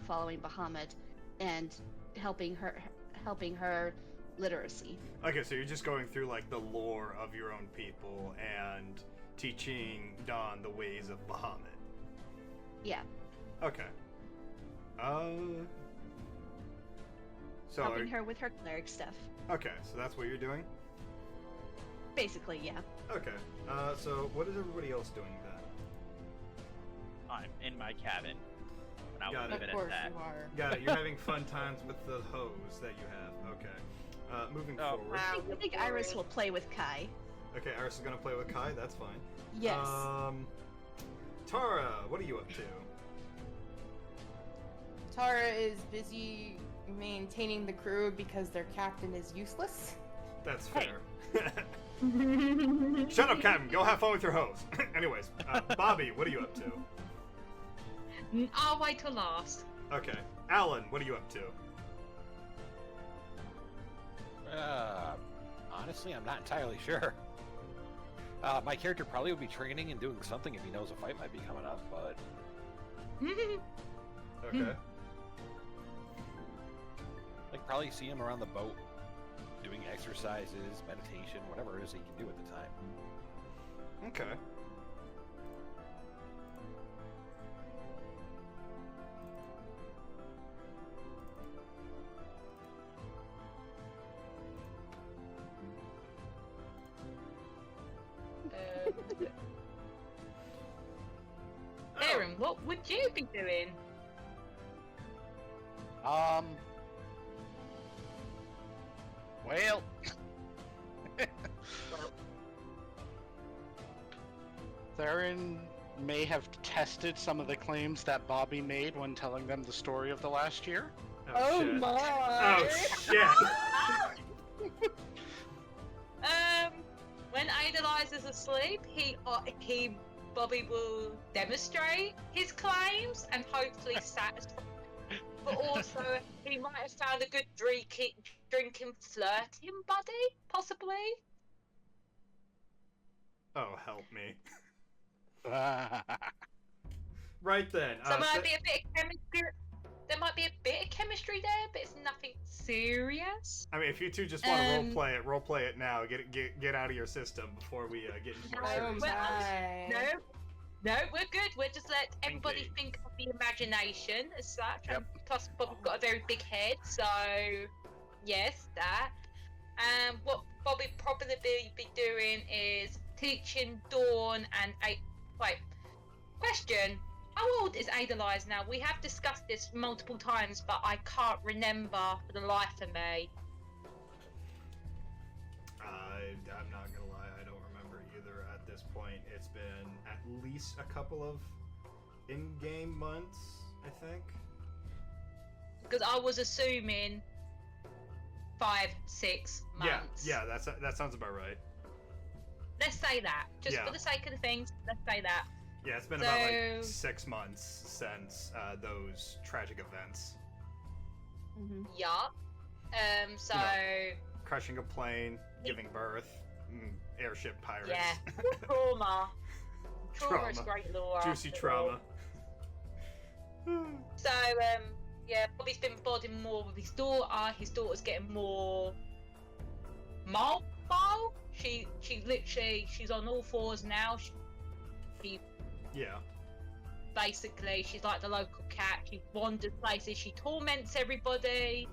following Bahamut, and helping her literacy. Okay, so you're just going through like the lore of your own people and teaching Dawn the ways of Bahamut. Yeah. Okay. So helping her with her cleric stuff. Okay, so that's what you're doing? Basically, yeah. Okay. So what is everybody else doing then? I'm in my cabin. I will Got leave it. it Of course at that. you are. Got it. You're having fun times with the hose that you have. Okay. Moving Oh. forward. I think Iris will play with Kai. Okay, Iris is gonna play with Kai. That's fine. Yes. Tara, what are you up to? Tara is busy maintaining the crew because their captain is useless. That's Hey. fair. Shut up, Captain. Go have fun with your hose. Anyways, Bobby, what are you up to? I'll wait till last. Okay. Alan, what are you up to? Honestly, I'm not entirely sure. My character probably would be training and doing something if he knows a fight might be coming up, but Okay. like probably see him around the boat doing exercises, meditation, whatever it is he can do at the time. Okay. Aaron, what would you be doing? Well. Theron may have tested some of the claims that Bobby made when telling them the story of the last year. Oh, shit. my! Oh shit. When Idolize is asleep, Bobby will demonstrate his claims and hopefully satisfy. But also, he might have found a good drinking, flirting buddy, possibly. Oh, help me. Right then. So there might be a bit of chemistry. There might be a bit of chemistry there, but it's nothing serious. I mean, if you two just want to role play it now. Get out of your system before we get into more Oh serious. my! No, we're good. We'll just let everybody think of the imagination as such. Yep. And plus, Bob's got a very big head, so yes, that. What Bobby probably be doing is teaching Dawn and wait. Question: how old is Adelize now? We have discussed this multiple times, but I can't remember for the life of me. I'm not gonna lie, I don't remember either at this point. It's been at least a couple of in-game months, I think. Because I was assuming 5-6 months. Yeah, that sounds about right. Let's say that, just Yeah. for the sake of the things. Let's say that. Yeah, it's been about like 6 months since those tragic events. Yeah. So. Crushing a plane, giving birth, airship pirates. Yeah. Trauma. Trauma is Trauma. great lore. Juicy after trauma. all. So, yeah, Bobby's been bonding more with his daughter. His daughter's getting more mobile. She's on all fours now. She Yeah. basically, she's like the local cat. She wanders places. She torments everybody.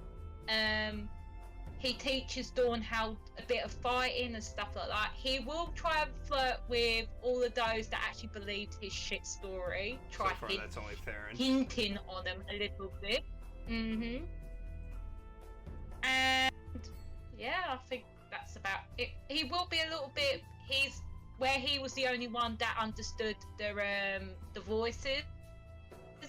He teaches Dawn how a bit of fighting and stuff like that. He will try and flirt with all of those that actually believed his shit story. So far, that's only Theron. Hinting on them a little bit. And yeah, I think that's about it. He will be a little bit. He's where he was the only one that understood the voices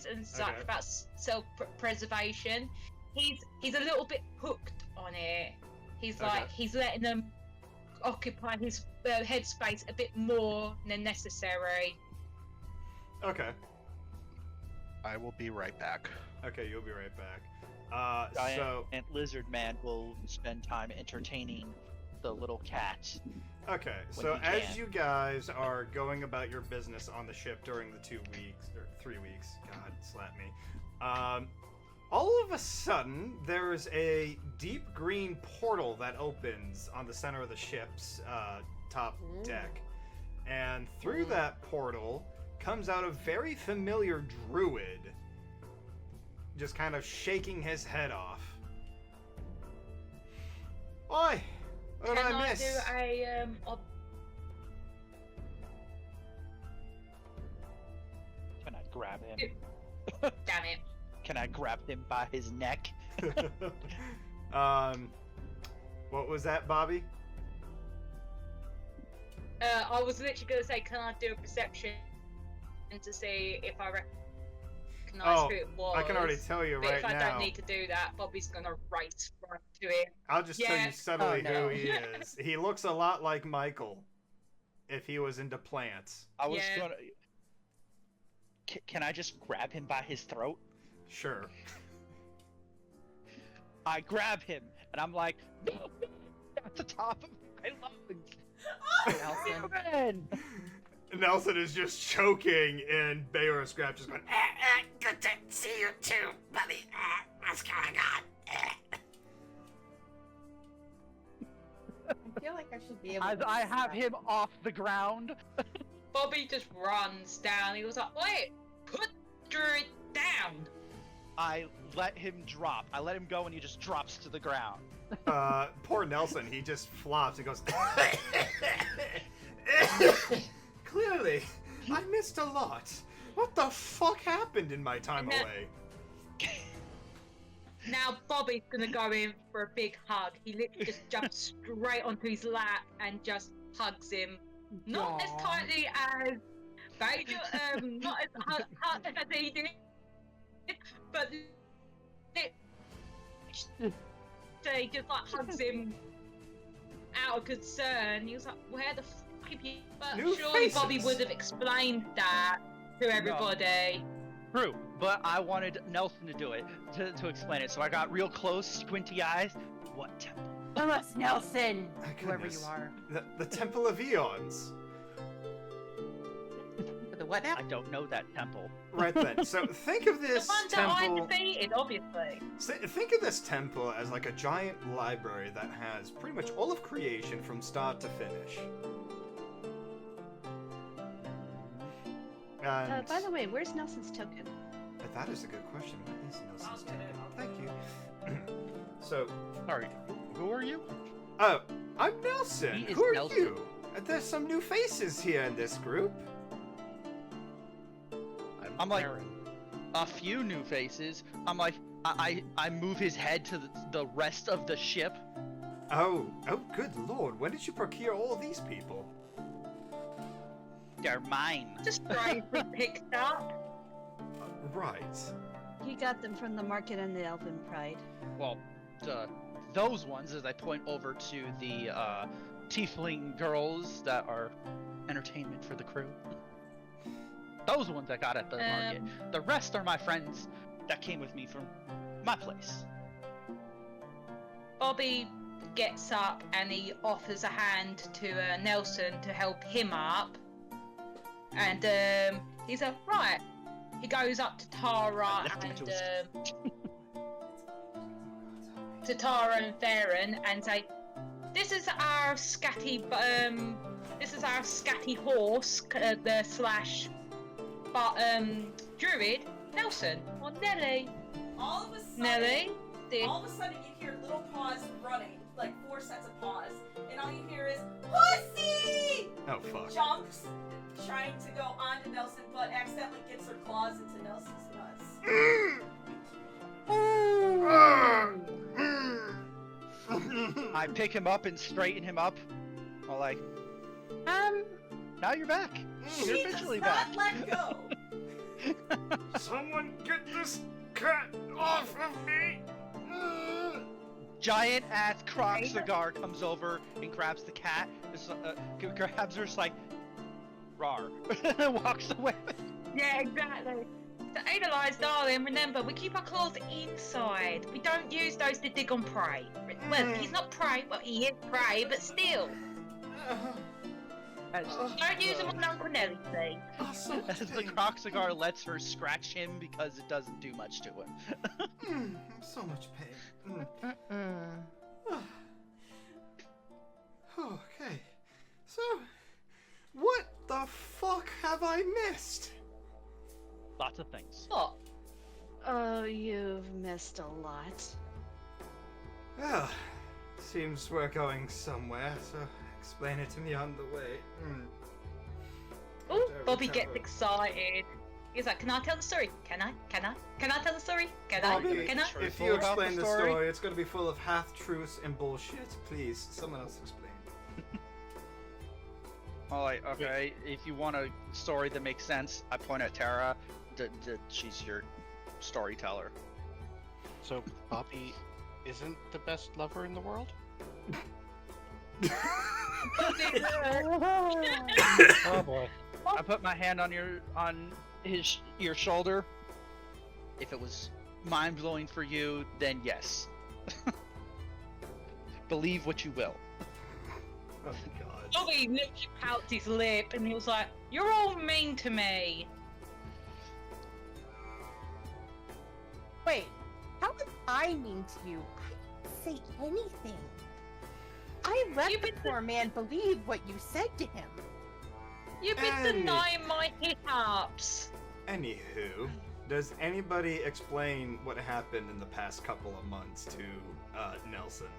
and such Okay. about self-preservation. He's a little bit hooked on it. He's like he's letting them occupy his headspace a bit more than necessary. Okay. I will be right back. Okay, you'll be right back. Giant lizard man will spend time entertaining the little cat. Okay, when so he as can. you guys are going about your business on the ship during the 2 weeks or 3 weeks, God, slap me. All of a sudden, there's a deep green portal that opens on the center of the ship's top deck, and through that portal comes out a very familiar druid, just kind of shaking his head off. Oi! What did Can I I miss? do a Can I grab him? Damn it. Can I grab him by his neck? What was that, Bobby? I was literally gonna say, can I do a perception to see if I recognize who it was? I can already tell you but right if I now. don't need to do that, Bobby's gonna race right to it. I'll just tell you subtly Oh, no. who he is. He looks a lot like Michael if he was into plants. I was Yeah. gonna. Can I just grab him by his throat? Sure. I grab him and I'm like, no, at the top of my lungs. Nelson. Nelson is just choking, and Bayor Scrap just going, Good to see you too, buddy. What's going on? I feel like I should be able As to. I have him off the ground. Bobby just runs down. He was like, wait, put Druid down. I let him drop. I let him go and he just drops to the ground. poor Nelson, he just flops and goes, clearly, I missed a lot. What the fuck happened in my time And then- away? Now Bobby's gonna go in for a big hug. He literally just jumps straight onto his lap and just hugs him. Not as Aw. tightly as not as as he did, but he just like hugs him out of concern. He was like, "Where the fuck have you?" But New surely Bobby faces. would have explained that to everybody. True, but I wanted Nelson to do it, to explain it. So I got real close, squinty eyes. What temple? Tell us, Nelson. My Whoever you goodness. are. The Temple of Eons. For the what now? I don't know that temple. Right then. So think of The this ones that I temple. defeated, obviously. Think of this temple as like a giant library that has pretty much all of creation from start to finish. And By the way, where's Nelson's token? that is a good question. What is Nelson's I'll get token? it. Thank you. So, Sorry, who are you? oh, I'm Nelson. He is Who are Nelson. you? There's some new faces here in this group. I'm like, a few new faces. I'm like, I move his head to the rest of the ship. Oh, good lord. When did you procure all these people? They're mine. Just bravely picked up. Right. He got them from the market and the Elven Pride. Well, those ones, as I point over to the tiefling girls that are entertainment for the crew. Those ones I got at the market. The rest are my friends that came with me from my place. Bobby gets up and he offers a hand to Nelson to help him up. And he's like, right. He goes up to Tara left him and to to Tara and Theron and say, "This is our scatty horse, slash, but druid Nelson or Nelly. All of a sudden, Nelly, all of a sudden you hear little paws running, like 4 sets of paws, and all you hear is pussy. Oh fuck. Jumps, trying to go onto Nelson, but accidentally gets her claws into Nelson's nuts. I pick him up and straighten him up. I'm like, now you're back. You're She does officially not back. let go. Someone get this cat off of me! Giant ass croc cigar comes over and grabs the cat. Grabs her, just like, rawr, and walks away. Yeah, exactly. So Edelweiss, darling, remember, we keep our claws inside. We don't use those to dig on prey. Well, he's not prey, well, he is prey, but still. Don't use them on Uncle Nelly, please. As the croc cigar lets her scratch him because it doesn't do much to him. So much pain. Okay. So, what the fuck have I missed? Lots of things. What? Oh, you've missed a lot. Well, seems we're going somewhere, so explain it to me on the way. Oh, Bobby gets excited. He's like, can I tell the story? Can I? Can I tell the story? Can I? Bobby, Can I? if you explain the story, it's going to be full of half-truths and bullshit. Please, someone else explain. Well, like, okay, if you want a story that makes sense, I point at Tara. She's your storyteller. So Bobby isn't the best lover in the world? Oh boy! I put my hand on your shoulder. If it was mind blowing for you, then yes. Believe what you will. Oh God. Bobby literally pouted his lip and he was like, "You're all mean to me." Wait, how was I mean to you? I didn't say anything. I let the poor man believe what you said to him. You've been denying my hiccups. Anywho, does anybody explain what happened in the past couple of months to Nelson?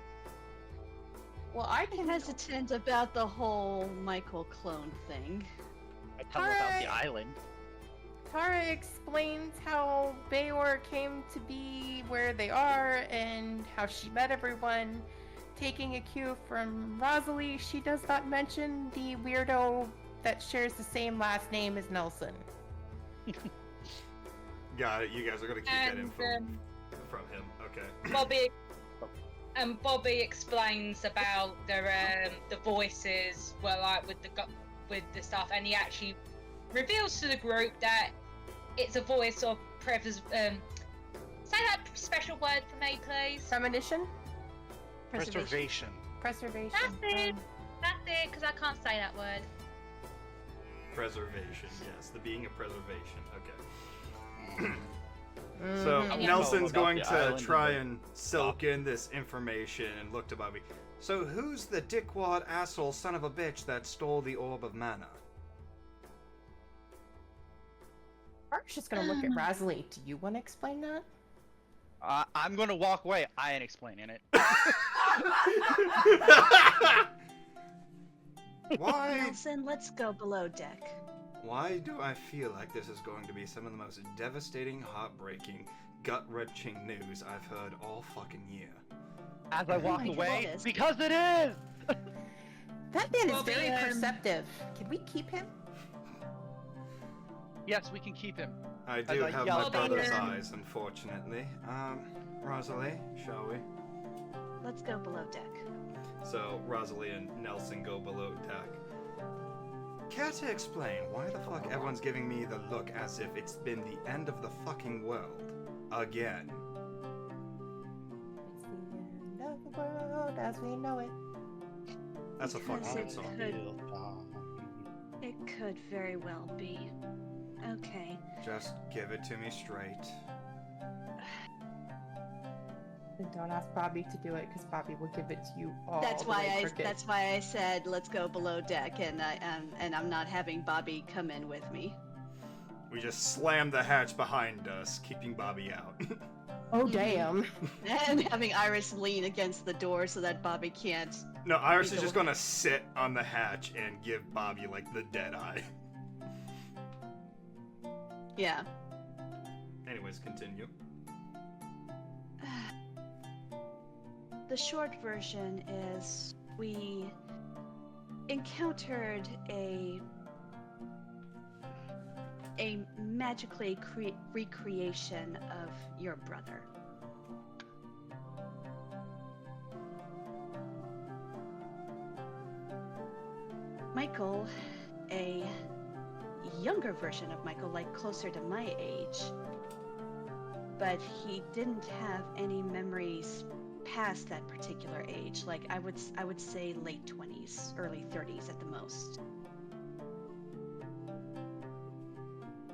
Well, I I'm hesitant about the whole Michael clone thing. I tell her about the island. Tara explains how Bayor came to be where they are and how she met everyone. Taking a cue from Rosalie, she does not mention the weirdo that shares the same last name as Nelson. Got it. You guys are gonna keep that info from him. Okay. Bobby explains about the voices, well, like with the stuff, and he actually reveals to the group that it's a voice of say that special word for me, please. Premonition? Preservation. Preservation. That's it. That's it, because I can't say that word. Preservation, yes. The being of preservation. Okay. So Nelson's going to try and soak in this information and look to Bobby. So who's the dickwad asshole son of a bitch that stole the orb of mana? I'm just gonna look at Rosalie. Do you want to explain that? I'm gonna walk away. I ain't explaining it. Why? Nelson, let's go below deck. Why do I feel like this is going to be some of the most devastating, heartbreaking, gut-wrenching news I've heard all fucking year? As I walk my away, goodness. because it is! That man is very perceptive. Can we keep him? Yes, we can keep him. I do have my brother's eyes, unfortunately. Rosalie, shall we? Let's go below deck. So, Rosalie and Nelson go below deck. Care to explain why the fuck everyone's giving me the look as if it's been the end of the fucking world? Again. It's the end of the world as we know it. That's a fucking good song. It could very well be. Okay. Just give it to me straight. Then don't ask Bobby to do it, because Bobby will give it to you all. That's the way why crooked. that's why I said let's go below deck, and I'm not having Bobby come in with me. We just slam the hatch behind us, keeping Bobby out. Oh damn! And having Iris lean against the door so that Bobby can't. No, Iris is just gonna sit on the hatch and give Bobby like the dead eye. Yeah. Anyways, continue. The short version is we encountered a magically recreation of your brother. Michael, a younger version of Michael, like closer to my age, but he didn't have any memories past that particular age. Like I would say late 20s, early 30s at the most.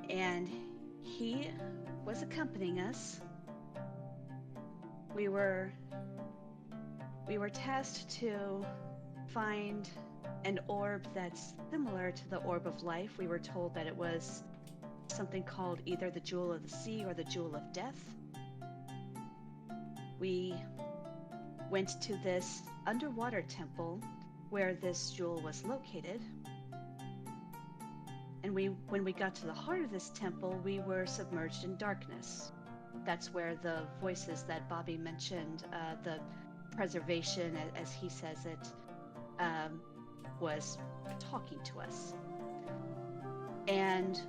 And he was accompanying us. We were tasked to find an orb that's similar to the orb of life. We were told that it was something called either the Jewel of the Sea or the Jewel of Death. We went to this underwater temple where this jewel was located, and And when we got to the heart of this temple, we were submerged in darkness. That's where the voices that Bobby mentioned, the preservation, as he says it, was talking to us. And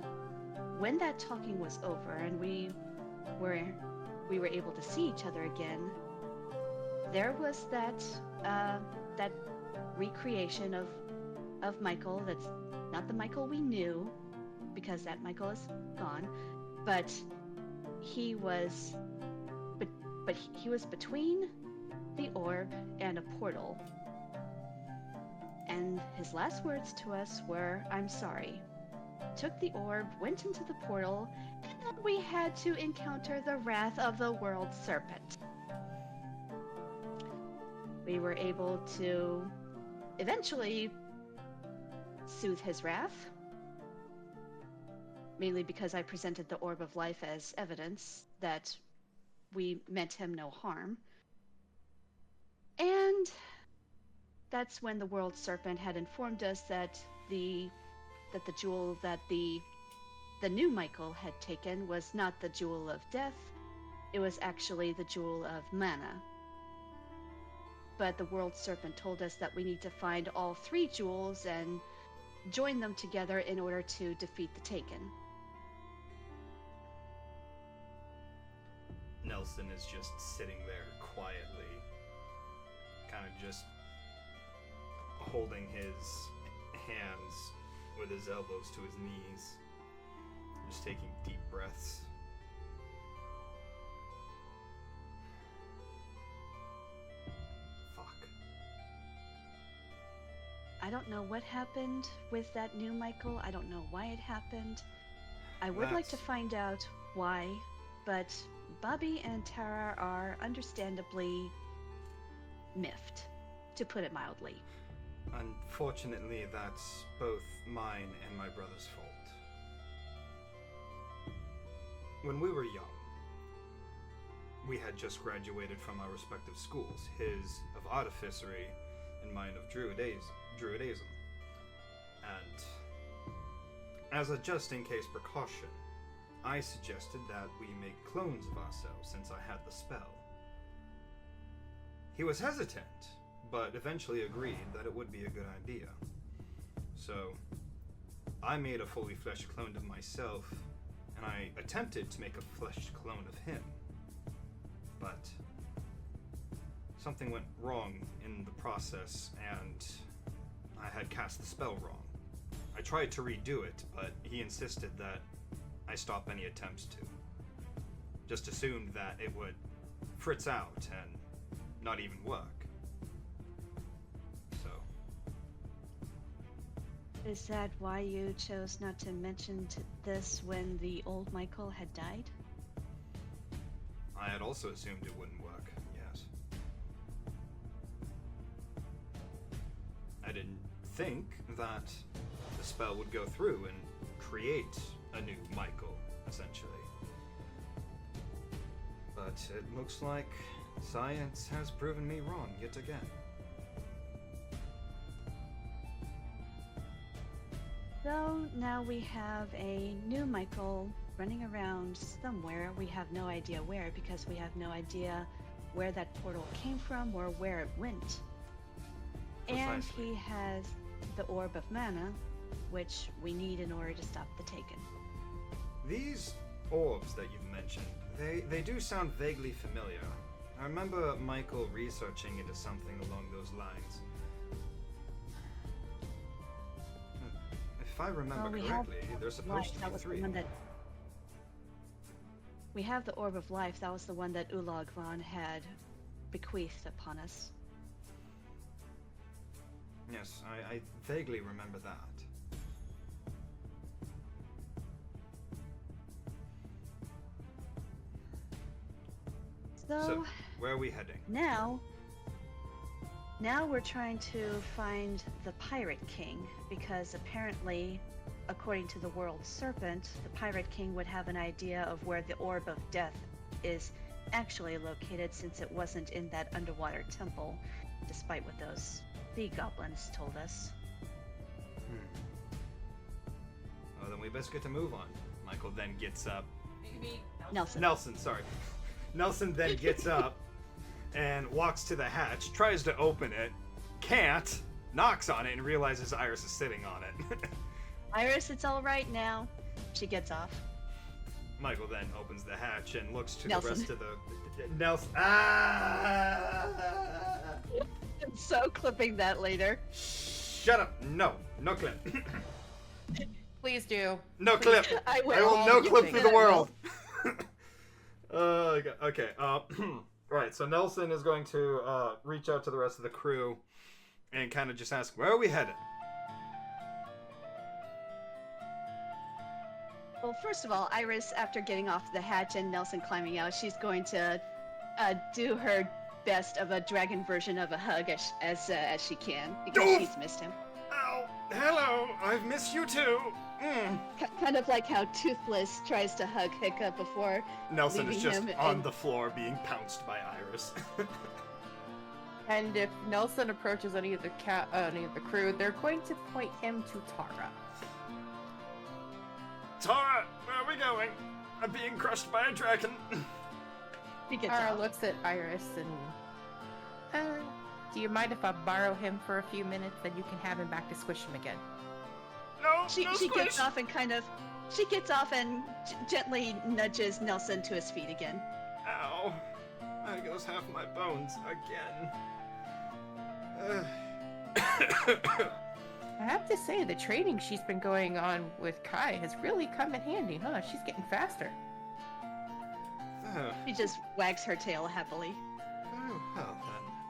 when that talking was over and we were able to see each other again, there was that recreation of Michael. That's not the Michael we knew, because that Michael is gone, but he was he was between the orb and a portal. And his last words to us were, "I'm sorry." Took the orb, went into the portal, and then we had to encounter the wrath of the world serpent. We were able to eventually soothe his wrath, mainly because I presented the orb of life as evidence that we meant him no harm. And that's when the world serpent had informed us that the jewel that the new Michael had taken was not the jewel of death, it was actually the jewel of mana. But the world serpent told us that we need to find all 3 jewels and join them together in order to defeat the Taken. Nelson is just sitting there quietly, kind of just holding his hands with his elbows to his knees, just taking deep breaths. Fuck. I don't know what happened with that new Michael. I don't know why it happened. I would like to find out why, but Bobby and Tara are understandably miffed, to put it mildly. Unfortunately, that's both mine and my brother's fault. When we were young, we had just graduated from our respective schools, his of artificery and mine of druidism. And as a just-in-case precaution, I suggested that we make clones of ourselves since I had the spell. He was hesitant, but eventually agreed that it would be a good idea. So, I made a fully fleshed clone of myself, and I attempted to make a fleshed clone of him. But something went wrong in the process, and I had cast the spell wrong. I tried to redo it, but he insisted that I stop any attempts to. Just assumed that it would fritz out and not even work. So. Is that why you chose not to mention this when the old Michael had died? I had also assumed it wouldn't work, yes. I didn't think that the spell would go through and create a new Michael, essentially. But it looks like science has proven me wrong yet again. So now we have a new Michael running around somewhere. We have no idea where, because we have no idea where that portal came from or where it went. Precisely. And he has the Orb of Mana, which we need in order to stop the Taken. These orbs that you've mentioned, they do sound vaguely familiar. I remember Michael researching into something along those lines. If I remember correctly, there's supposed to be 3. We have the Orb of Life. That was the one that Ulagvan had bequeathed upon us. Yes, I vaguely remember that. So where are we heading? Now we're trying to find the Pirate King, because apparently, according to the World Serpent, the Pirate King would have an idea of where the Orb of Death is actually located, since it wasn't in that underwater temple, despite what those sea goblins told us. Well, then we best get to move on. Michael then gets up. Nelson. Nelson, sorry. Nelson then gets up and walks to the hatch, tries to open it, can't, knocks on it, and realizes Iris is sitting on it. Iris, it's all right now. She gets off. Michael then opens the hatch and looks to Nelson. the rest of the... Nelson. Ah! I'm so clipping that later. Shut up. No. No clip. Please do. No clip. I will. I will no You clip think through that the I will? world. Okay. Right. So Nelson is going to reach out to the rest of the crew and kind of just ask, "Where are we headed?" Well, first of all, Iris, after getting off the hatch and Nelson climbing out, she's going to do her best of a dragon version of a hug as she can, because Oof. she's missed him. Oh, hello. I've missed you too. Kind of like how Toothless tries to hug Hiccup before Nelson is leaving just him on and- the floor being pounced by Iris. And if Nelson approaches any of the crew, they're going to point him to Tara. Tara, where are we going? I'm being crushed by a dragon. He gets Tara off. looks at Iris and... do you mind if I borrow him for a few minutes? Then you can have him back to squish him again. No, She gets off and gently nudges Nelson to his feet again. Ow. There goes half my bones again. I have to say, the training she's been going on with Kai has really come in handy, huh? She's getting faster. She just wags her tail happily. Oh, well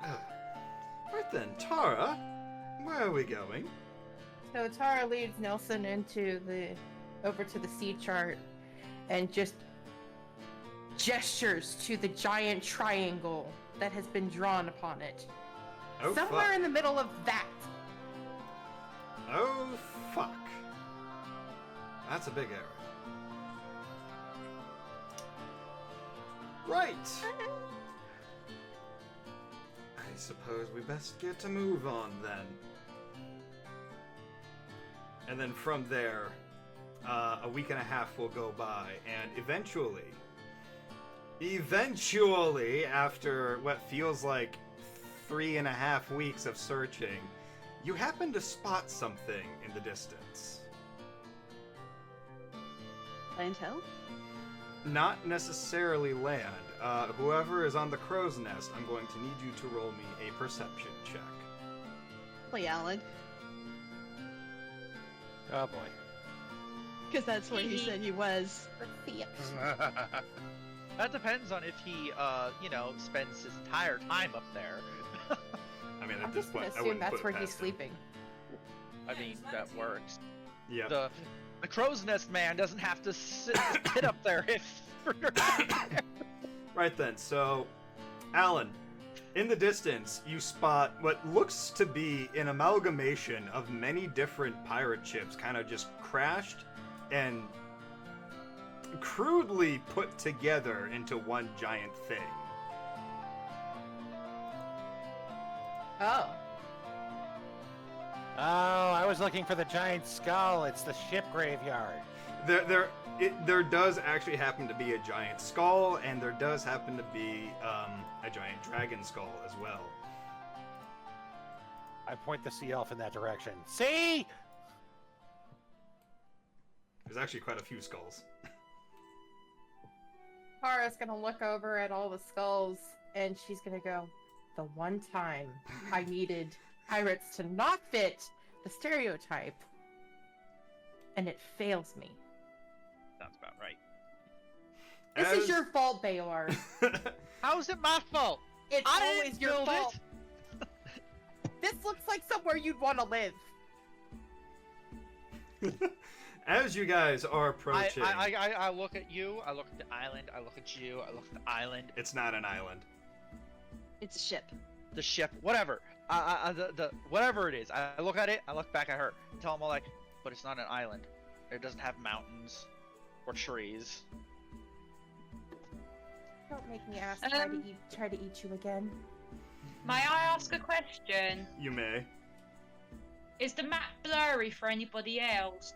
then. Right then, Tara, where are we going? So Tara leads Nelson over to the sea chart and just gestures to the giant triangle that has been drawn upon it. Oh, Somewhere fuck. in the middle of that. Oh, fuck. That's a big area. Right. I suppose we best get to move on then. And then from there, a week and a half will go by, and eventually, after what feels like 3.5 weeks of searching, you happen to spot something in the distance. Clientele? Not necessarily land. Whoever is on the crow's nest, I'm going to need you to roll me a perception check. Play Alan. Oh boy. Because that's where he said he was. That depends on if he, spends his entire time up there. I mean, I'm at this just gonna point, I assume wouldn't that's put where it he's past him. sleeping. I mean, that works. Yeah. The crow's nest man doesn't have to sit up there if. Right then, so, Alan, in the distance, you spot what looks to be an amalgamation of many different pirate ships kind of just crashed and crudely put together into one giant thing. Oh. Oh, I was looking for the giant skull. It's the ship graveyard. There does actually happen to be a giant skull, and there does happen to be a giant dragon skull as well. I point the sea elf in that direction. See? There's actually quite a few skulls. Tara's gonna look over at all the skulls, and she's gonna go, the one time I needed pirates to not fit the stereotype, and it fails me. Sounds about right. This is your fault, Baylor. How's it my fault? It's I always didn't your build fault. This looks like somewhere you'd want to live. As you guys are approaching, I look at you, I look at the island, I look at you, I look at the island. It's not an island. It's a ship. The ship, whatever. The whatever it is. I look at it, I look back at her, tell them all like, but it's not an island. It doesn't have mountains or trees. Don't make me ask. Try to eat you again. May I ask a question? You may. Is the map blurry for anybody else?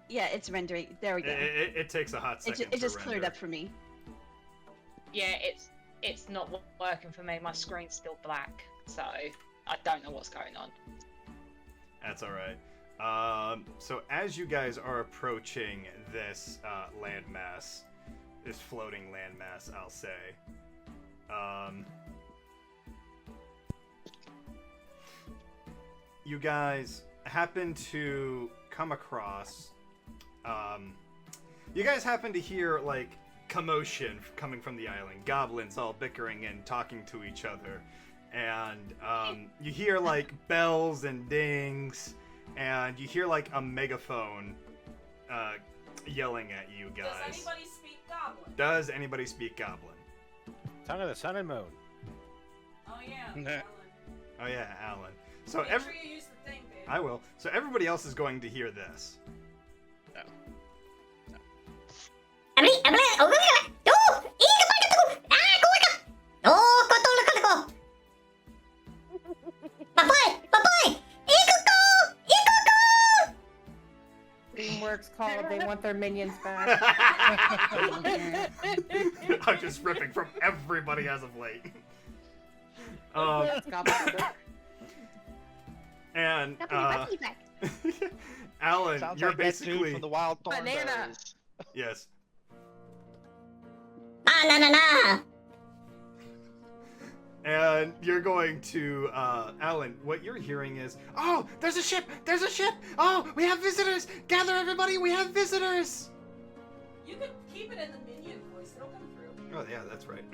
Yeah, it's rendering. There we go. It takes a hot second. It just to cleared render. up for me. Yeah, it's not working for me. My screen's still black, so I don't know what's going on. That's all right. So as you guys are approaching this landmass, this floating landmass, I'll say, you guys happen to come across, you guys happen to hear, like, commotion coming from the island. Goblins all bickering and talking to each other. And you hear, like, bells and dings, and you hear, like, a megaphone yelling at you guys. Does anybody speak Goblin? Does anybody speak Goblin? Tongue of the sun and moon. Oh yeah, Nah. Alan. Oh yeah, Alan. So Make sure you use the thing, babe. I will. So everybody else is going to hear this. DreamWorks called. They want their minions back. I'm just ripping from everybody as of late. And Alan, Sounds you're like that dude basically from the Wild Banana. Thornberries. yes. And you're going to, Alan, what you're hearing is, oh, there's a ship! There's a ship! Oh, we have visitors! Gather everybody, we have visitors! You could keep it in the minion voice. It'll come through. Oh, yeah, that's right.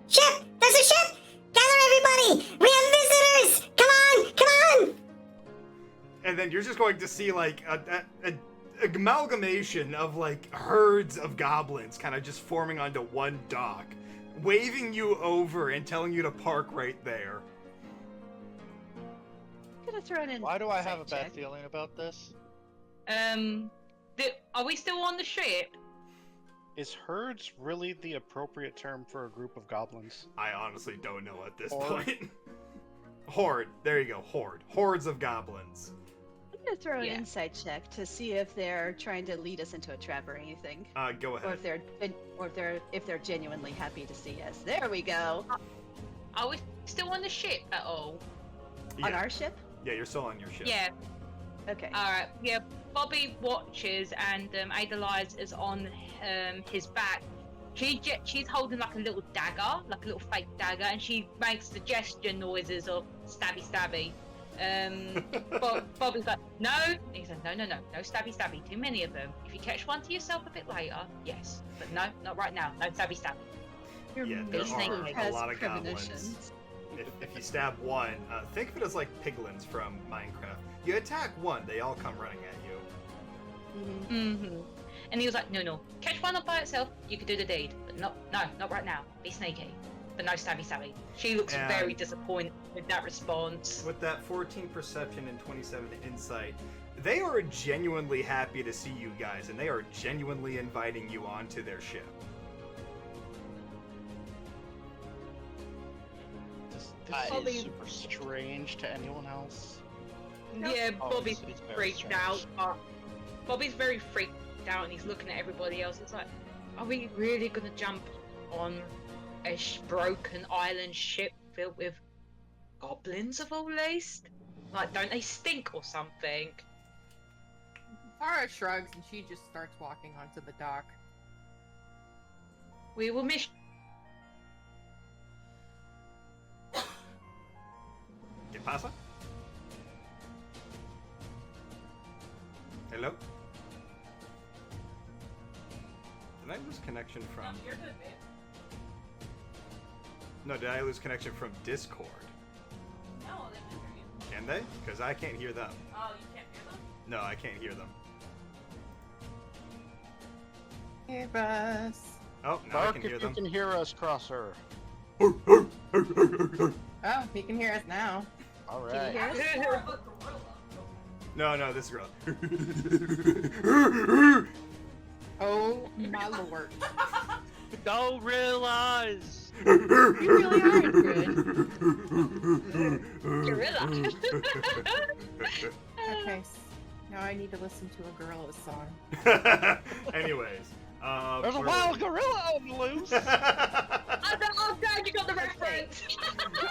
Ship! There's a ship! Gather everybody! We have visitors! Come on! Come on! And then you're just going to see, like, a amalgamation of, like, herds of goblins kind of just forming onto one dock, waving you over and telling you to park right there. I'm gonna throw it in. Why do I have a check. bad feeling about this? Are we still on the ship? Is herds really the appropriate term for a group of goblins? I honestly don't know at this Horde. point. Horde. There you go. Horde. Hordes of goblins. I'm gonna throw an Yeah. insight check to see if they're trying to lead us into a trap or anything, Go or ahead. if they're genuinely happy to see us. There we go. Are we still on the ship at all? On Yeah. our ship. Yeah, you're still on your ship. Yeah. Okay. Alright. Yeah. Bobby watches, and Adelize is on his back. She's holding like a little dagger, like a little fake dagger, and she makes suggestion noises of stabby stabby. Bobby's like, no. He said, no, stabby stabby. Too many of them. If you catch one to yourself a bit later, yes, but no, not right now. No stabby stabby. Yeah, there Snake are has a lot of goblins. premonitions. If you stab one, think of it as like piglins from Minecraft. You attack one, they all come running at you. Mm-hmm. And he was like, no, catch one up by itself, you could do the deed, but not right now. Be sneaky, but no stabby stabby. She looks And- very disappointed with that response. With that 14 perception and 27 insight, they are genuinely happy to see you guys, and they are genuinely inviting you onto their ship. This That is is super strange to anyone else. Yeah, Oh, Bobby's it's very freaked strange. out. Bobby's very freaked out, and he's looking at everybody else. It's like, are we really gonna jump on a broken island ship filled with goblins of all least? Like, don't they stink or something? Tara shrugs and she just starts walking onto the dock. We will miss. ¿Qué pasa? Hello? Did I lose connection No, from... you're good, babe. No, did I lose connection from Discord? No, they can hear you. Can they? Because I can't hear them. Oh, you can't hear them? No, I can't hear them. Hey, Russ. Oh, now I Bark can if hear you them. can hear us, Crosser. Oh, he can hear us now. All Can you right. hear us? It's more of a gorilla. No, this girl. Oh my lord. Don't realize. You really are good. Gorilla. Okay. Now I need to listen to a Gorillaz song. Anyways, There's a wild gorilla on the loose. I'm glad you got the reference.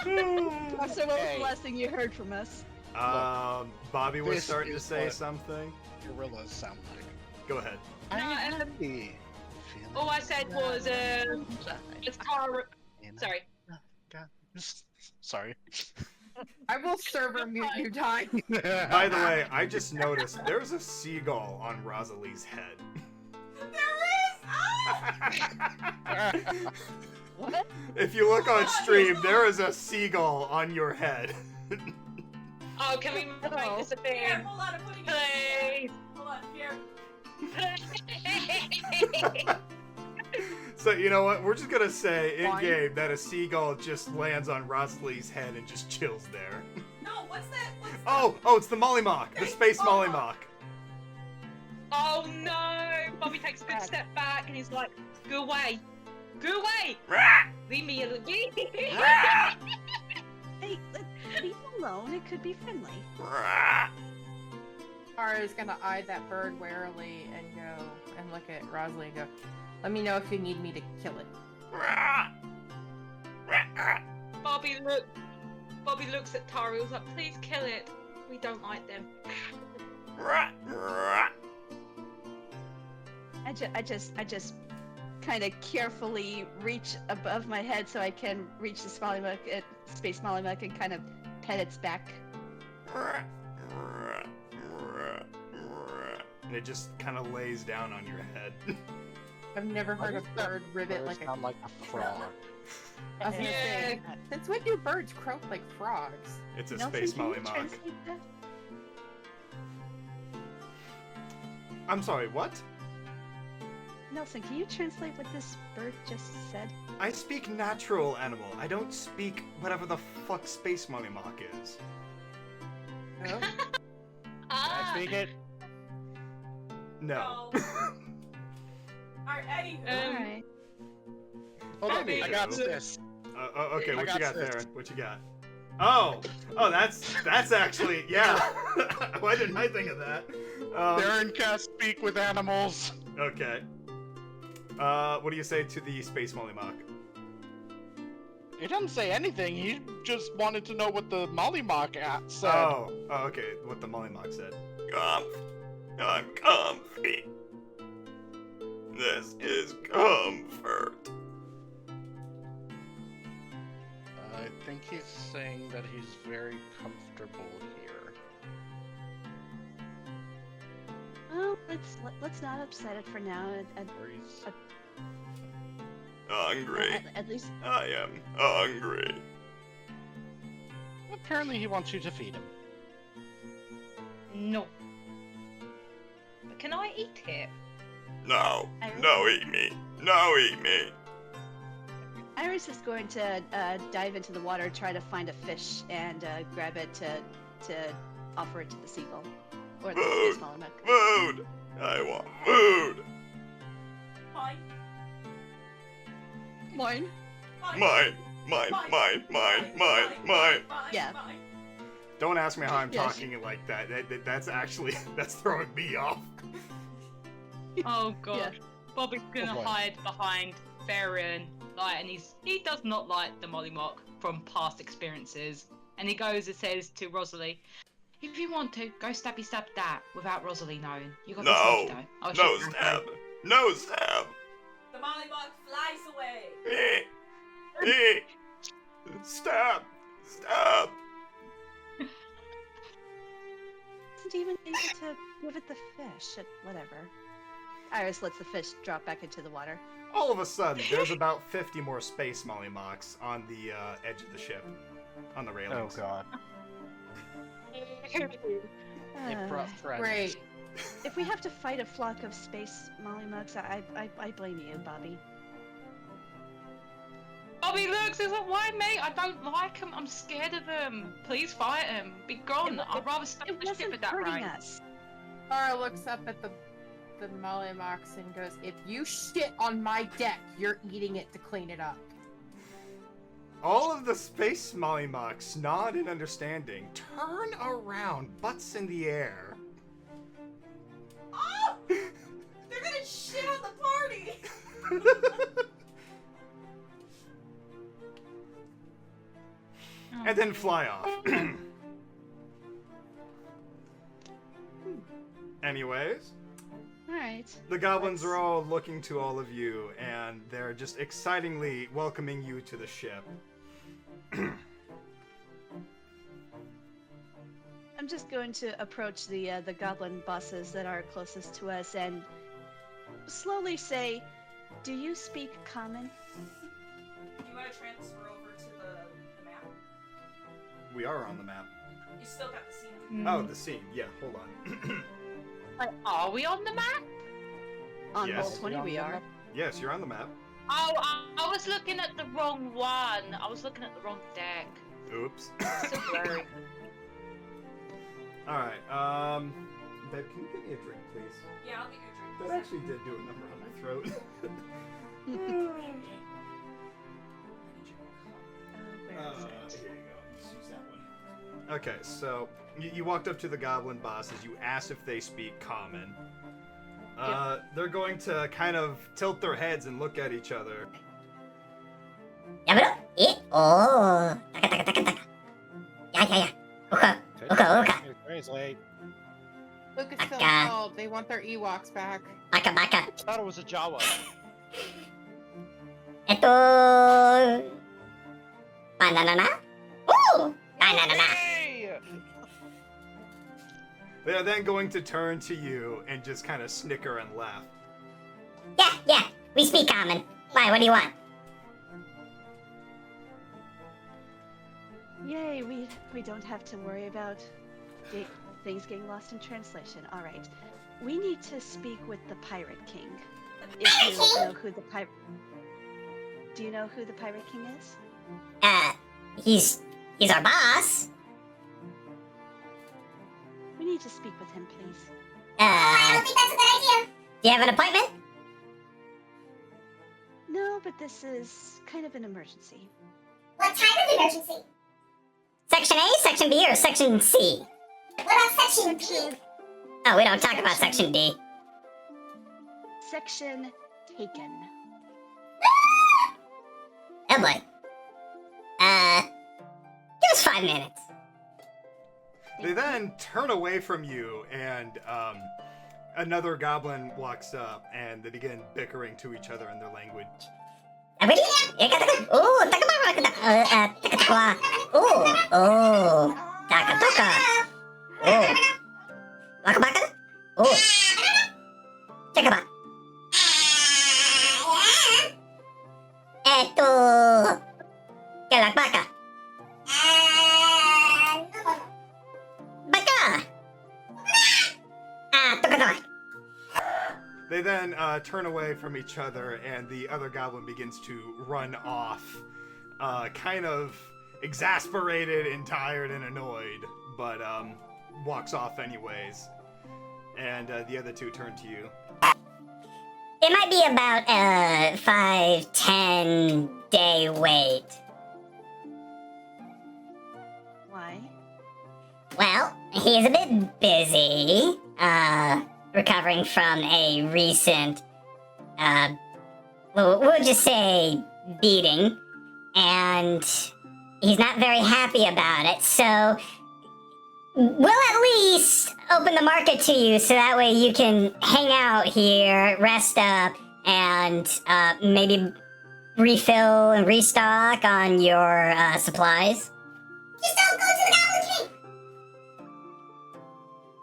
So what was the last thing you heard from us? Bobby was This starting to is say what- something. Gorillas sound like. Go ahead. All I said was, it's Tara. Sorry. Sorry. I will server mute you, Ty. By the way, I just noticed there's a seagull on Rosalie's head. What? If you look on stream, there is a seagull on your head. Oh, can we make this a thing? Here, hold on, I'm putting it Please. Hold on, here. So you know what? We're just gonna say in Fine. game that a seagull just lands on Rosalie's head and just chills there. No, what's that? Oh, it's the Mollymock, the space Mollymock. Oh no! Bobby takes a good step back and he's like, "Go away, go away, leave me alone." Hey, leave him alone. It could be friendly. Tara's gonna eye that bird warily and go and look at Rosalie and go, "Let me know if you need me to kill it." Bobby looks at Tara. He was like, "Please kill it. We don't like them." I just kind of carefully reach above my head so I can reach the space Mollymuck and kind of pet its back. And it just kind of lays down on your head. I've never heard a bird ribbit like a. Sound like a frog. I was gonna say, since when do birds croak like frogs? It's a Nelson, space can you Mollymock. translate that? I'm sorry, what? Nelson, can you translate what this bird just said? I speak natural animal. I don't speak whatever the fuck space Mollymock is. No? Ah. Speak it. No. Alright, anywho. Alright. Hold on, Bobby. I got this. Okay, I what you got got this. there? What you got? Oh, that's actually, yeah. Why didn't I think of that? Darren can speak with animals. Okay. What do you say to the space Mollymock? He didn't say anything. He just wanted to know what the Mollymock said. Oh, okay. What the Mollymock said. I'm comfy. This is comfort. I think he's saying that he's very comfortable here. Well, let's not upset it for now. Or he's Hungry. At least I am hungry. apparently he wants you to feed him. No. But can I eat it? No. No, eat me. No, eat me. Iris is going to dive into the water, try to find a fish, and grab it to offer it to the seagull or the Food. space Mollymuck. Food. I want food. Fine. Lauren? Mine. Yeah. Don't ask me how I'm Yeah, talking like that. That's actually, that's throwing me off. Oh god. Bobby's gonna boy. hide behind Varian, and he does not like the Mollymock from past experiences. And he goes and says to Rosalie, "If you want to, go stabby stab that without Rosalie knowing. You got No. this, though. Oh, No shit. stab. No stab. The Mollybug flies away. Stab. Stab. Isn't even able to give it the fish. Whatever. Iris lets the fish drop back into the water. All of a sudden, there's about 50 more space Mollymocks on the edge of the ship, on the railings. Oh god. It brought friends. Great. If we have to fight a flock of space Mollymucks, I blame you, Bobby. Bobby looks, he's like, "Why me? I don't like him. I'm scared of him. Please fight him. Be gone. I'd rather stop It the ship wasn't at that hurting rate." us. Tara looks up at the Mollymocks and goes, "If you shit on my deck, you're eating it to clean it up." All of the space Mollymocks nod in understanding, turn around, butts in the air, And then fly off. Anyways, Alright. the goblins are all looking to all of you, and they're just excitingly welcoming you to the ship. I'm just going to approach the goblin bosses that are closest to us and slowly say, "Do you speak common?" Do you want to transfer over to the map? We are on the map. You still got the scene. Oh, the scene. Yeah, hold on. Like, are we on the map? On Yes. Roll20 we are. Yes, you're on the map. Oh, I was looking at the wrong one. I was looking at the wrong deck. Oops. So blurry. Alright, babe, can you get me a drink, please? Yeah, I'll get you a drink. That actually did do a number on my throat. Where is it? Here you go. Just use that one. Okay, so you walked up to the goblin bosses. You asked if they speak common. They're going to kind of tilt their heads and look at each other. Ya, oh. Taka, taka, taka, taka. Ya. Uka. Translate. Lucasfilm Baka. called. They want their Ewoks back. Baka. I thought it was a Jawa. Ito. Banana. Ooh. Banana. Hey! They're then going to turn to you and just kind of snicker and laugh. Yeah. We speak common. Why? What do you want? Yay, we don't have to worry about things getting lost in translation. All right. We need to speak with the Pirate King. If you know who the pirate... Do you know who the Pirate King is? He's our boss. We need to speak with him, please. I don't think that's a good idea. Do you have an appointment? No, but this is kind of an emergency. What type of emergency? Section A, Section B, or Section C? What about Section D? Oh, we don't talk about Section D. Section taken. Oh boy. Give us 5 minutes. They then turn away from you, and another goblin walks up, and they begin bickering to each other in their language. Taka. Baka. Check ba? Eto. Galak baka. Baka. Tuka. They then turn away from each other, and the other goblin begins to run off, kind of exasperated and tired and annoyed, but walks off anyways. And the other two turn to you. It might be about a 5-10 day wait. Why? Well, he's a bit busy, recovering from a recent, we'll just say beating, and he's not very happy about it, so we'll at least open the market to you so that way you can hang out here, rest up, and maybe refill and restock on your supplies. Just don't go to the Goblin King!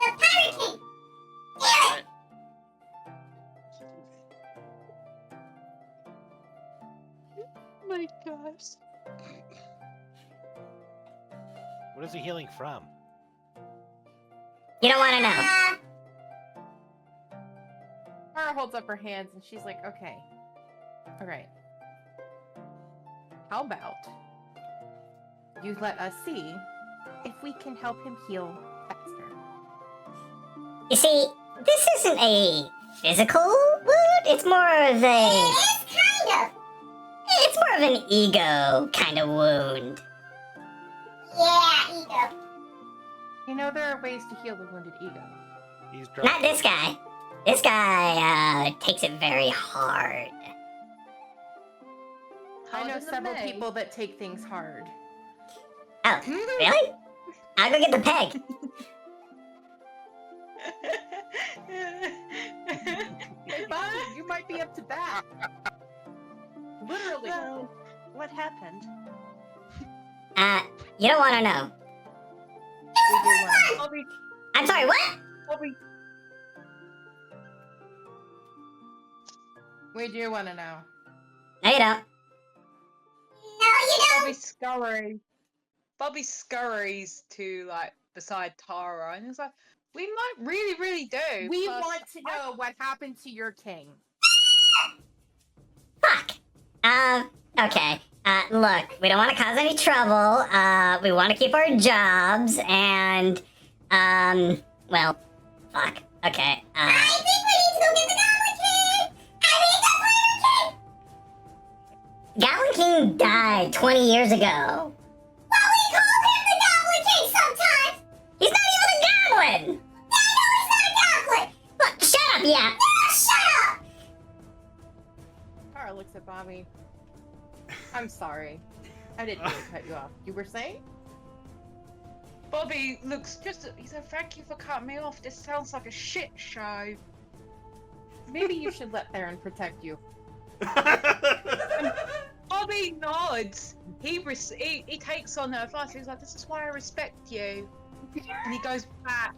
The Pirate King! Damn it! My gosh. What is he healing from? You don't want to know. Mara holds up her hands and she's like, okay. Alright. How about you let us see if we can help him heal faster? You see, this isn't a physical wound, it's more of a... It is kind of. It's more of an ego kind of wound. Yeah, ego. You know there are ways to heal the wounded ego. He's Not this guy. This guy, takes it very hard. I know Harder than several me. people that take things hard. Oh, really? I'll go get the peg. Hey, Bobby, you might be up to bat. Literally. So, what happened? You don't want to know. We do want to know. Bobby, I'm sorry, what? Bobby, We do want to know. No, you don't. Bobby scurries to like beside Tara, and he's like, "We might really do. We plus want to know what happened to your king. Fuck. Okay. Look, we don't want to cause any trouble. We want to keep our jobs, and, well, fuck. Okay, I think we need to go get the Goblin King! I need the Goblin King! Goblin King died 20 years ago. Well, we call him the Goblin King sometimes! He's not even a goblin! I know he's not a goblin! Look, shut up, yeah. Shut up! Tara looks at Bobby. I'm sorry. I didn't mean to cut you off. You were saying? Bobby looks just. He said, "Thank you for cutting me off. This sounds like a shit show." Maybe you should let Theron protect you. Bobby nods. He takes on her advice. He's like, "This is why I respect you," and he goes back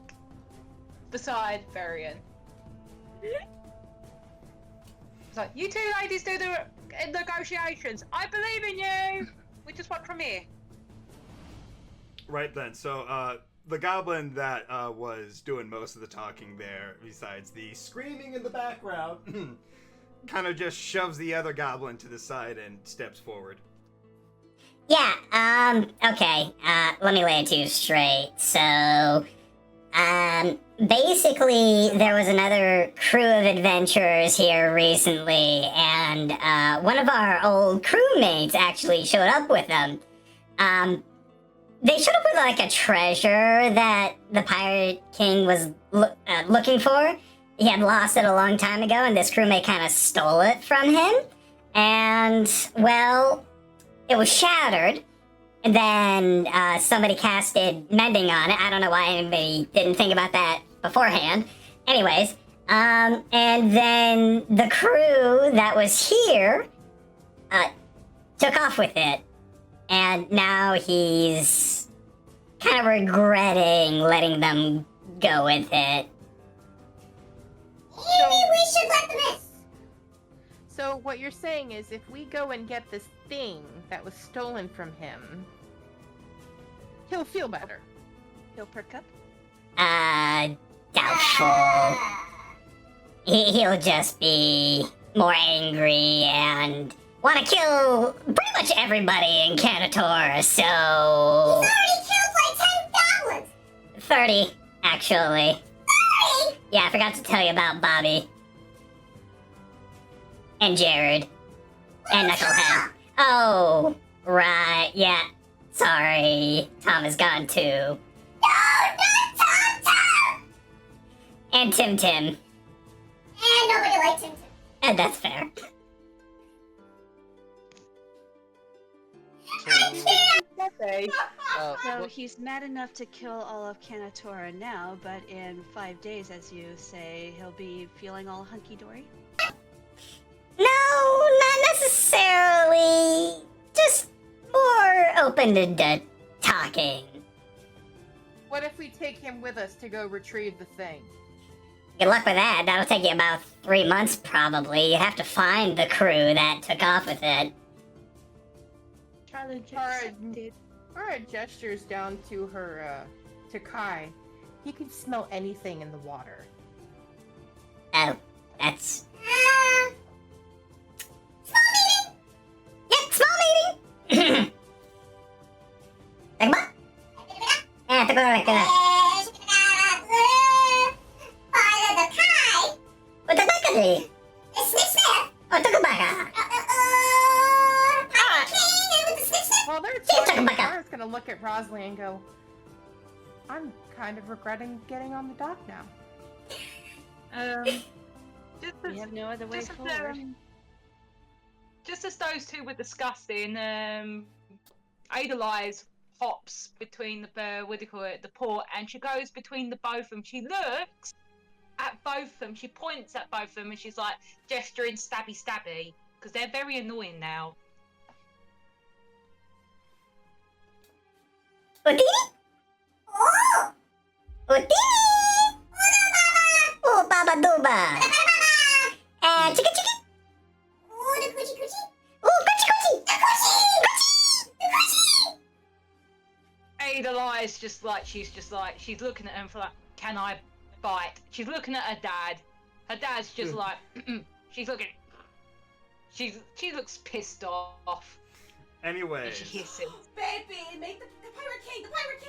beside Varian. He's like, "You two ladies do the negotiations. I believe in you. We just want from here." Right then, so the goblin that was doing most of the talking there, besides the screaming in the background, kind of just shoves the other goblin to the side and steps forward. Yeah, okay, let me lay it to you straight. So, basically, there was another crew of adventurers here recently, and, one of our old crewmates actually showed up with them. They showed up with, like, a treasure that the Pirate King was looking for. He had lost it a long time ago, and this crewmate kind of stole it from him. And, well, it was shattered. And then somebody casted mending on it. I don't know why anybody didn't think about that beforehand. Anyways, and then the crew that was here took off with it. And now he's kind of regretting letting them go with it. Maybe we should let them in! So what you're saying is if we go and get this thing that was stolen from him, he'll feel better. He'll perk up? Doubtful. He'll just be more angry and want to kill pretty much everybody in Kanatorra, so... He's already killed like 10 goblins! 30, actually. 30? Yeah, I forgot to tell you about Bobby. And Jared. And Knucklehead. Oh, right, yeah. Sorry, Tom is gone too. No, not Tom! And Tim. And nobody liked him. And that's fair. So he's mad enough to kill all of Kanatorra now, but in 5 days, as you say, he'll be feeling all hunky-dory? No, not necessarily. Just more open to talking. What if we take him with us to go retrieve the thing? Good luck with that. That'll take you about 3 months, probably. You have to find the crew that took off with it. Tara gestures down to her, to Kai. He can smell anything in the water. Oh, that's... Small meeting! Yep, small meeting! Tagba? Tagba. What the fuck is he? Oh, Tagba. While they're talking, Tara's gonna look at Rosalie and go, I'm kind of regretting getting on the dock now. We have no other way forward. just as those two were discussing, Adelize hops between the what do you call it, the port, and she goes between the both of them. She looks at both of them. She points at both of them, and she's like gesturing stabby stabby because they're very annoying now. Udini? Oh! Udini! Oh, Baba Duba! And chicka chicka! Oh, the coochie coochie. Oh, Gucci Gucci! The coochie! The coochie! Adelize she's looking at him for like, can I bite? She's looking at her dad. Her dad's just like, she's looking. She looks pissed off. Anyways. She hisses. Baby, make the Pirate King, the Pirate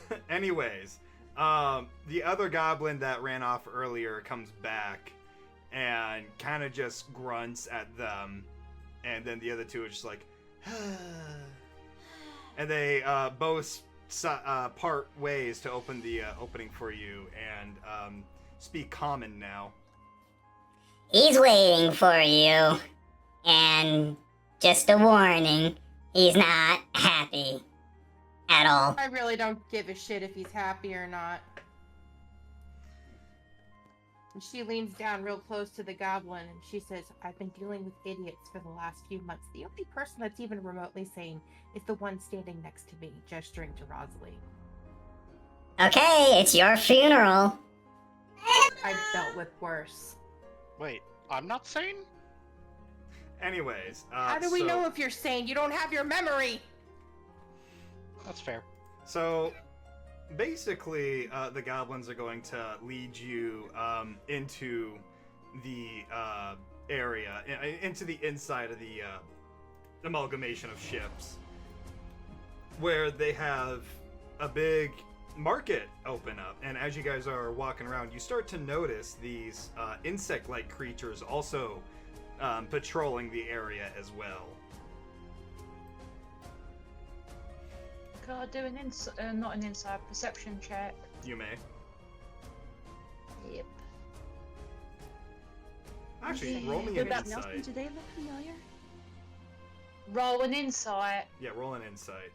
King! Anyways, the other goblin that ran off earlier comes back and kind of just grunts at them, and then the other two are just like, and they both part ways to open the opening for you and speak common now. He's waiting for you. And just a warning, he's not happy at all. I really don't give a shit if he's happy or not. And she leans down real close to the goblin and she says, I've been dealing with idiots for the last few months. The only person that's even remotely sane is the one standing next to me, gesturing to Rosalie. Okay, it's your funeral. I've dealt with worse. Wait, I'm not sane? Anyways, How do we know if you're sane? You don't have your memory! That's fair. So, basically, the goblins are going to lead you into the area, into the inside of the amalgamation of ships, where they have a big market open up. And as you guys are walking around, you start to notice these insect-like creatures also patrolling the area as well. Could I do not an inside perception check? You may. Yep. Actually, roll me What an about Nelson? insight. Do they look familiar? Roll an insight. Yeah, roll an insight.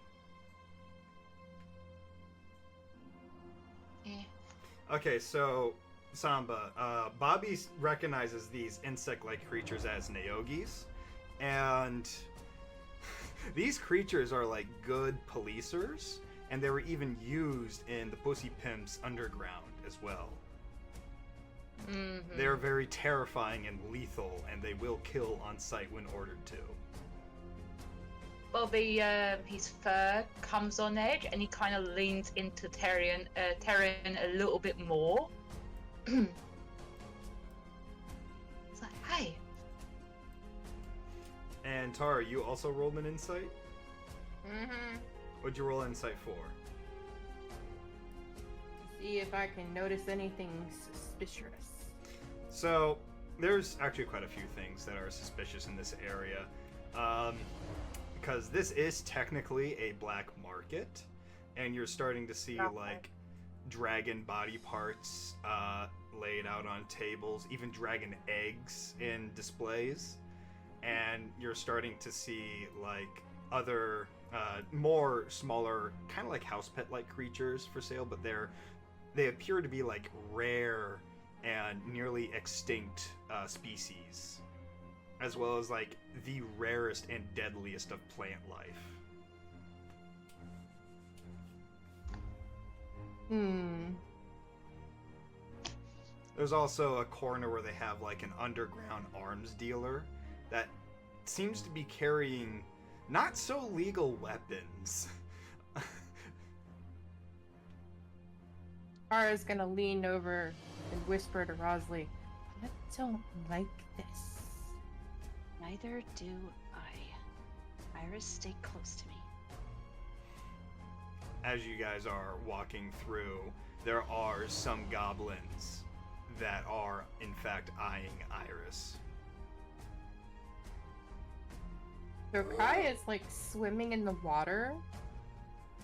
Yeah. Okay, so Samba, Bobby recognizes these insect-like creatures as Naogis, and these creatures are like good policers, and they were even used in the Pussy Pimps underground as well. Mm-hmm. They're very terrifying and lethal, and they will kill on sight when ordered to. Bobby, his fur comes on edge, and he kind of leans into Tyrion a little bit more. It's like, hey. And Tara, you also rolled an insight? Mm-hmm. What'd you roll insight for? See if I can notice anything suspicious. So, there's actually quite a few things that are suspicious in this area. Because this is technically a black market, and you're starting to see, like, dragon body parts laid out on tables, even dragon eggs in displays. And you're starting to see, like, other, more smaller, kind of like house pet-like creatures for sale, but they appear to be, like, rare and nearly extinct species, as well as like the rarest and deadliest of plant life. There's also a corner where they have like an underground arms dealer that seems to be carrying not so legal weapons. Ara's gonna lean over and whisper to Rosalie, I don't like this. Neither do I. Iris, stay close to me. As you guys are walking through, there are some goblins that are, in fact, eyeing Iris. So Kai is like swimming in the water,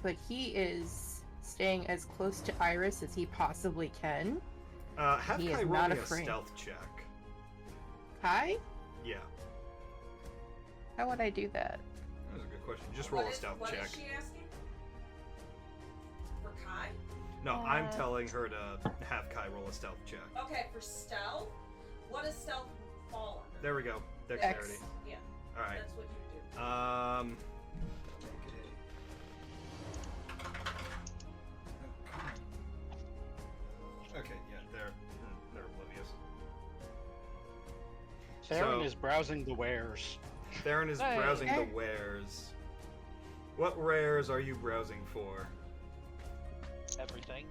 but he is staying as close to Iris as he possibly can. Have He Kai is roll not me a afraid. stealth check. Kai? Yeah. How would I do that? That was a good question. Just roll a stealth What check. is she asking? For Kai? No, I'm telling her to have Kai roll a stealth check. Okay, for stealth, what does stealth fall under? There we go. Dexterity. Yeah. All right. That's what you do. Okay, yeah, they're oblivious. Theron So- is browsing the wares. Theron is Hey. browsing the wares. What rares are you browsing for? Everything.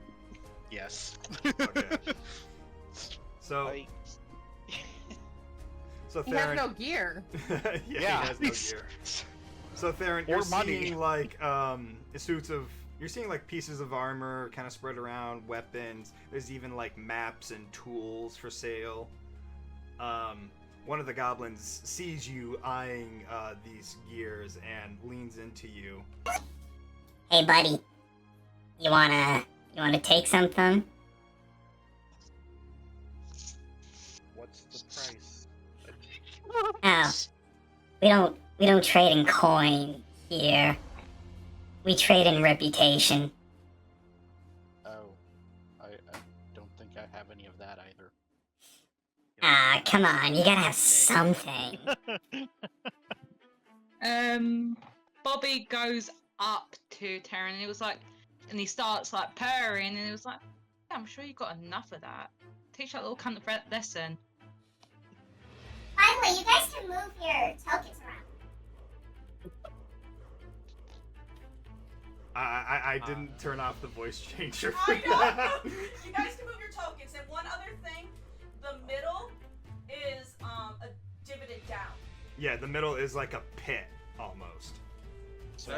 Yes. Okay. So, so He has Theron. no gear. yeah, he has no gear. So Theron, Or you're money. seeing like suits of. You're seeing like pieces of armor kind of spread around, weapons. There's even like maps and tools for sale. One of the goblins sees you eyeing these gears and leans into you. Hey, buddy. You wanna take something? What's the price? Oh, we don't trade in coin here. We trade in reputation. Oh, I don't think I have any of that either. Ah, come on, you gotta have something. Bobby goes up to Terran and he was like, and he starts like purring and he was like, yeah, I'm sure you got enough of that. Teach that little cunt a lesson. By the way, you guys can move your tokens around. I didn't turn off the voice changer. I know! You guys can move your tokens. And one other thing, the middle is a divoted down. Yeah, the middle is like a pit almost. So,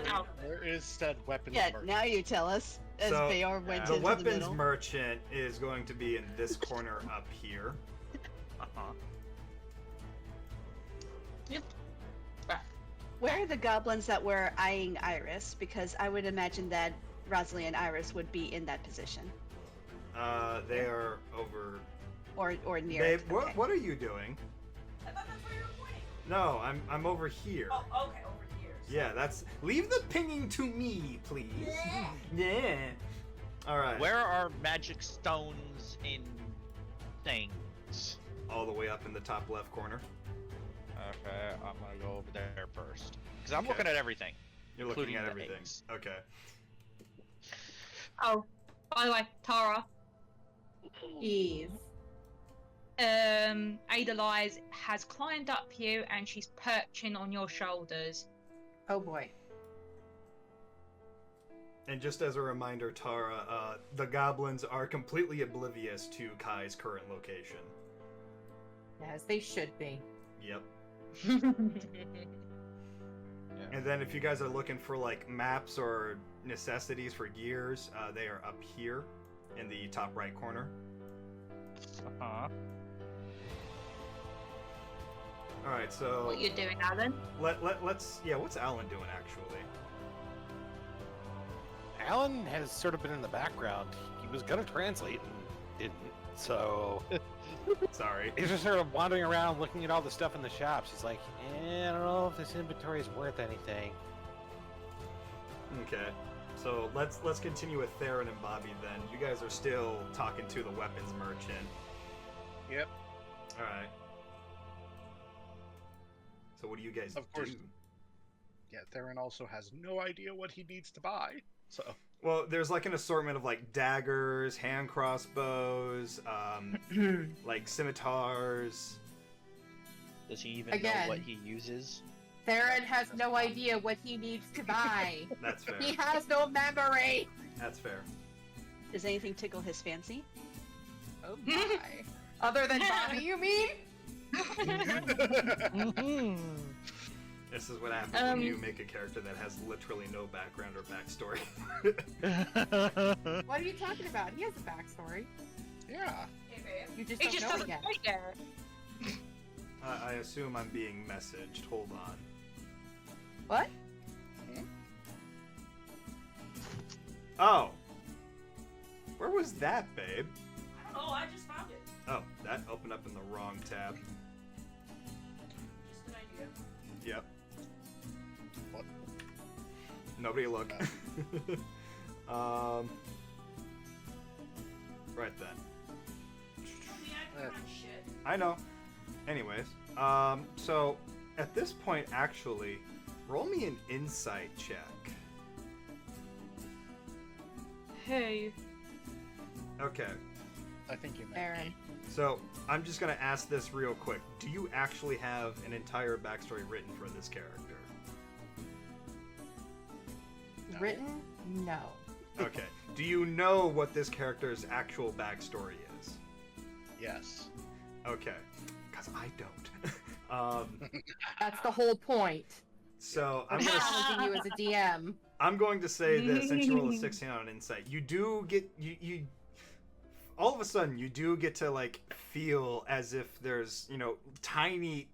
Oh. where is said weapons Yeah, merchant? now you tell us. As So, Bayor went the into weapons the middle. merchant is going to be in this corner up here. Where are the goblins that were eyeing Iris? Because I would imagine that Rosalie and Iris would be in that position. They are over. Or near Babe, it. Okay. what are you doing? I thought that's where you were pointing. No, I'm over here. Oh, okay, over here. Yeah, that's. Leave the pinging to me, please. Yeah. All right. Where are magic stones in things? All the way up in the top left corner. Okay, I'm gonna go over there first. Because I'm Okay. looking at everything. You're looking including at the everything. eggs. Okay. Oh, by the way, Tara. Jeez. Adelize has climbed up you and she's perching on your shoulders. Oh boy. And just as a reminder, Tara, the goblins are completely oblivious to Kai's current location. As they should be. Yep. And then if you guys are looking for like maps or necessities for gears, they are up here in the top right corner. Uh-huh. All right, so What you doing, Alan? let's what's Alan doing actually? Alan has sort of been in the background. He was gonna translate and didn't, so Sorry. he's just sort of wandering around looking at all the stuff in the shops. He's like, I don't know if this inventory is worth anything. Okay. So let's continue with Theron and Bobby then. You guys are still talking to the weapons merchant. Yep. All right. So what do you guys Of course. do? Yeah, Theron also has no idea what he needs to buy. So Well, there's like an assortment of like daggers, hand crossbows, like scimitars. Does he even Again. know what he uses? Theron has no idea what he needs to buy. That's fair. He has no memory. That's fair. Does anything tickle his fancy? Oh my. Other than Bobby, you mean? This is what happens when you make a character that has literally no background or backstory. What are you talking about? He has a backstory. yeah. Hey, babe. You just He don't just know doesn't it yet. know yet. I assume I'm being messaged. Hold on. What? Oh. Where was that, babe? I don't know, I just found it. Oh, that opened up in the wrong tab. Just an idea. Yep. Nobody look. Right then. I know. Anyways, so at this point, actually, roll me an insight check. Hey. Okay. I think you Aaron. So I'm just gonna ask this real quick. Do you actually have an entire backstory written for this character? Written? No. Okay. Do you know what this character's actual backstory is? Yes. Okay. Because I don't. That's the whole point. So I'm challenging you as a DM. I'm going to say this, since you roll a 16 on insight, you do get you all of a sudden you do get to like feel as if there's, you know, tiny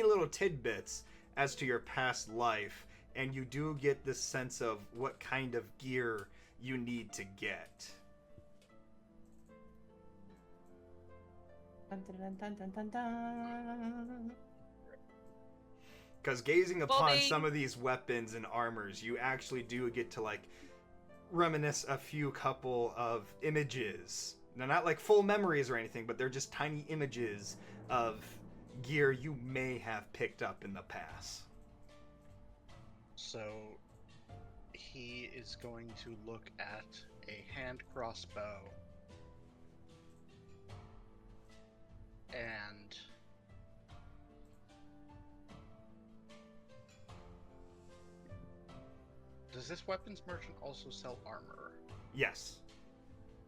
little tidbits as to your past life, and you do get this sense of what kind of gear you need to get. Dun, dun, dun, dun, dun, dun. Because gazing upon Bobby. some of these weapons and armors, you actually do get to like reminisce a few couple of images. They're not like full memories or anything, but they're just tiny images of gear you may have picked up in the past. So he is going to look at a hand crossbow and does this weapons merchant also sell armor? Yes.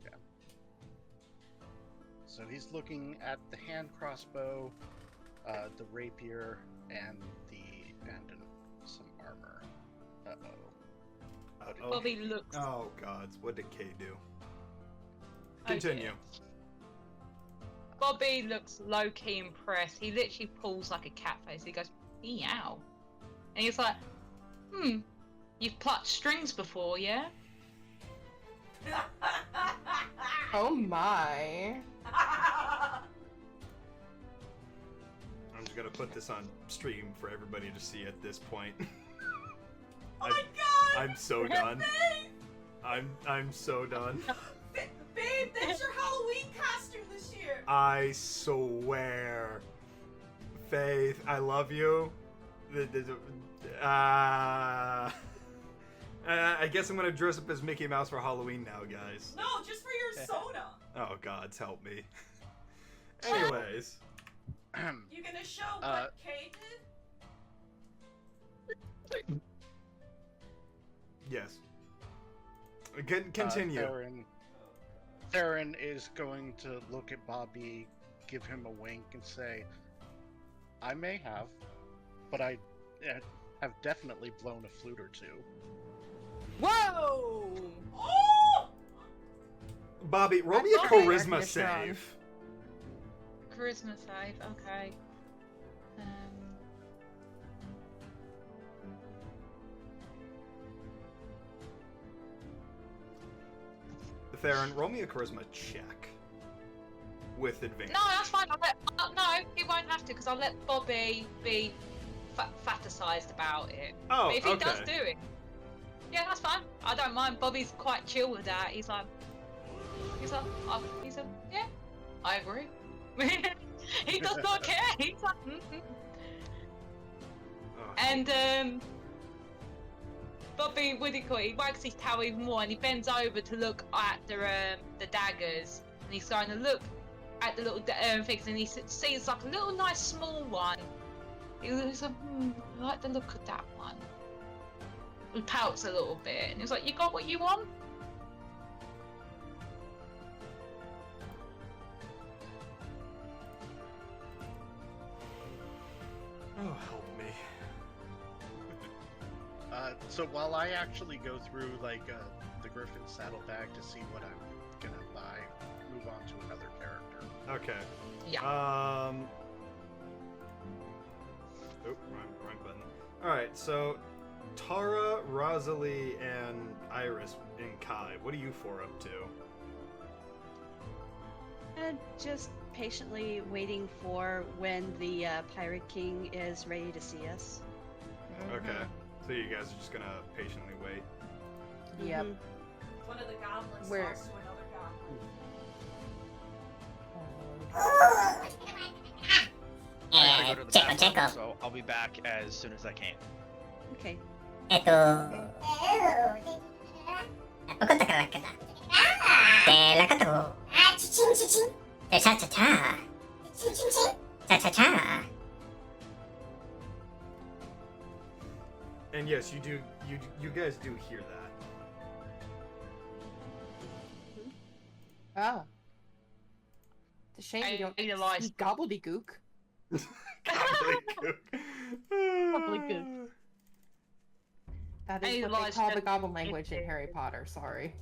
Yeah. So he's looking at the hand crossbow, the rapier, and some armor. Uh-oh. Bobby looks. Oh gods, what did Kay do? Continue. Bobby looks low-key impressed. He literally pulls like a cat face. He goes, meow. And he's like, you've plucked strings before, yeah? Oh my. I'm just gonna put this on stream for everybody to see at this point. Oh my god! I'm so done. I'm so done. Babe, that's your Halloween costume this year! I swear. Faith, I love you. I guess I'm gonna dress up as Mickey Mouse for Halloween now, guys. No, just for your soda! Oh gods, help me. Anyways. You gonna show what Kay did? Yes. Continue. Theron is going to look at Bobby, give him a wink, and say, I may have, but I have definitely blown a flute or two. Whoa! Oh! Bobby, roll me a Okay, charisma Agnes Ron. save. Charisma save, okay. Theron, roll me a charisma check. With advantage. No, that's fine. No, he won't have to because I'll let Bobby be fantasized about it. Oh, but if he okay. does do it, yeah, that's fine. I don't mind. Bobby's quite chill with that. He's like, yeah, I agree. He does not care. He's like, And Bobby, what do you call it? He wags his tail even more, and he bends over to look at the daggers, and he's going to look at the little things, and he sees like a little nice small one. He's like, I like the look of that one. He pouts a little bit, and he's like, you got what you want? Oh, help me. So while I actually go through like the Griffin saddlebag to see what I'm gonna buy, move on to another character. Okay. Yeah. Oh, wrong button. Alright, so Tara, Rosalie, and Iris and Kai, what are you four up to? And just patiently waiting for when the Pirate King is ready to see us. Okay. So you guys are just gonna patiently wait. Yep. One of the goblins Where? talks to another goblin. I gotta go to the Checo, bathroom, checo. so I'll be back as soon as I can. Okay. 怒ったからかな。で、ラカト。あ、チチンチチン。で、チャチャチャ。チンチンチン。チャチャチャ。 And yes, you guys do hear that. Oh. It's a shame we don't eat gobbledygook. Gobbledygook. That is what they call the goblin language in Harry Potter, sorry.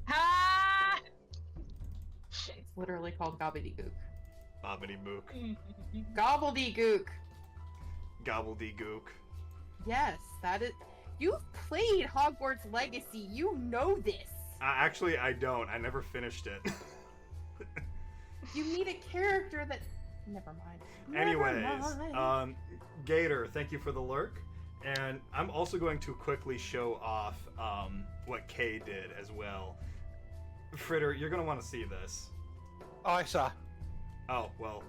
Ah! It's literally called gobbledygook. Bobbity-book. Gobbledygook! Gobbledygook. Yes, that is... You've played Hogwarts Legacy, you know this! Actually, I don't. I never finished it. You meet a character that... Never mind. Anyways, Never mind. Gator, thank you for the lurk. And I'm also going to quickly show off what Kay did as well. Fritter, you're going to want to see this. Oh, I saw. Oh, well.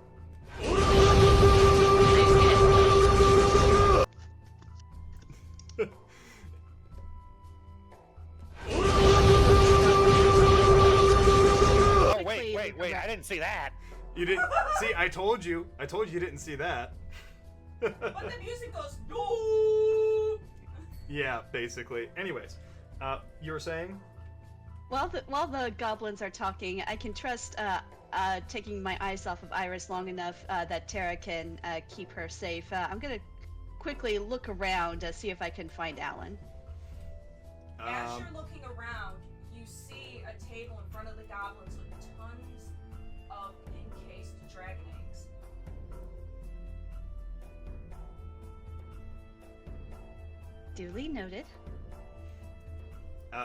Oh, wait, I didn't see that. You didn't see? I told you you didn't see that. But the music goes no. Yeah, basically. Anyways, you were saying? While the goblins are talking, I can trust taking my eyes off of Iris long enough that Tara can keep her safe. I'm gonna quickly look around to see if I can find Alan. As you're looking around, you see a table in front of the goblins with tons of encased dragon eggs. Duly noted.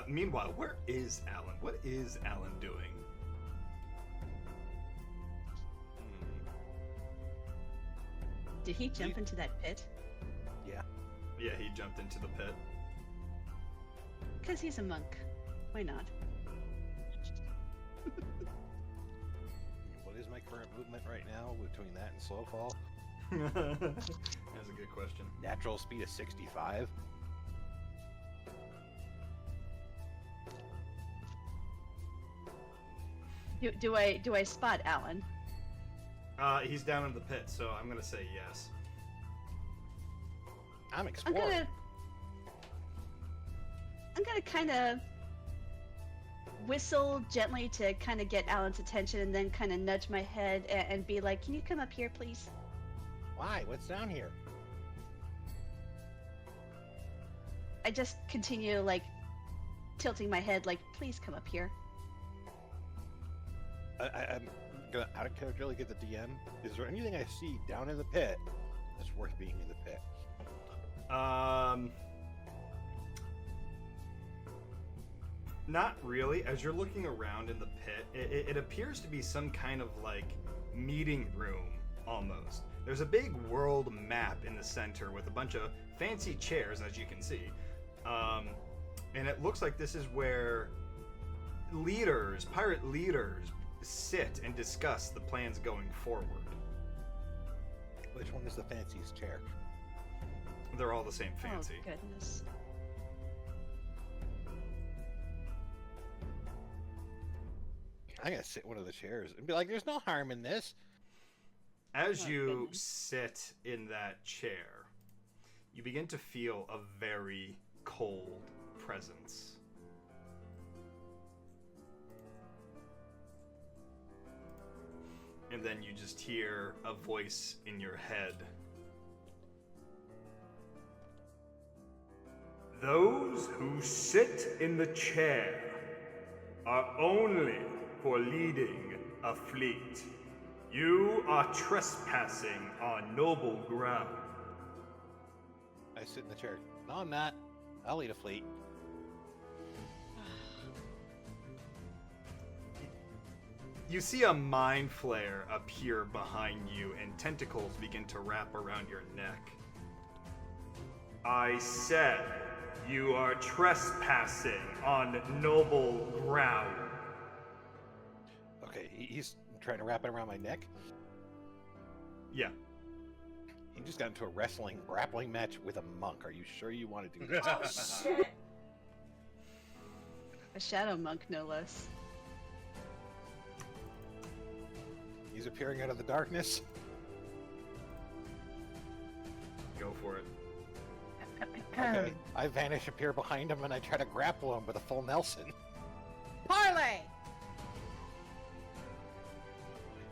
Meanwhile, where is Alan? What is Alan doing? Did he jump into that pit? Yeah. Yeah, he jumped into the pit. Because he's a monk. Why not? What is my current movement right now between that and slow fall? That's a good question. Natural speed is 65. Do I spot Alan? He's down in the pit, so I'm gonna say yes. I'm I'm exploring. gonna kind of whistle gently to kind of get Alan's attention, and then kind of nudge my head and be like, "Can you come up here, please?" Why? What's down here? I just continue like tilting my head, like, "Please come up here." I'm gonna out of character look at the DM. Is there anything I see down in the pit that's worth being in the pit? Not really. As you're looking around in the pit, it appears to be some kind of like meeting room almost. There's a big world map in the center with a bunch of fancy chairs, as you can see. And it looks like this is where pirate leaders, sit and discuss the plans going forward. Which one is the fanciest chair? They're all the same fancy. Oh, goodness. I'm gonna sit in one of the chairs and be like, "There's no harm in this." As you sit in that chair, you begin to feel a very cold presence. And then you just hear a voice in your head. Those who sit in the chair are only for leading a fleet. You are trespassing on noble ground. I sit in the chair. No, I'm not. I'll lead a fleet. You see a mind flare appear behind you, and tentacles begin to wrap around your neck. I said you are trespassing on noble ground. Okay, he's trying to wrap it around my neck. Yeah. You just got into a grappling match with a monk. Are you sure you want to do this? Oh shit. A shadow monk, no less. He's appearing out of the darkness. Go for it. Okay, I vanish, appear behind him, and I try to grapple him with a full Nelson. Parlay!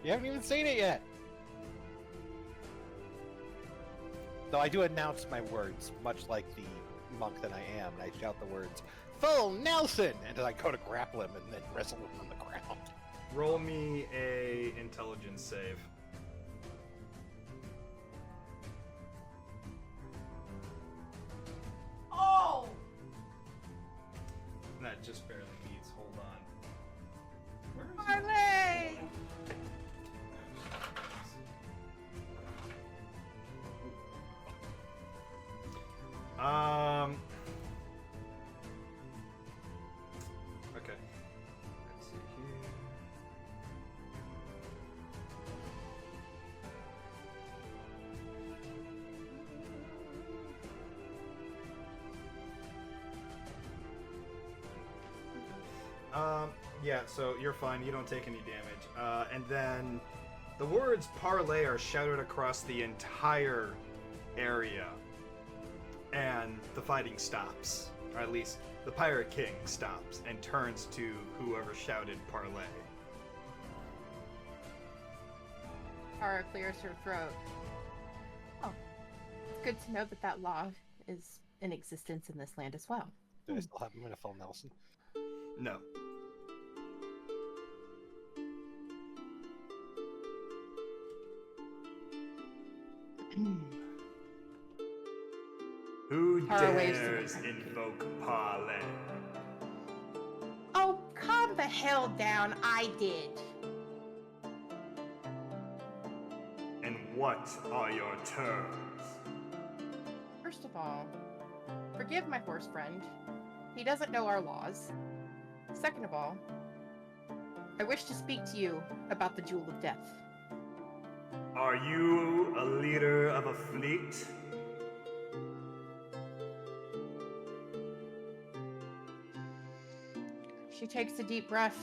You haven't even seen it yet. Though I do announce my words, much like the monk that I am, and I shout the words, "Full Nelson!" And I go to grapple him and then wrestle him on the ground. Roll me a intelligence save. Oh! That just barely beats. Hold on. Parlay! Okay. Let's see here. Yeah, so you're fine. You don't take any damage. And then the words parlay are shouted across the entire area. And the fighting stops. Or at least the Pirate King stops and turns to whoever shouted parlay. Tara clears her throat. Oh, it's good to know that that law is in existence in this land as well. Do I still have him in a full Nelson? No. Who Tara waves to dares invoke parlay? Oh, calm the hell down. I did. And what are your terms? First of all, forgive my horse friend. He doesn't know our laws. Second of all, I wish to speak to you about the Jewel of Death. Are you a leader of a fleet? She takes a deep breath,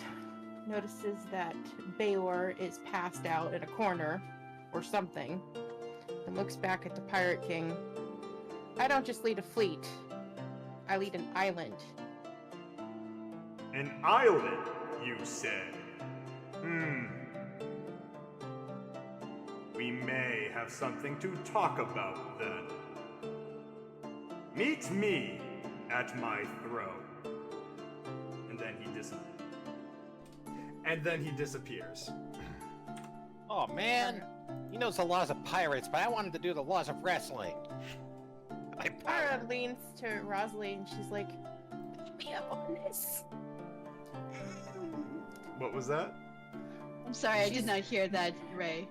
notices that Bayor is passed out in a corner, or something, and looks back at the Pirate King. I don't just lead a fleet, I lead an island. An island, you said? We may have something to talk about then. Meet me at my throne. And then he disappears. Oh man, he knows the laws of pirates, but I wanted to do the laws of wrestling. Tara leans to Rosalie and she's like, "Put me up on this." What was that? I'm sorry, I did not hear that, Ray.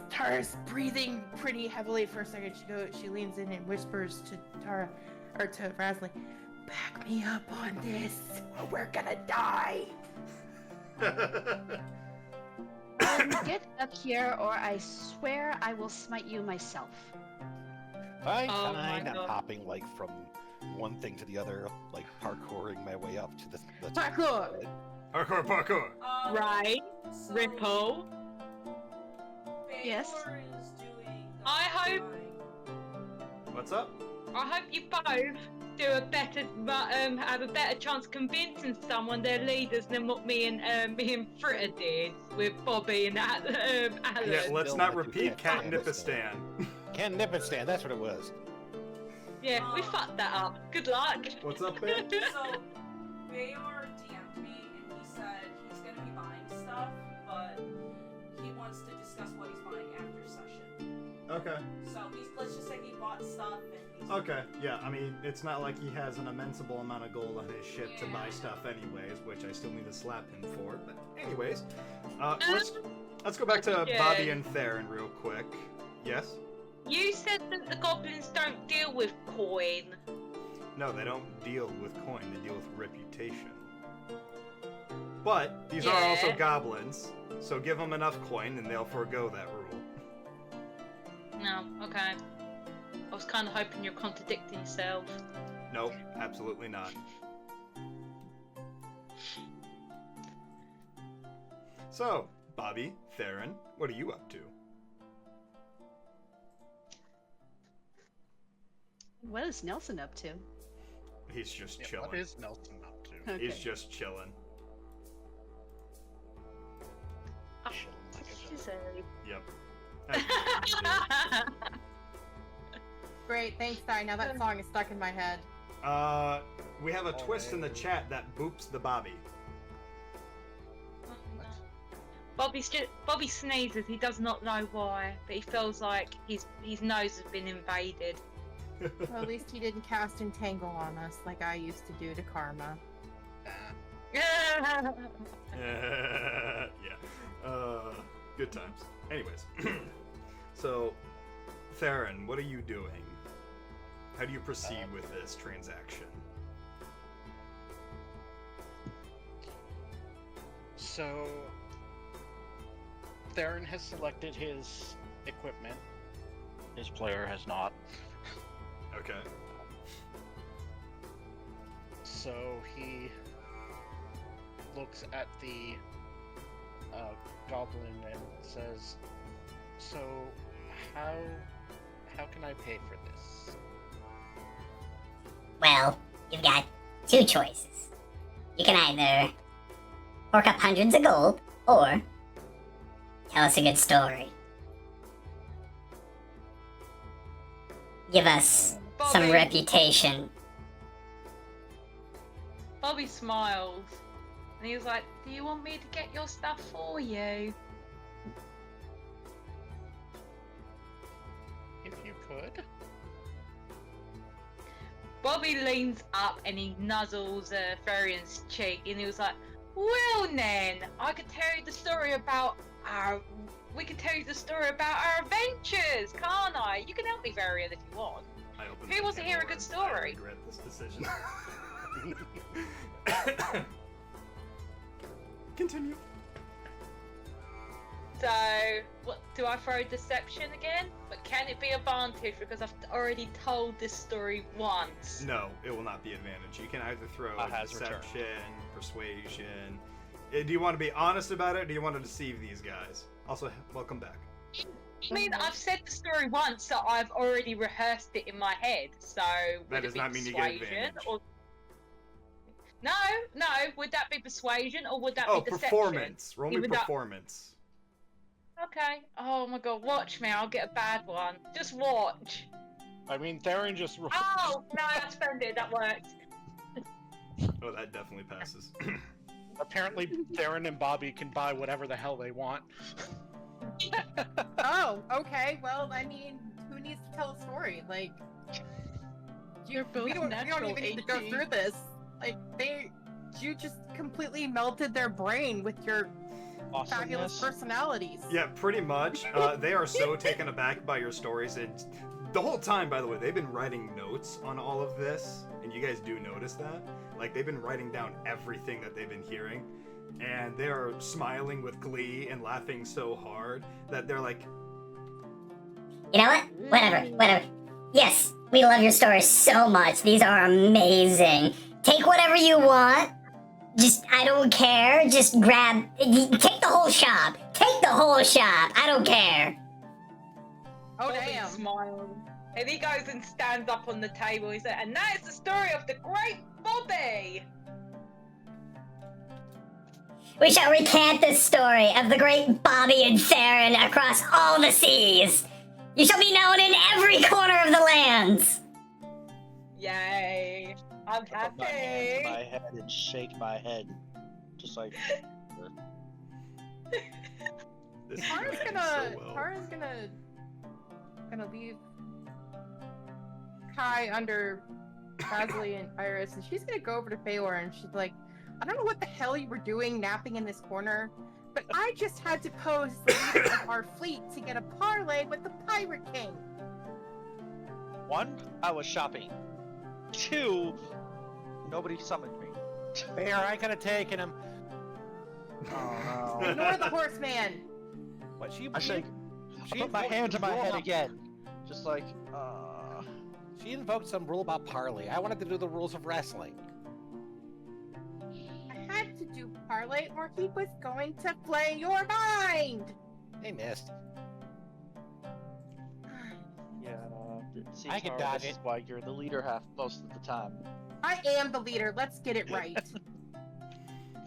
Tara's breathing pretty heavily for a second. She leans in and whispers to Tara, or to Rosalie, "Back me up on this, or we're gonna die." Get up here, or I swear I will smite you myself. Fine, Oh fine. my I'm God. hopping like from one thing to the other, like parkouring my way up to the Parkour! Parkour! Right, So, Ripple. Yes. Baylor is doing the I hope. What's up? I hope you both do a better, have a better chance convincing someone they're leaders than what me and Fritter did with Bobby and Alan. Yeah, let's Still not wanna do repeat Cat Catnipistan. Ken Nippenstand, that's what it was. Yeah, we fucked that up. Good luck. What's up, babe? So, Bayor DM'd me and he said he's gonna be buying stuff, but he wants to discuss what he's buying after session. Okay. So let's just say he bought stuff and he's Okay, yeah, I mean, it's not like he has an immensible amount of gold on his ship to buy stuff anyways, which I still need to slap him for, but anyways. Let's go back to Yeah. Bobby and Theron real quick. Yes? You said that the goblins don't deal with coin. No, they don't deal with coin, they deal with reputation. But these are also Yeah. goblins, so give them enough coin and they'll forego that rule. No, okay. I was kind of hoping you're contradicting yourself. Nope, absolutely not. So, Bobby, Theron, what are you up to? What is Nelson up to? He's just Yeah, chilling. what is Nelson up to? He's Okay. just chilling. Yep. As you do. Great, thanks, Ty. Now that song is stuck in my head. We have a twist in the chat that boops the Bobby. Bobby sneezes. He does not know why, but he feels like his nose has been invaded. Well, at least he didn't cast Entangle on us like I used to do to Karma. Yeah. Good times. Anyways, so Theron, what are you doing? How do you proceed with this transaction? So, Theron has selected his equipment. His player has not. Okay. So he looks at the goblin and says, "So, how can I pay for this?" Well, you've got two choices. You can either fork up hundreds of gold, or tell us a good story. Give us some Bobby. reputation. Bobby smiles, and he was like, "Do you want me to get your stuff for you?" If you could. Bobby leans up and he nuzzles Therion's cheek, and he was like, "Well, then, I could tell you the story about our. We could tell you the story about our adventures, can't I? You can help me, Therion, if you want. I opened Who the wants to hear a can good of story? worms. I regret this decision. Continue. So, what do I throw deception again? But can it be advantage because I've already told this story once? No, it will not be advantage. You can either throw has deception, returned. persuasion. Do you want to be honest about it, or do you want to deceive these guys? Also, welcome back. I mean, I've said the story once, so I've already rehearsed it in my head. So That would does it be not mean you get persuasion advantage. or... No. Would that be persuasion or would that Oh, be deception? performance. Roll me Would that- performance. Okay. Oh my god, watch me. I'll get a bad one. Just watch. I mean, Theron just rolled. Oh no, that's splendid. That worked. Oh, that definitely passes. Apparently, Theron and Bobby can buy whatever the hell they want. Oh, okay. Well, I mean, who needs to tell a story? Like, we don't even need to go through this. Like, you just completely melted their brain with your fabulous personalities. Yeah, pretty much. They are so taken aback by your stories, and the whole time, by the way, they've been writing notes on all of this, and you guys do notice that. Like, they've been writing down everything that they've been hearing, and they are smiling with glee and laughing so hard that they're like, You know what? Whatever. Yes, we love your stories so much. These are amazing. Take whatever you want. Just, I don't care. Just grab, take the whole shop. Take the whole shop. I don't care. Oh, Bobby damn. smiles. And he goes and stands up on the table. He said, "And that is the story of the great Bobby." We shall recant this story of the great Bobby and Theron across all the seas. You shall be known in every corner of the lands. Yay! I'm Put my hand to happy. my head and shake my head, just like. this is Tara's going gonna so well. gonna leave Kai under Basley and Iris, and she's gonna go over to Feyor and she's like, "I don't know what the hell you were doing napping in this corner, but I just had to pose the leader of our fleet to get a parlay with the Pirate King. 1, I was shopping. 2, nobody summoned me. Bear, I could have taken him. Oh no. Ignore the horseman. What she? I shake. I put my hand to my head again. Just like, She invoked some rule about parley. I wanted to do the rules of wrestling. I had to do parlay or he was going to play your mind. They missed. yeah. See, I can Tara, dodge this it. is why you're the leader half most of the time. I am the leader. Let's get it right.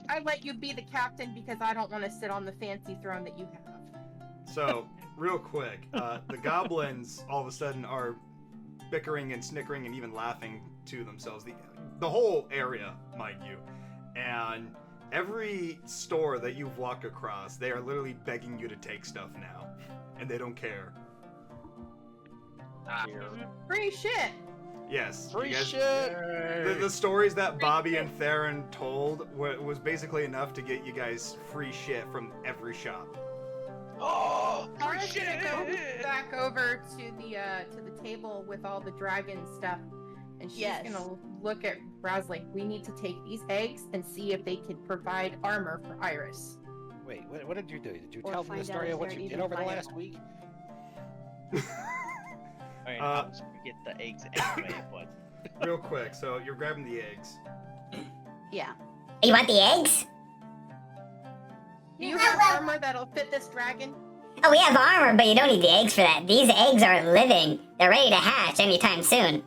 I let you be the captain because I don't want to sit on the fancy throne that you have. So, real quick, the goblins all of a sudden are bickering and snickering and even laughing to themselves. The whole area, mind you. And every store that you've walked across, they are literally begging you to take stuff now. And they don't care. Free shit. Yes. Free you guys- shit! The stories that Bobby and Theron told was basically enough to get you guys free shit from every shop. Oh, free Tara's shit! gonna go back over to the table with all the dragon stuff, and she's gonna look at Rasley. We need to take these eggs and see if they can provide armor for Iris. Wait, what did you do? Did you Or tell me the find out story if of what they're you did even over the viable. last week? I mean, I was gonna get the eggs anyway, but Real quick, so you're grabbing the eggs. Yeah. You want the eggs? Do you have armor that'll fit this dragon? Oh, we have armor, but you don't need the eggs for that. These eggs are living. They're ready to hatch anytime soon.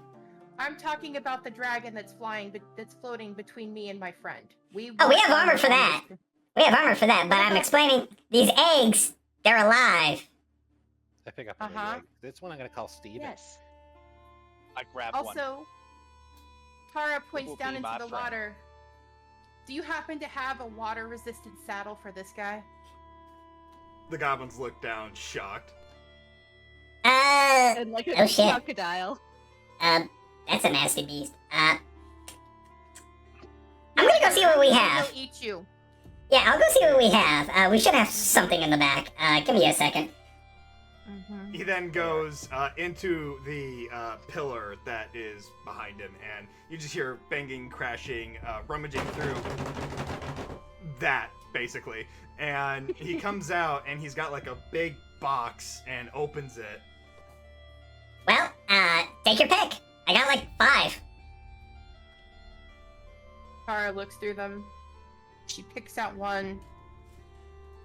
I'm talking about the dragon that's flying, but that's floating between me and my friend. Oh, we want have armor for on that. this- We have armor for that, but I'm explaining these eggs, they're alive. I pick up an egg. This one I'm gonna call Steven. Yes. I grab one. Also, Tara points will down be into my the friend. water. Do you happen to have a water-resistant saddle for this guy? The goblins look down, shocked. And like a oh shit. crocodile. That's a nasty beast. I'm gonna go see what we have. He'll eat you. Yeah, I'll go see what we have. We should have something in the back. Give me a second. He then goes into the pillar that is behind him, and you just hear banging, crashing, rummaging through that, basically. And he comes out, and he's got like a big box and opens it. Well, take your pick. I got like 5. Tara looks through them. She picks out one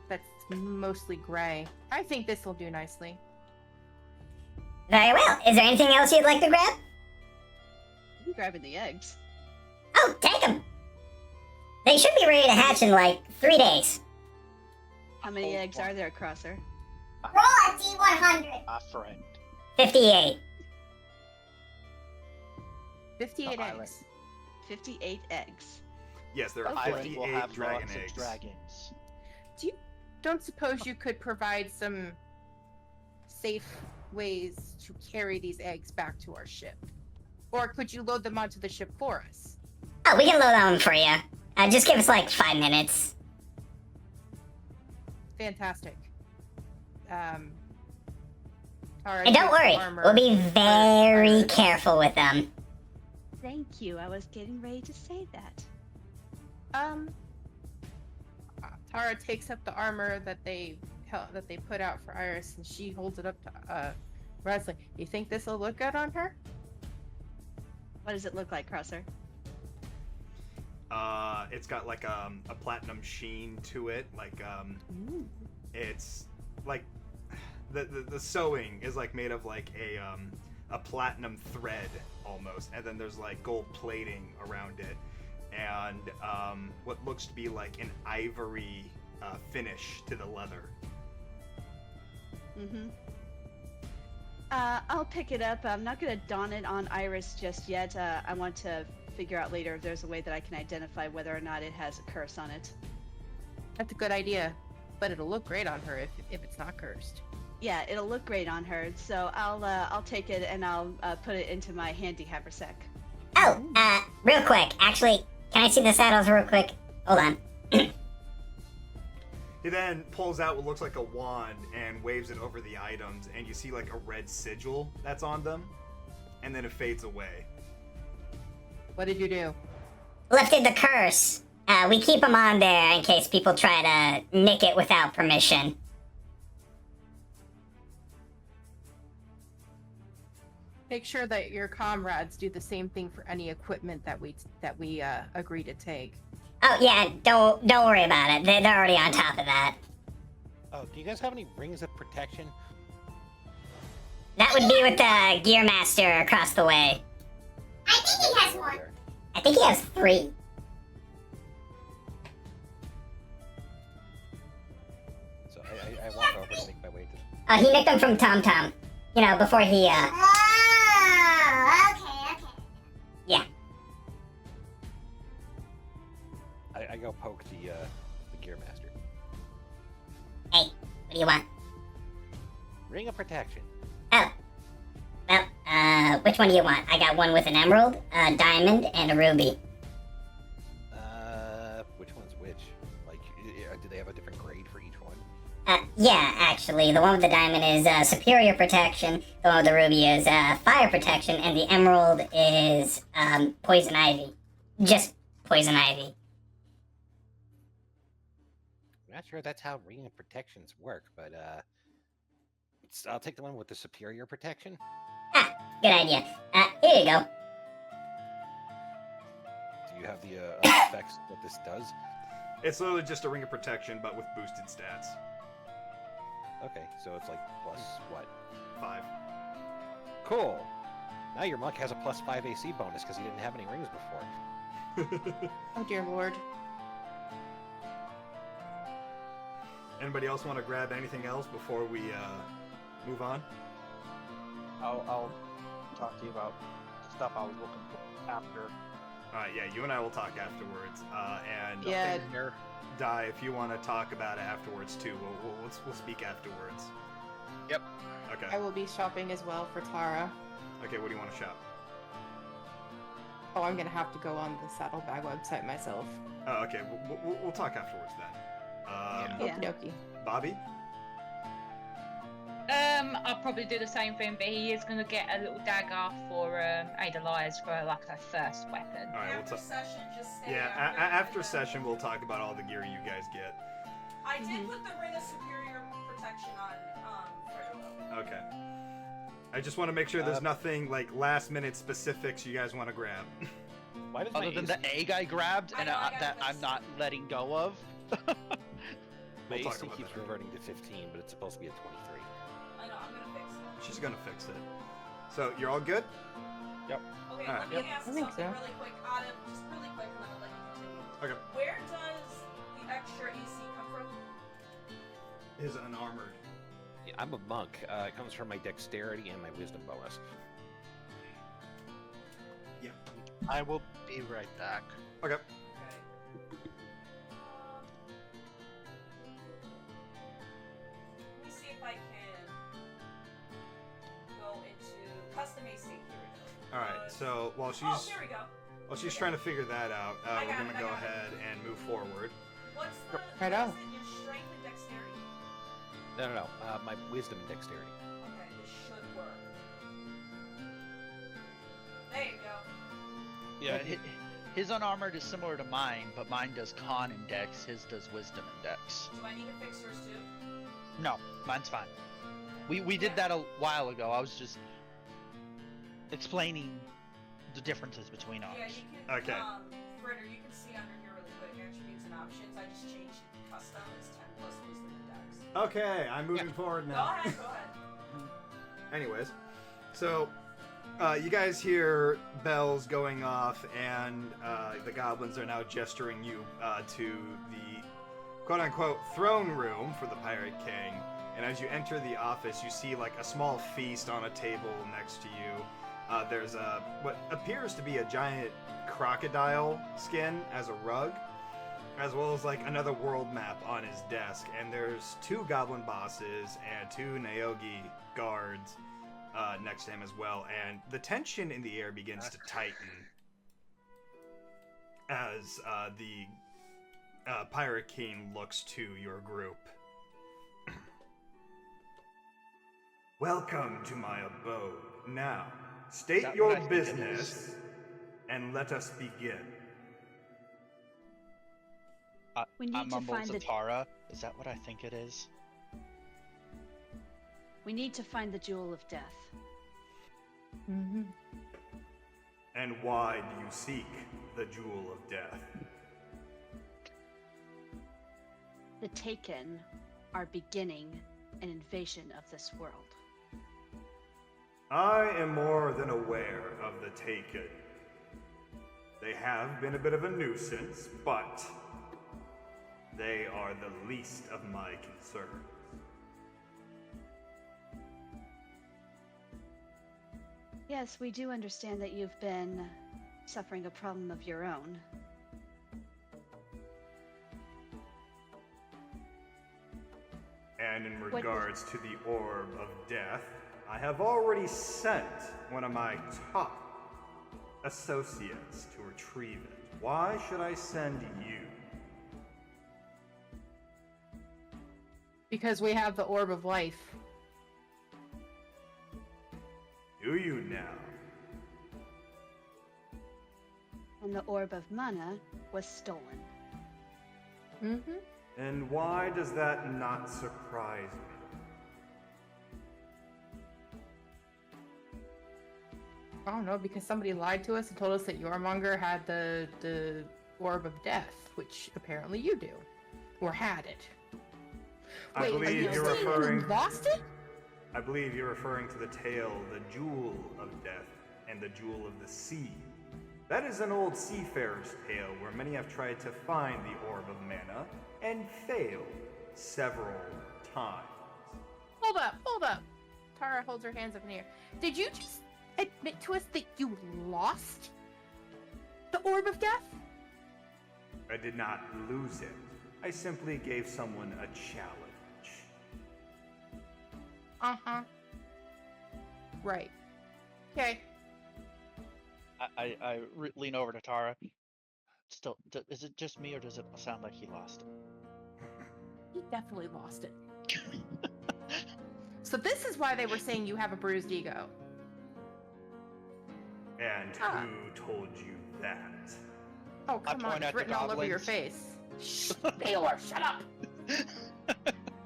that's mostly gray. I think this will do nicely. Very well. Is there anything else you'd like to grab? I'm grabbing the eggs. Oh, take them. They should be ready to hatch in like 3 days. How many eggs are there, Crosser? Roll a D100. My friend. 58. 58 Violet. eggs. 58 eggs. Yes, there are Island will 58 have dragon lots of eggs. dragons. Don't suppose you could provide some safe ways to carry these eggs back to our ship? Or could you load them onto the ship for us? Oh, we can load on them for you. Just give us like 5 minutes. Fantastic. Tara And don't takes worry, the armor. we'll be very careful with them. Thank you. I was getting ready to say that. Tara takes up the armor that they put out for Iris, and she holds it up to Wesley. You think this will look good on her? What does it look like, Crosser? It's got like a platinum sheen to it. Like it's like the sewing is like made of like a platinum thread almost, and then there's like gold plating around it, and what looks to be like an ivory finish to the leather. Mm-hmm. I'll pick it up. I'm not gonna don it on Iris just yet. I want to figure out later if there's a way that I can identify whether or not it has a curse on it. That's a good idea, but it'll look great on her if it's not cursed. Yeah, it'll look great on her. So I'll take it and I'll put it into my handy haversack. Oh, real quick. Actually, can I see the saddles real quick? Hold on. He then pulls out what looks like a wand and waves it over the items, and you see like a red sigil that's on them. and then it fades away. What did you do? Lifted the curse. We keep them on there in case people try to nick it without permission. Make sure that your comrades do the same thing for any equipment that we agree to take. Oh yeah, don't worry about it. They're already on top of that. Oh, do you guys have any rings of protection? That would be with the Gear Master across the way. I think he has one. I think he has 3. So I walk over to make my way to. He nicked them from Tom Tom. You know, before he Oh, okay. yeah. I go poke the Gear Master. Hey, what do you want? Ring of protection. Oh. Well, which one do you want? I got one with an emerald, a diamond, and a ruby. Which one's which? Like, do they have a different grade for each one? Yeah, actually, the one with the diamond is superior protection, the one with the ruby is fire protection, and the emerald is poison ivy. Just poison ivy. I'm not sure that's how ring of protections work, but I'll take the one with the superior protection. Good idea. Here you go. Do you have the effects that this does? It's literally just a ring of protection, but with boosted stats. Okay, so it's like plus what? 5. Cool. Now your monk has a plus 5 AC bonus because he didn't have any rings before. Oh dear lord. Anybody else want to grab anything else before we move on? I'll talk to you about stuff I was looking for after. Alright, yeah, you and I will talk afterwards. And Yeah. Di, if you want to talk about it afterwards too, we'll speak afterwards. Yep. Okay. I will be shopping as well for Tara. Okay, what do you want to shop? Oh, I'm gonna have to go on the Saddlebag website myself. Oh, okay. We'll talk afterwards then. Okie dokie. Bobby? I'll probably do the same thing, but he is gonna get a little dagger for Ada Lies for like a first weapon. All right, After session, just stay Yeah, after session, we'll talk about all the gear you guys get. I did put the Ring of Superior Protection on Fredo. Okay. I just want to make sure there's nothing like last minute specifics you guys want to grab. Why does Other than the egg I grabbed and that I'm not letting go of. My We'll talk AC about keeps that. reverting to 15, but it's supposed to be a 23. I know, I'm gonna fix it. She's gonna fix it. So you're all good? Yep. Okay, Alright. let me ask I think something so. really quick, just really quick, and then I'll let you continue. Okay. Where does the extra AC come from? Is unarmored. Yeah, I'm a monk. It comes from my dexterity and my wisdom bonus. Yeah. I will be right back. Okay. Let me see if I can go into custom AC. Here we go. All right. So while she's Oh, here we go. trying to figure that out, I we're got gonna it, I go got it. ahead and move forward. What's the Right on. is it your strength and dexterity? No. My wisdom and dexterity. Okay, this should work. There you go. Yeah, his unarmored is similar to mine, but mine does con and dex, his does wisdom and dex. Do I need to fix yours too? No, mine's fine. We did that a while ago. I was just explaining the differences between ours. Yeah, you can. Okay. Fritter, you can see under here really quick attributes and options. I just changed custom. It's 10 plus wisdom and dex. Okay, I'm moving forward Go now. ahead, go ahead. Anyways, so you guys hear bells going off, and the goblins are now gesturing you to the quote-unquote throne room for the Pirate King. And as you enter the office, you see like a small feast on a table next to you. There's what appears to be a giant crocodile skin as a rug, as well as like another world map on his desk. And there's 2 goblin bosses and 2 Naogi guards next to him as well. And the tension in the air begins to tighten as the Pirate King looks to your group. Welcome to my abode. Now, State that your what I think it is? business, and let us begin. We need I to mumble find to the Tara. Is that what I think it is? we need to find the jewel of death. Mm-hmm. And why do you seek the jewel of death? The Taken are beginning an invasion of this world. I am more than aware of the Taken. They have been a bit of a nuisance, but they are the least of my concerns. Yes, we do understand that you've been suffering a problem of your own. And in regards to the Orb of Death, I have already sent one of my top associates to retrieve it. Why should I send you? Because we have the Orb of Life. Do you now? And the Orb of Mana was stolen. Mm-hmm. And why does that not surprise me? I don't know, because somebody lied to us and told us that Yormonger had the Orb of Death, which apparently you do. Or had it. I Wait, believe are you're you saying referring. you lost it? I believe you're referring to the tale, the Jewel of Death and the Jewel of the Sea. That is an old seafarer's tale where many have tried to find the Orb of Mana and failed several times. Hold up. Tara holds her hands up in the air. Did you just admit to us that you lost the Orb of Death? I did not lose it. I simply gave someone a challenge. Uh-huh. Right. Okay. I lean over to Tara. Still, is it just me or does it sound like he lost it? He definitely lost it. So this is why they were saying you have a bruised ego. And who told you that? Oh, come on, point it's at the written all over your goblins. face. Shh, Baylor, shut up!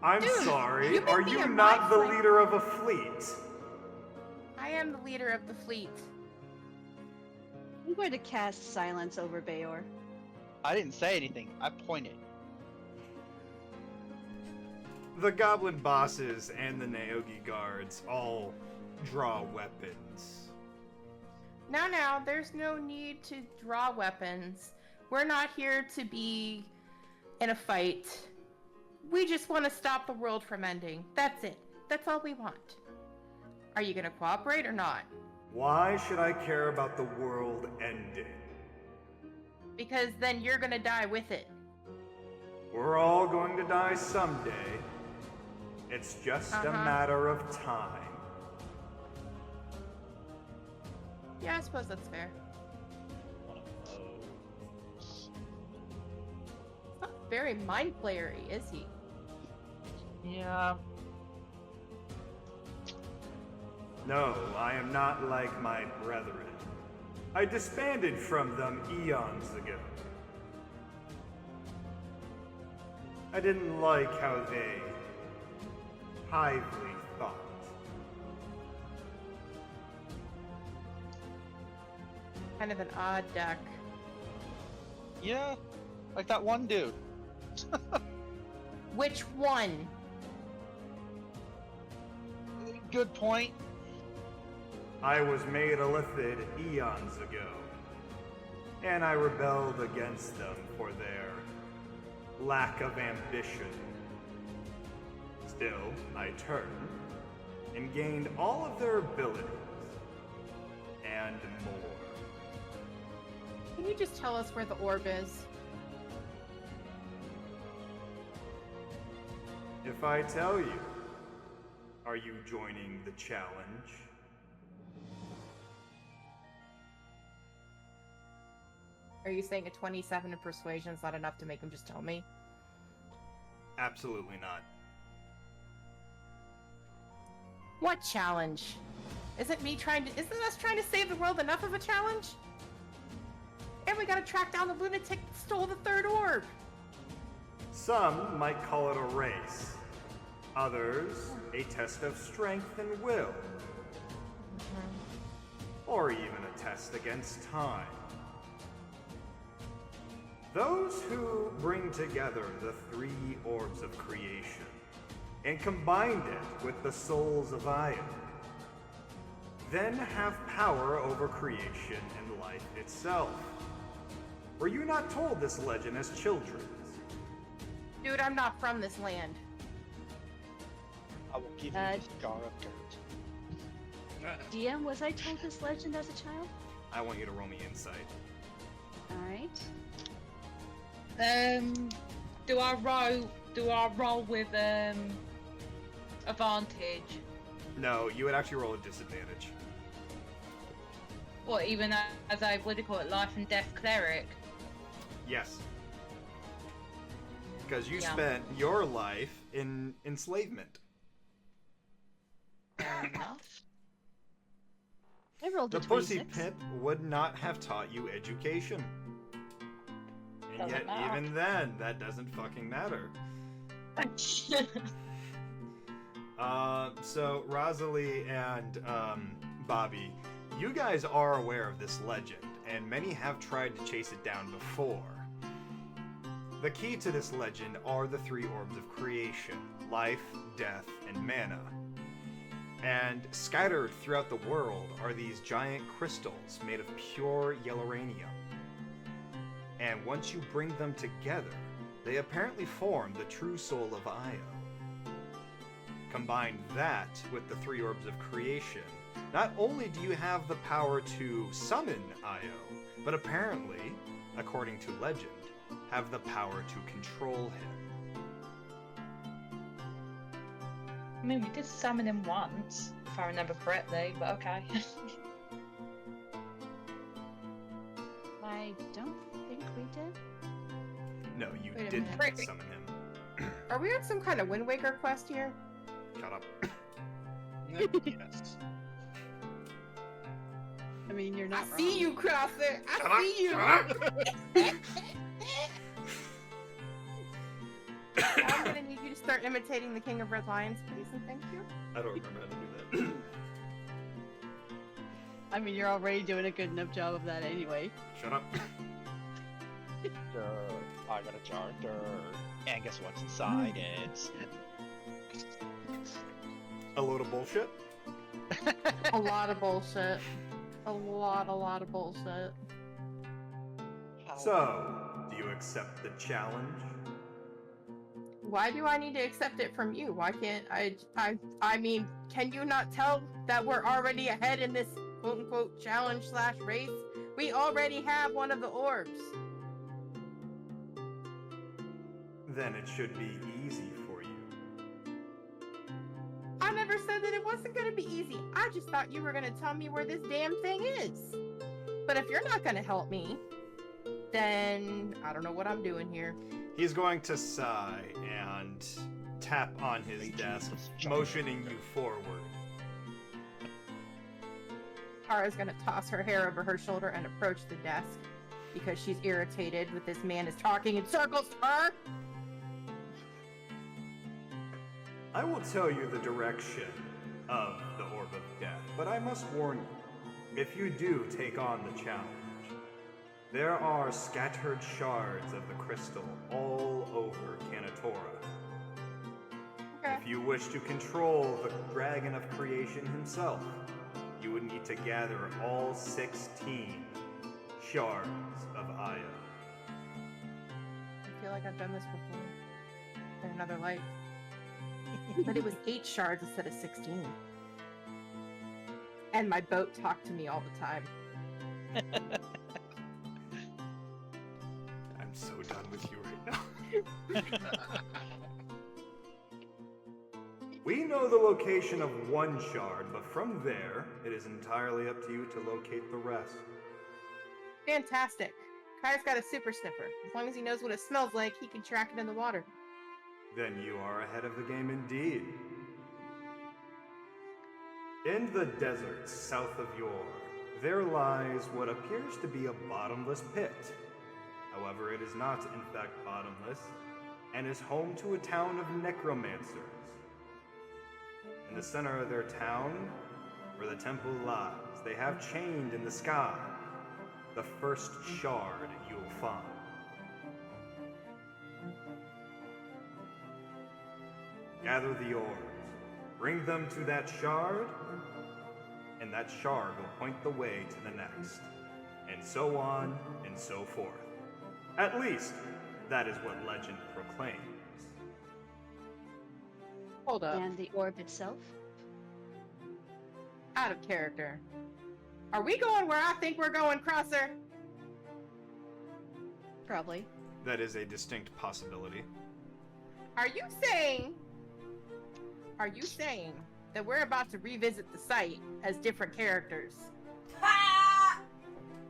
I'm Dude, sorry, you are may be you a not the mind leader of a fleet? I am the leader of the fleet. I'm going to cast silence over Bayor. I didn't say anything. I pointed. The goblin bosses and the Naogi guards all draw weapons. Now, there's no need to draw weapons. We're not here to be in a fight. We just want to stop the world from ending. That's it. That's all we want. Are you gonna cooperate or not? Why should I care about the world ending? Because then you're gonna die with it. We're all going to die someday. It's just a matter of time. Yeah, I suppose that's fair. Not very mind playery, is he? Yeah. No, I am not like my brethren. I disbanded from them eons ago. I didn't like how they hively thought. Kind of an odd deck. Yeah, like that one dude. Which one? Good point. I was made a Lithid eons ago, and I rebelled against them for their lack of ambition. Still, I turned and gained all of their abilities and more. Can you just tell us where the orb is? If I tell you, are you joining the challenge? Are you saying a 27 in persuasion is not enough to make him just tell me? Absolutely not. What challenge? Isn't us trying to save the world enough of a challenge? And we gotta track down the lunatic that stole the third orb. Some might call it a race. Others, a test of strength and will. Or even a test against time. Those who bring together the 3 orbs of creation and combined it with the souls of Aya, then have power over creation and life itself. Were you not told this legend as children? Dude, I'm not from this land. I will give you this jar of dirt. DM, was I told this legend as a child? I want you to roll me insight. Alright. Do I roll with advantage? No, you would actually roll a disadvantage. What, even as a, what do you call it, life and death cleric? Yes. Because you Yeah. spent your life in enslavement. Fair enough. I rolled The a pussy 26. pimp would not have taught you education. And Doesn't yet, matter. even then, that doesn't fucking matter. So Rosalie and Bobby, you guys are aware of this legend, and many have tried to chase it down before. The key to this legend are the 3 orbs of creation: life, death, and mana. And scattered throughout the world are these giant crystals made of pure yelloranium. And once you bring them together, they apparently form the true soul of Io. Combine that with the 3 orbs of creation, not only do you have the power to summon Io, but apparently, according to legend, have the power to control him. I mean, we did summon him once, if I remember correctly, but okay. I don't think we did. No, you Wait a didn't minute. summon him. Are we on some kind of Wind Waker quest here? Shut up. Yes. I mean, you're I not see wrong. you, Crosser. Shut I up, see you. shut I'm gonna need you to start imitating the King of Red Lions, please, and thank you. I don't remember how to do that. I mean, you're already doing a good enough job of that anyway. Shut up. Dirt. I got a jar of dirt. And guess what's inside it? A load of bullshit? A lot of bullshit. A lot of bullshit. So, do you accept the challenge? Why do I need to accept it from you? Why can't I mean, can you not tell that we're already ahead in this quote-unquote challenge/race? We already have one of the orbs. Then it should be easy for you. I never said that it wasn't gonna be easy. I just thought you were gonna tell me where this damn thing is. But if you're not gonna help me, then I don't know what I'm doing here. He's going to sigh and tap on his desk, motioning you forward. Tara's gonna toss her hair over her shoulder and approach the desk because she's irritated with this man is talking in circles to her. I will tell you the direction of the Orb of Death, but I must warn you, if you do take on the challenge, there are scattered shards of the crystal all over Kanatorra. Okay. If you wish to control the Dragon of Creation himself, you would need to gather all 16 shards of Aya. I feel like I've done this before in another life. But it was 8 shards instead of 16. And my boat talked to me all the time. I'm so done with you right now. We know the location of one shard, but from there, it is entirely up to you to locate the rest. Fantastic. Kai's got a super sniffer. As long as he knows what it smells like, he can track it in the water. Then you are ahead of the game indeed. In the deserts south of Yor, there lies what appears to be a bottomless pit. However, it is not in fact bottomless, and is home to a town of necromancers. In the center of their town, where the temple lies, they have chained in the sky the first shard you'll find. Gather the orbs, bring them to that shard, and that shard will point the way to the next, and so on and so forth. At least, that is what legend proclaims. Hold up. And the orb itself? Out of character. Are we going where I think we're going, Crosser? Probably. That is a distinct possibility. Are you saying that we're about to revisit the site as different characters?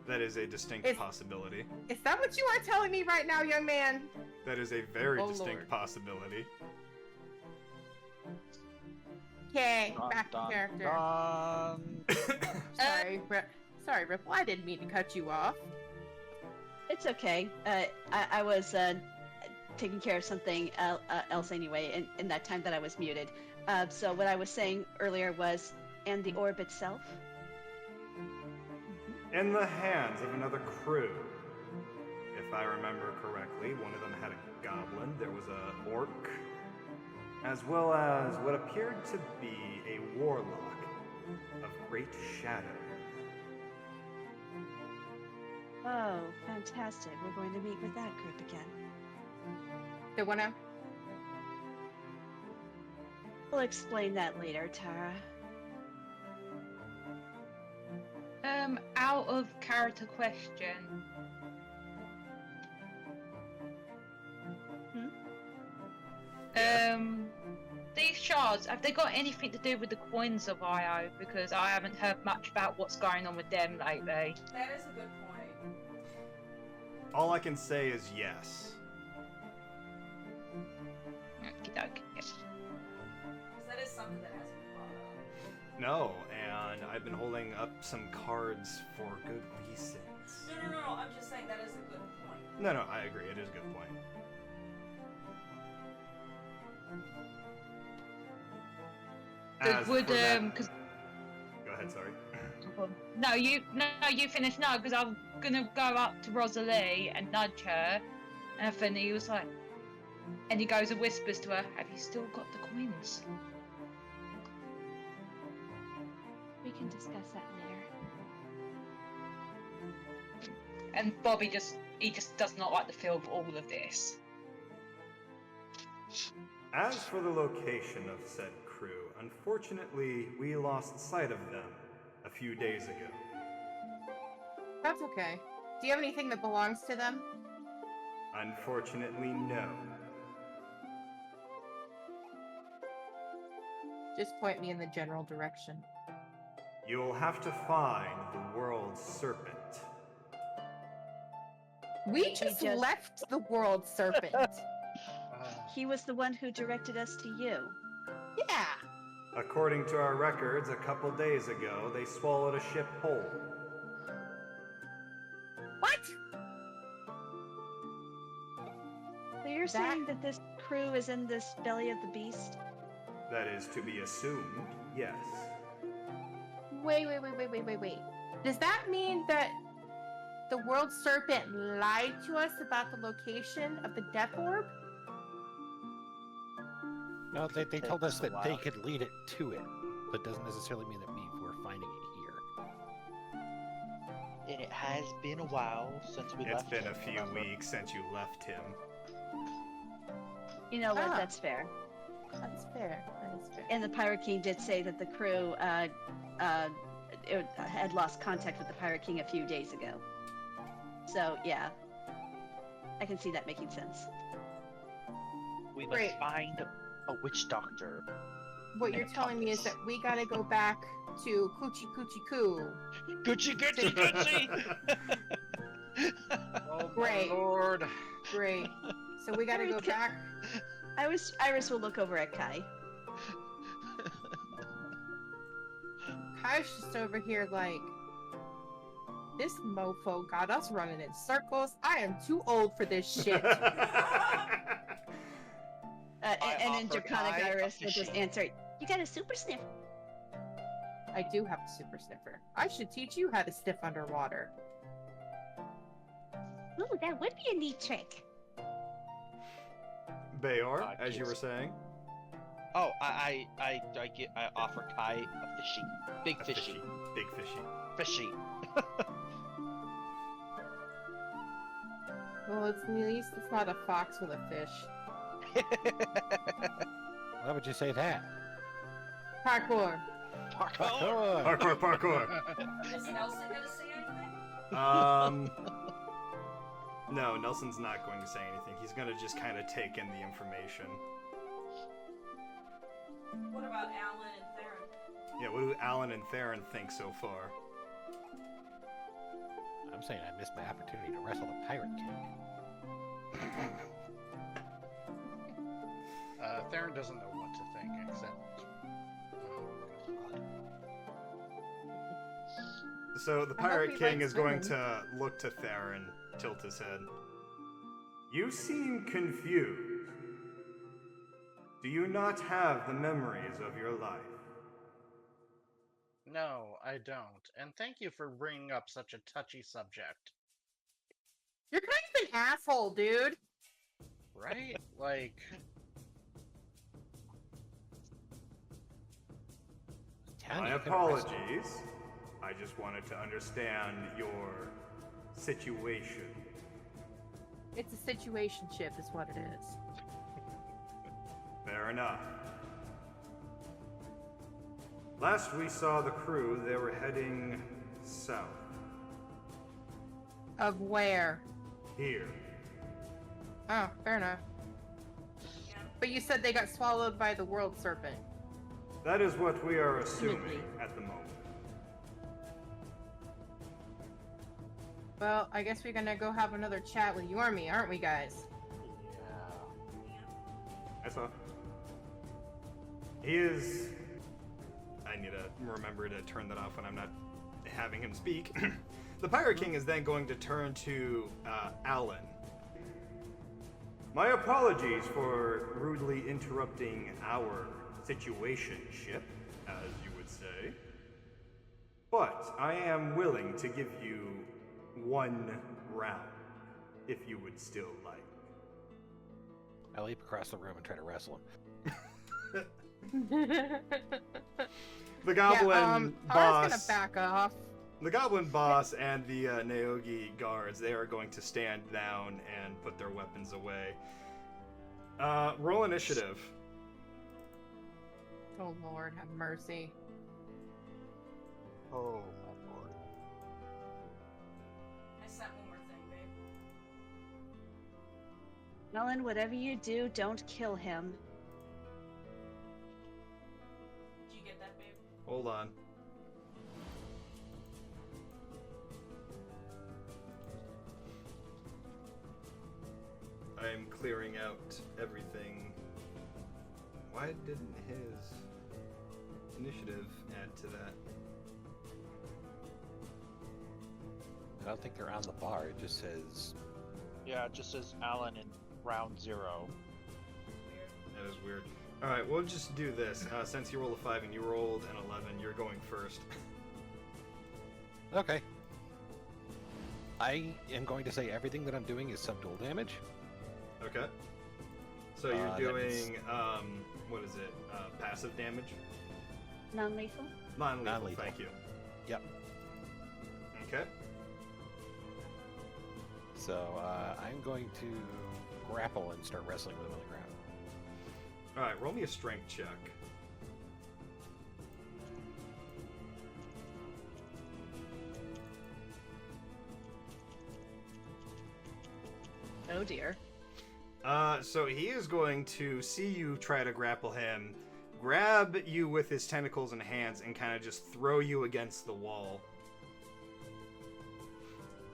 That is a distinct possibility. Is that what you are telling me right now, young man? That is a very Oh, distinct Lord. possibility. Okay, back to character. Sorry, Ripple. I didn't mean to cut you off. It's okay. I was taking care of something else anyway in that time that I was muted. So what I was saying earlier was, and the orb itself? In the hands of another crew. If I remember correctly, one of them had a goblin, there was a orc, as well as what appeared to be a warlock of great shadow. Oh, fantastic. We're going to meet with that group again. They wanna? We'll explain that later, Tara. Out of character question. These shards, have they got anything to do with the coins of IO? Because I haven't heard much about what's going on with them lately. That is a good point. All I can say is yes. Okey-dokey. Because that is something that has to be brought up. No, and I've been holding up some cards for good reasons. No, I'm just saying that is a good point. No, I agree. It is a good point. Would for that- because Go ahead, sorry. no, you finish now because I'm gonna go up to Rosalie and nudge her, and then he was like, and he goes and whispers to her, "Have you still got the coins?" We can discuss that later. And Bobby just does not like the feel of all of this. As for the location of said crew, unfortunately, we lost sight of them a few days ago. That's okay. Do you have anything that belongs to them? Unfortunately, no. Just point me in the general direction. You'll have to find the world's serpent. We just left the world serpent. He was the one who directed us to you. Yeah. According to our records, a couple days ago, they swallowed a ship whole. What? So you're saying that this crew is in this belly of the beast? That is to be assumed, yes. Wait. Does that mean that the world serpent lied to us about the location of the death orb? No, they told us that they could lead it to it, but doesn't necessarily mean that we're finding it here. And it has been a while since we left. It's been a few weeks since you left him. You know what? That's fair. That's fair. That is fair. And the Pirate King did say that the crew had lost contact with the Pirate King a few days ago. So, yeah. I can see that making sense. We must find a witch doctor. What you're telling me is that we gotta go back to Coochie Coochie Coo. Coochie Coochie Coochie! Oh, Great. my lord. Great. So we gotta go back. Iris will look over at Kai. Kai's just over here like, this mofo got us running in circles. I am too old for this shit. And then offer Kai Draconicyrus a will just fishy. answer, you got a super sniff. I do have a super sniffer. I should teach you how to sniff underwater. Ooh, that would be a neat trick. Bayor, as you were saying. Oh, I offer Kai a fishy. Big fishy. Big fishy. Fishy. Well, at least it's not a fox with a fish. Why would you say that? Parkour. Parkour. Is Nelson gonna say anything? No, Nelson's not going to say anything. He's going to just kind of take in the information. What about Alan and Theron? Yeah, what do Alan and Theron think so far? I'm saying I missed my opportunity to wrestle the Pirate King. Theron doesn't know what to think, except... So the Pirate King is going to look to Theron, tilt his head. You seem confused. Do you not have the memories of your life? No, I don't. And thank you for bringing up such a touchy subject. You're kind of an asshole, dude. Right? Like... My apologies. I just wanted to understand your situation. It's a situationship is what it is. Fair enough. Last we saw the crew, they were heading south. Of where? Here. Oh, fair enough. But you said they got swallowed by the world serpent. That is what we are assuming at the moment. Well, I guess we're gonna go have another chat with Yormi, aren't we, guys? I saw. He is... I need to remember to turn that off when I'm not having him speak. The Pirate King is then going to turn to Alan. My apologies for rudely interrupting our situationship, as you would say. But I am willing to give you 1 round, if you would still like. I leap across the room and try to wrestle him. The Goblin Tara's boss. gonna back off. The Goblin boss and the Naogi guards, they are going to stand down and put their weapons away. Roll initiative. Oh Lord, have mercy. Oh, my Lord. I sent one more thing, babe. Nolan, whatever you do, don't kill him. Did you get that, babe? Hold on. I am clearing out everything. Why didn't his initiative add to that? I don't think they're on the bar. It just says... Yeah, it just says Alan in round 0. That is weird. Alright, we'll just do this. Since you rolled a 5 and you rolled an 11, you're going first. Okay. I am going to say everything that I'm doing is subdual damage. Okay. So you're That doing, means- what is it? Passive damage? Non-lethal? Non-lethal, Non-lethal. thank you. Yep. Okay. So I'm going to grapple and start wrestling with him on the ground. Alright, roll me a strength check. Oh dear. So he is going to see you try to grapple him, grab you with his tentacles and hands, and kind of just throw you against the wall.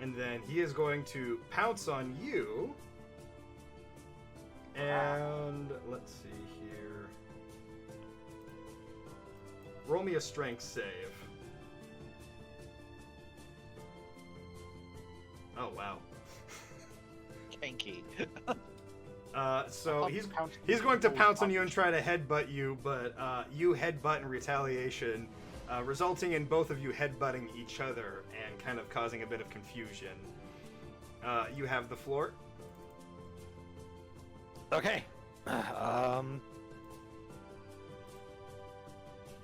And then he is going to pounce on you. And let's see here. Roll me a strength save. So he's going to pounce on you and try to headbutt you, but you headbutt in retaliation, resulting in both of you headbutting each other and kind of causing a bit of confusion. You have the floor. Okay.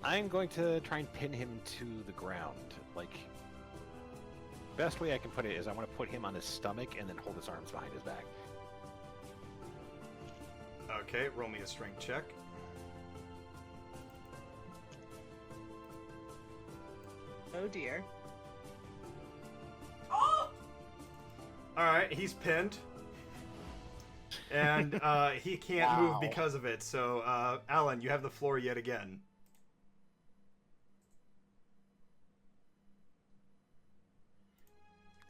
I'm going to try and pin him to the ground. Like, best way I can put it is I want to put him on his stomach and then hold his arms behind his back. Okay, roll me a strength check. Oh dear. Oh! Alright, he's pinned. And he can't move because of it. So, Alan, you have the floor yet again.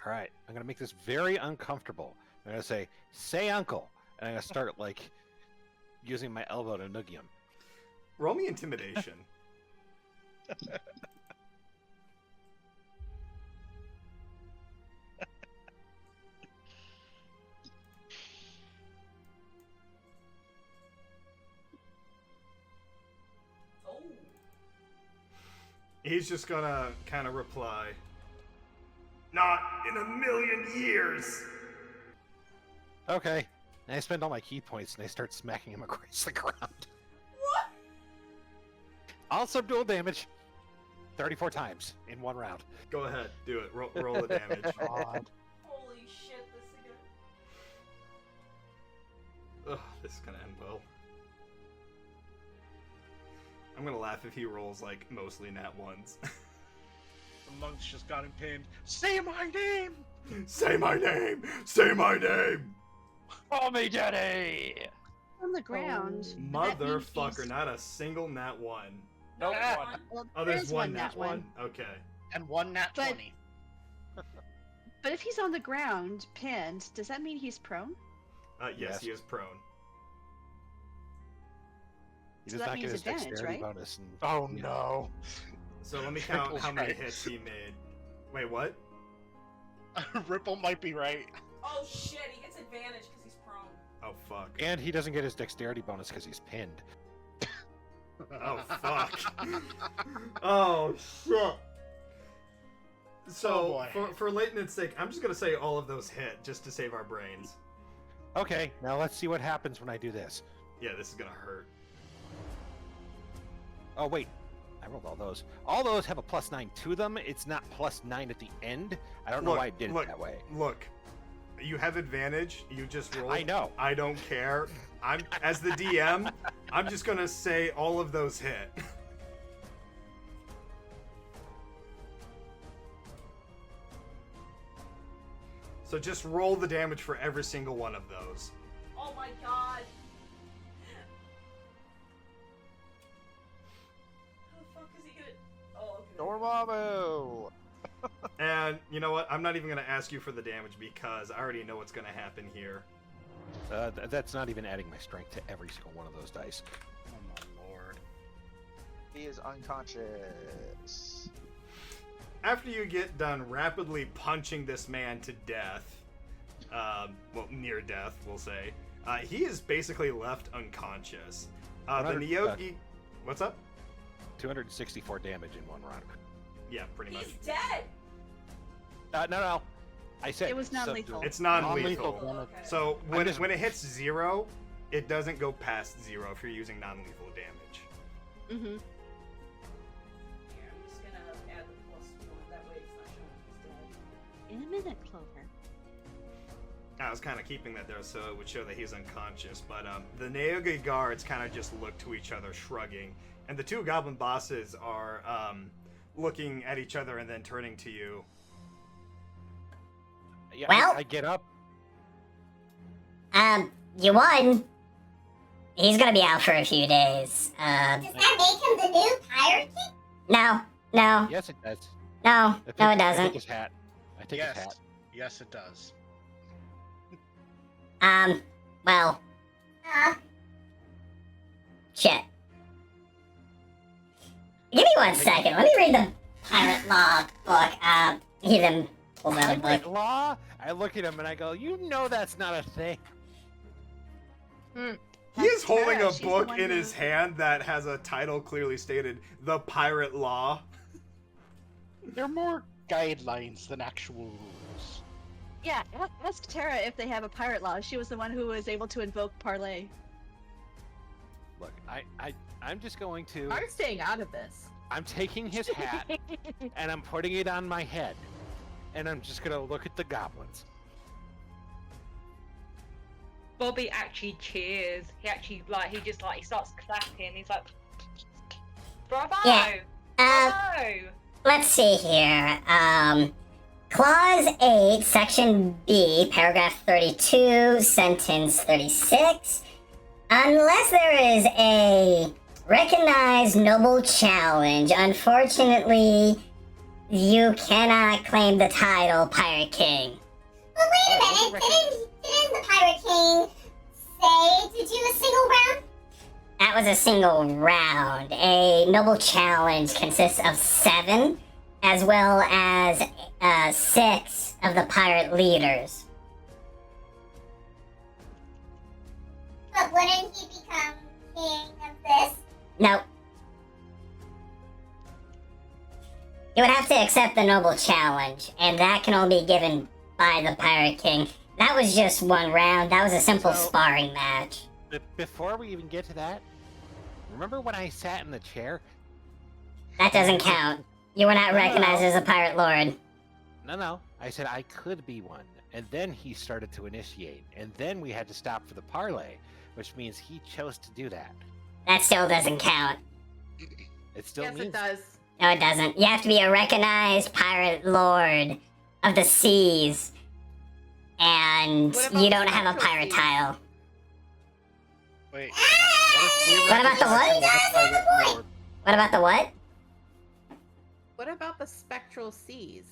All right, I'm going to make this very uncomfortable. I'm going to say uncle. And I'm going to start, like, using my elbow to noogie him. Roll me intimidation. He's just gonna kind of reply, "Not in a million years." Okay. And I spend all my key points and I start smacking him across the ground. What? Also dual damage. 34 times in one round. Go ahead, do it. Roll the damage. Holy shit, this again. Ugh, this is gonna end well. I'm gonna laugh if he rolls like mostly nat ones. The monk's just got him pinned. Say my name! Say my name! Say my name! Call me Daddy! On the ground. Motherfucker, not a single nat one. Nope, Well, Oh, there's one nat nat one? Okay. And one nat But- 20. But if he's on the ground, pinned, does that mean he's prone? Yes, he is prone. He So does that not get means his advantage, dexterity right? bonus. And, Oh no. So let me count Ripple's how many right. hits he made. Wait, what? Ripple might be right. Oh shit, he gets advantage because he's prone. Oh, fuck. And he doesn't get his dexterity bonus because he's pinned. Oh, fuck. Oh, shit. So, for lateness sake, I'm just gonna say all of those hit, just to save our brains. Okay, now let's see what happens when I do this. Yeah, this is gonna hurt. Oh, wait. I rolled all those. All those have a +9 to them. It's not +9 at the end. I don't know why I did it that way. Look, you have advantage. You just roll. I know. I don't care. I'm as the DM. I'm just gonna say all of those hit. So just roll the damage for every single one of those. Oh my god. How the fuck is he gonna... Oh, okay. Dormammu! And you know what? I'm not even gonna ask you for the damage because I already know what's gonna happen here. That's not even adding my strength to every single one of those dice. Oh my lord. He is unconscious. After you get done rapidly punching this man to death, well, near death, we'll say, he is basically left unconscious. The 100 Neogi... What's up? 264 damage in one round. Yeah, pretty much. He's dead! No. I said It was non-lethal. It's non-lethal. Non-lethal Okay. So when it hits 0, it doesn't go past 0 if you're using non-lethal damage. Mm-hmm. Here, I'm just gonna add the +1. That way it's not showing he's dead. In a minute, Clover. I was kind of keeping that there so it would show that he's unconscious, but the Neogi guards kind of just look to each other, shrugging, and the two goblin bosses are looking at each other and then turning to you. Yeah, Well- I get up. You won. He's gonna be out for a few days. Does that make him the new pirate king? No. Yes, it does. No, it I take doesn't. his hat. I take his hat. Yes, it does. Well, shit. Give me 1 second. Let me read the pirate law book. He's in pull out a Pirate book. law? I look at him and I go, you know that's not a thing. He is holding Tara, a she's the book one in who- his hand that has a title clearly stated, The Pirate Law. They're more guidelines than actual rules. Yeah, ask Tara if they have a pirate law. She was the one who was able to invoke parlay. Look, I'm just going to. I'm staying out of this. I'm taking his hat and I'm putting it on my head, and I'm just gonna look at the goblins. Bobby actually cheers. He actually he starts clapping. He's like, bravo! Yeah. Bravo! Let's see here. Clause 8, Section B, Paragraph 32, Sentence 36. Unless there is a recognized noble challenge, unfortunately, you cannot claim the title Pirate King. But wait a minute, didn't the Pirate King say to do a single round? That was a single round. A noble challenge consists of 7, as well as 6 of the pirate leaders. But wouldn't he become king of this? Nope. You would have to accept the noble challenge, and that can only be given by the Pirate King. That was just one round. That was a simple sparring match. Before we even get to that, remember when I sat in the chair? That doesn't count. You were not recognized as a pirate lord. No. I said I could be one, and then he started to initiate, and then we had to stop for the parlay, which means he chose to do that. That still doesn't count. It still Yes, means it does. No, it doesn't. You have to be a recognized pirate lord of the seas, and What about you don't have a spectral pirate seas? tile. Wait. What about the what? What about the what? What about the spectral seas?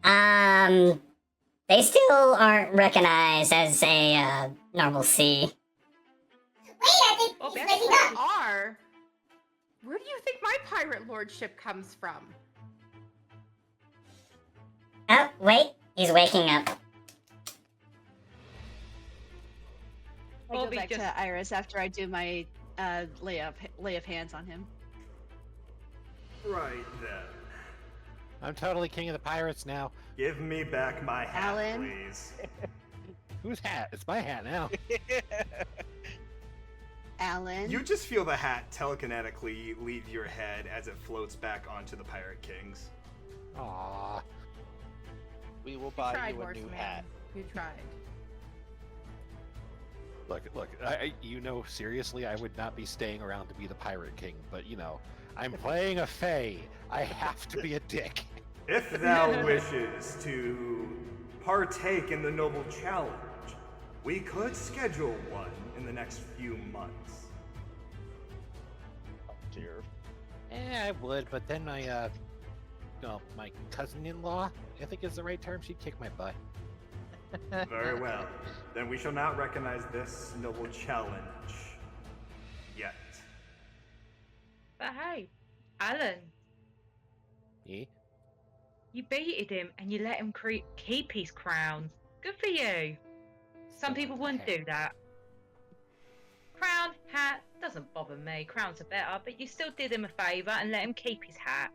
They still aren't recognized as a normal sea. Wait, I think Well, he's that's breaking what up. they are. Where do you think my pirate lordship comes from? Oh, wait, he's waking up. I go Bobby back just- to Iris after I do my lay of hands on him. Right then. I'm totally king of the pirates now. Give me back my hat, Alan? please. Whose hat? It's my hat now. Alan. You just feel the hat telekinetically leave your head as it floats back onto the Pirate King's. Aww. We will buy tried, you a new horseman. hat. You tried. Look, seriously, I would not be staying around to be the Pirate King, but, I'm playing a Fae. I have to be a dick. If thou wishes to partake in the noble challenge, we could schedule one in the next few months. Oh dear. I would, but then my cousin-in-law, I think is the right term, she'd kick my butt. Very well. Then we shall not recognize this noble challenge yet. But hey, Alan, Yeah? you beated him and you let him keep his crown. Good for you. Some people wouldn't do that. Crown, hat, doesn't bother me. Crowns are better, but you still did him a favour and let him keep his hat.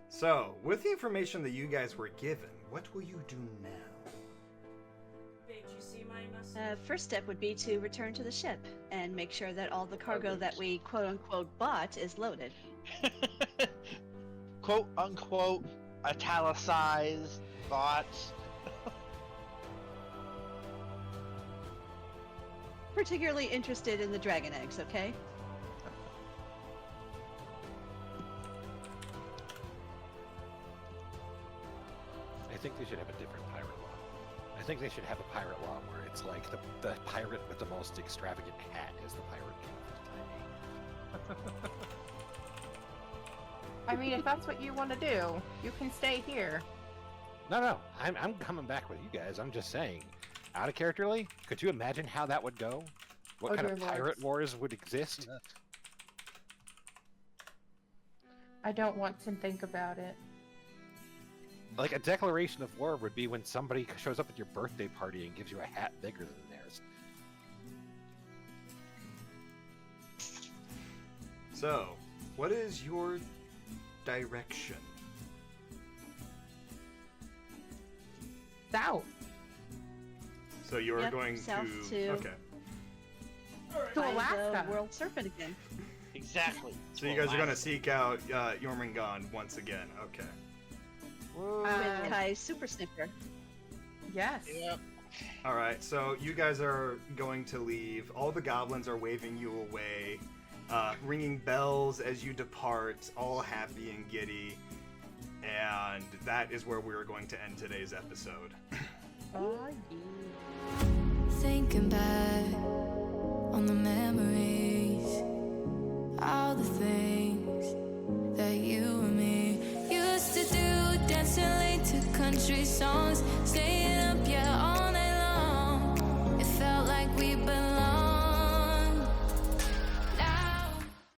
So, with the information that you guys were given, what will you do now? Did you see my message? First step would be to return to the ship and make sure that all the cargo that we quote unquote bought is loaded. Quote unquote italicized thoughts. Particularly interested in the dragon eggs, okay? I think they should have a different pirate law. I think they should have a pirate law where it's like the pirate with the most extravagant hat is the Pirate King for the time being. I mean, if that's what you want to do, you can stay here. No, I'm coming back with you guys. I'm just saying, out of characterly, could you imagine how that would go? What Oh, kind of dear pirate lords. wars would exist? I don't want to think about it. Like a declaration of war would be when somebody shows up at your birthday party and gives you a hat bigger than theirs. So, what is your direction? South. So you're Yep, going south to- Okay. To Find Alaska. the world serpent again. Exactly. So you guys are going to seek out Jormungand once again. Okay. With Kai's super sniffer. Yes. Yep. All right. So you guys are going to leave. All the goblins are waving you away, ringing bells as you depart, all happy and giddy. And that is where we're going to end today's episode. Thinking back on the memories, all the things that you and me used to do, dancing late to country songs, staying up, yeah.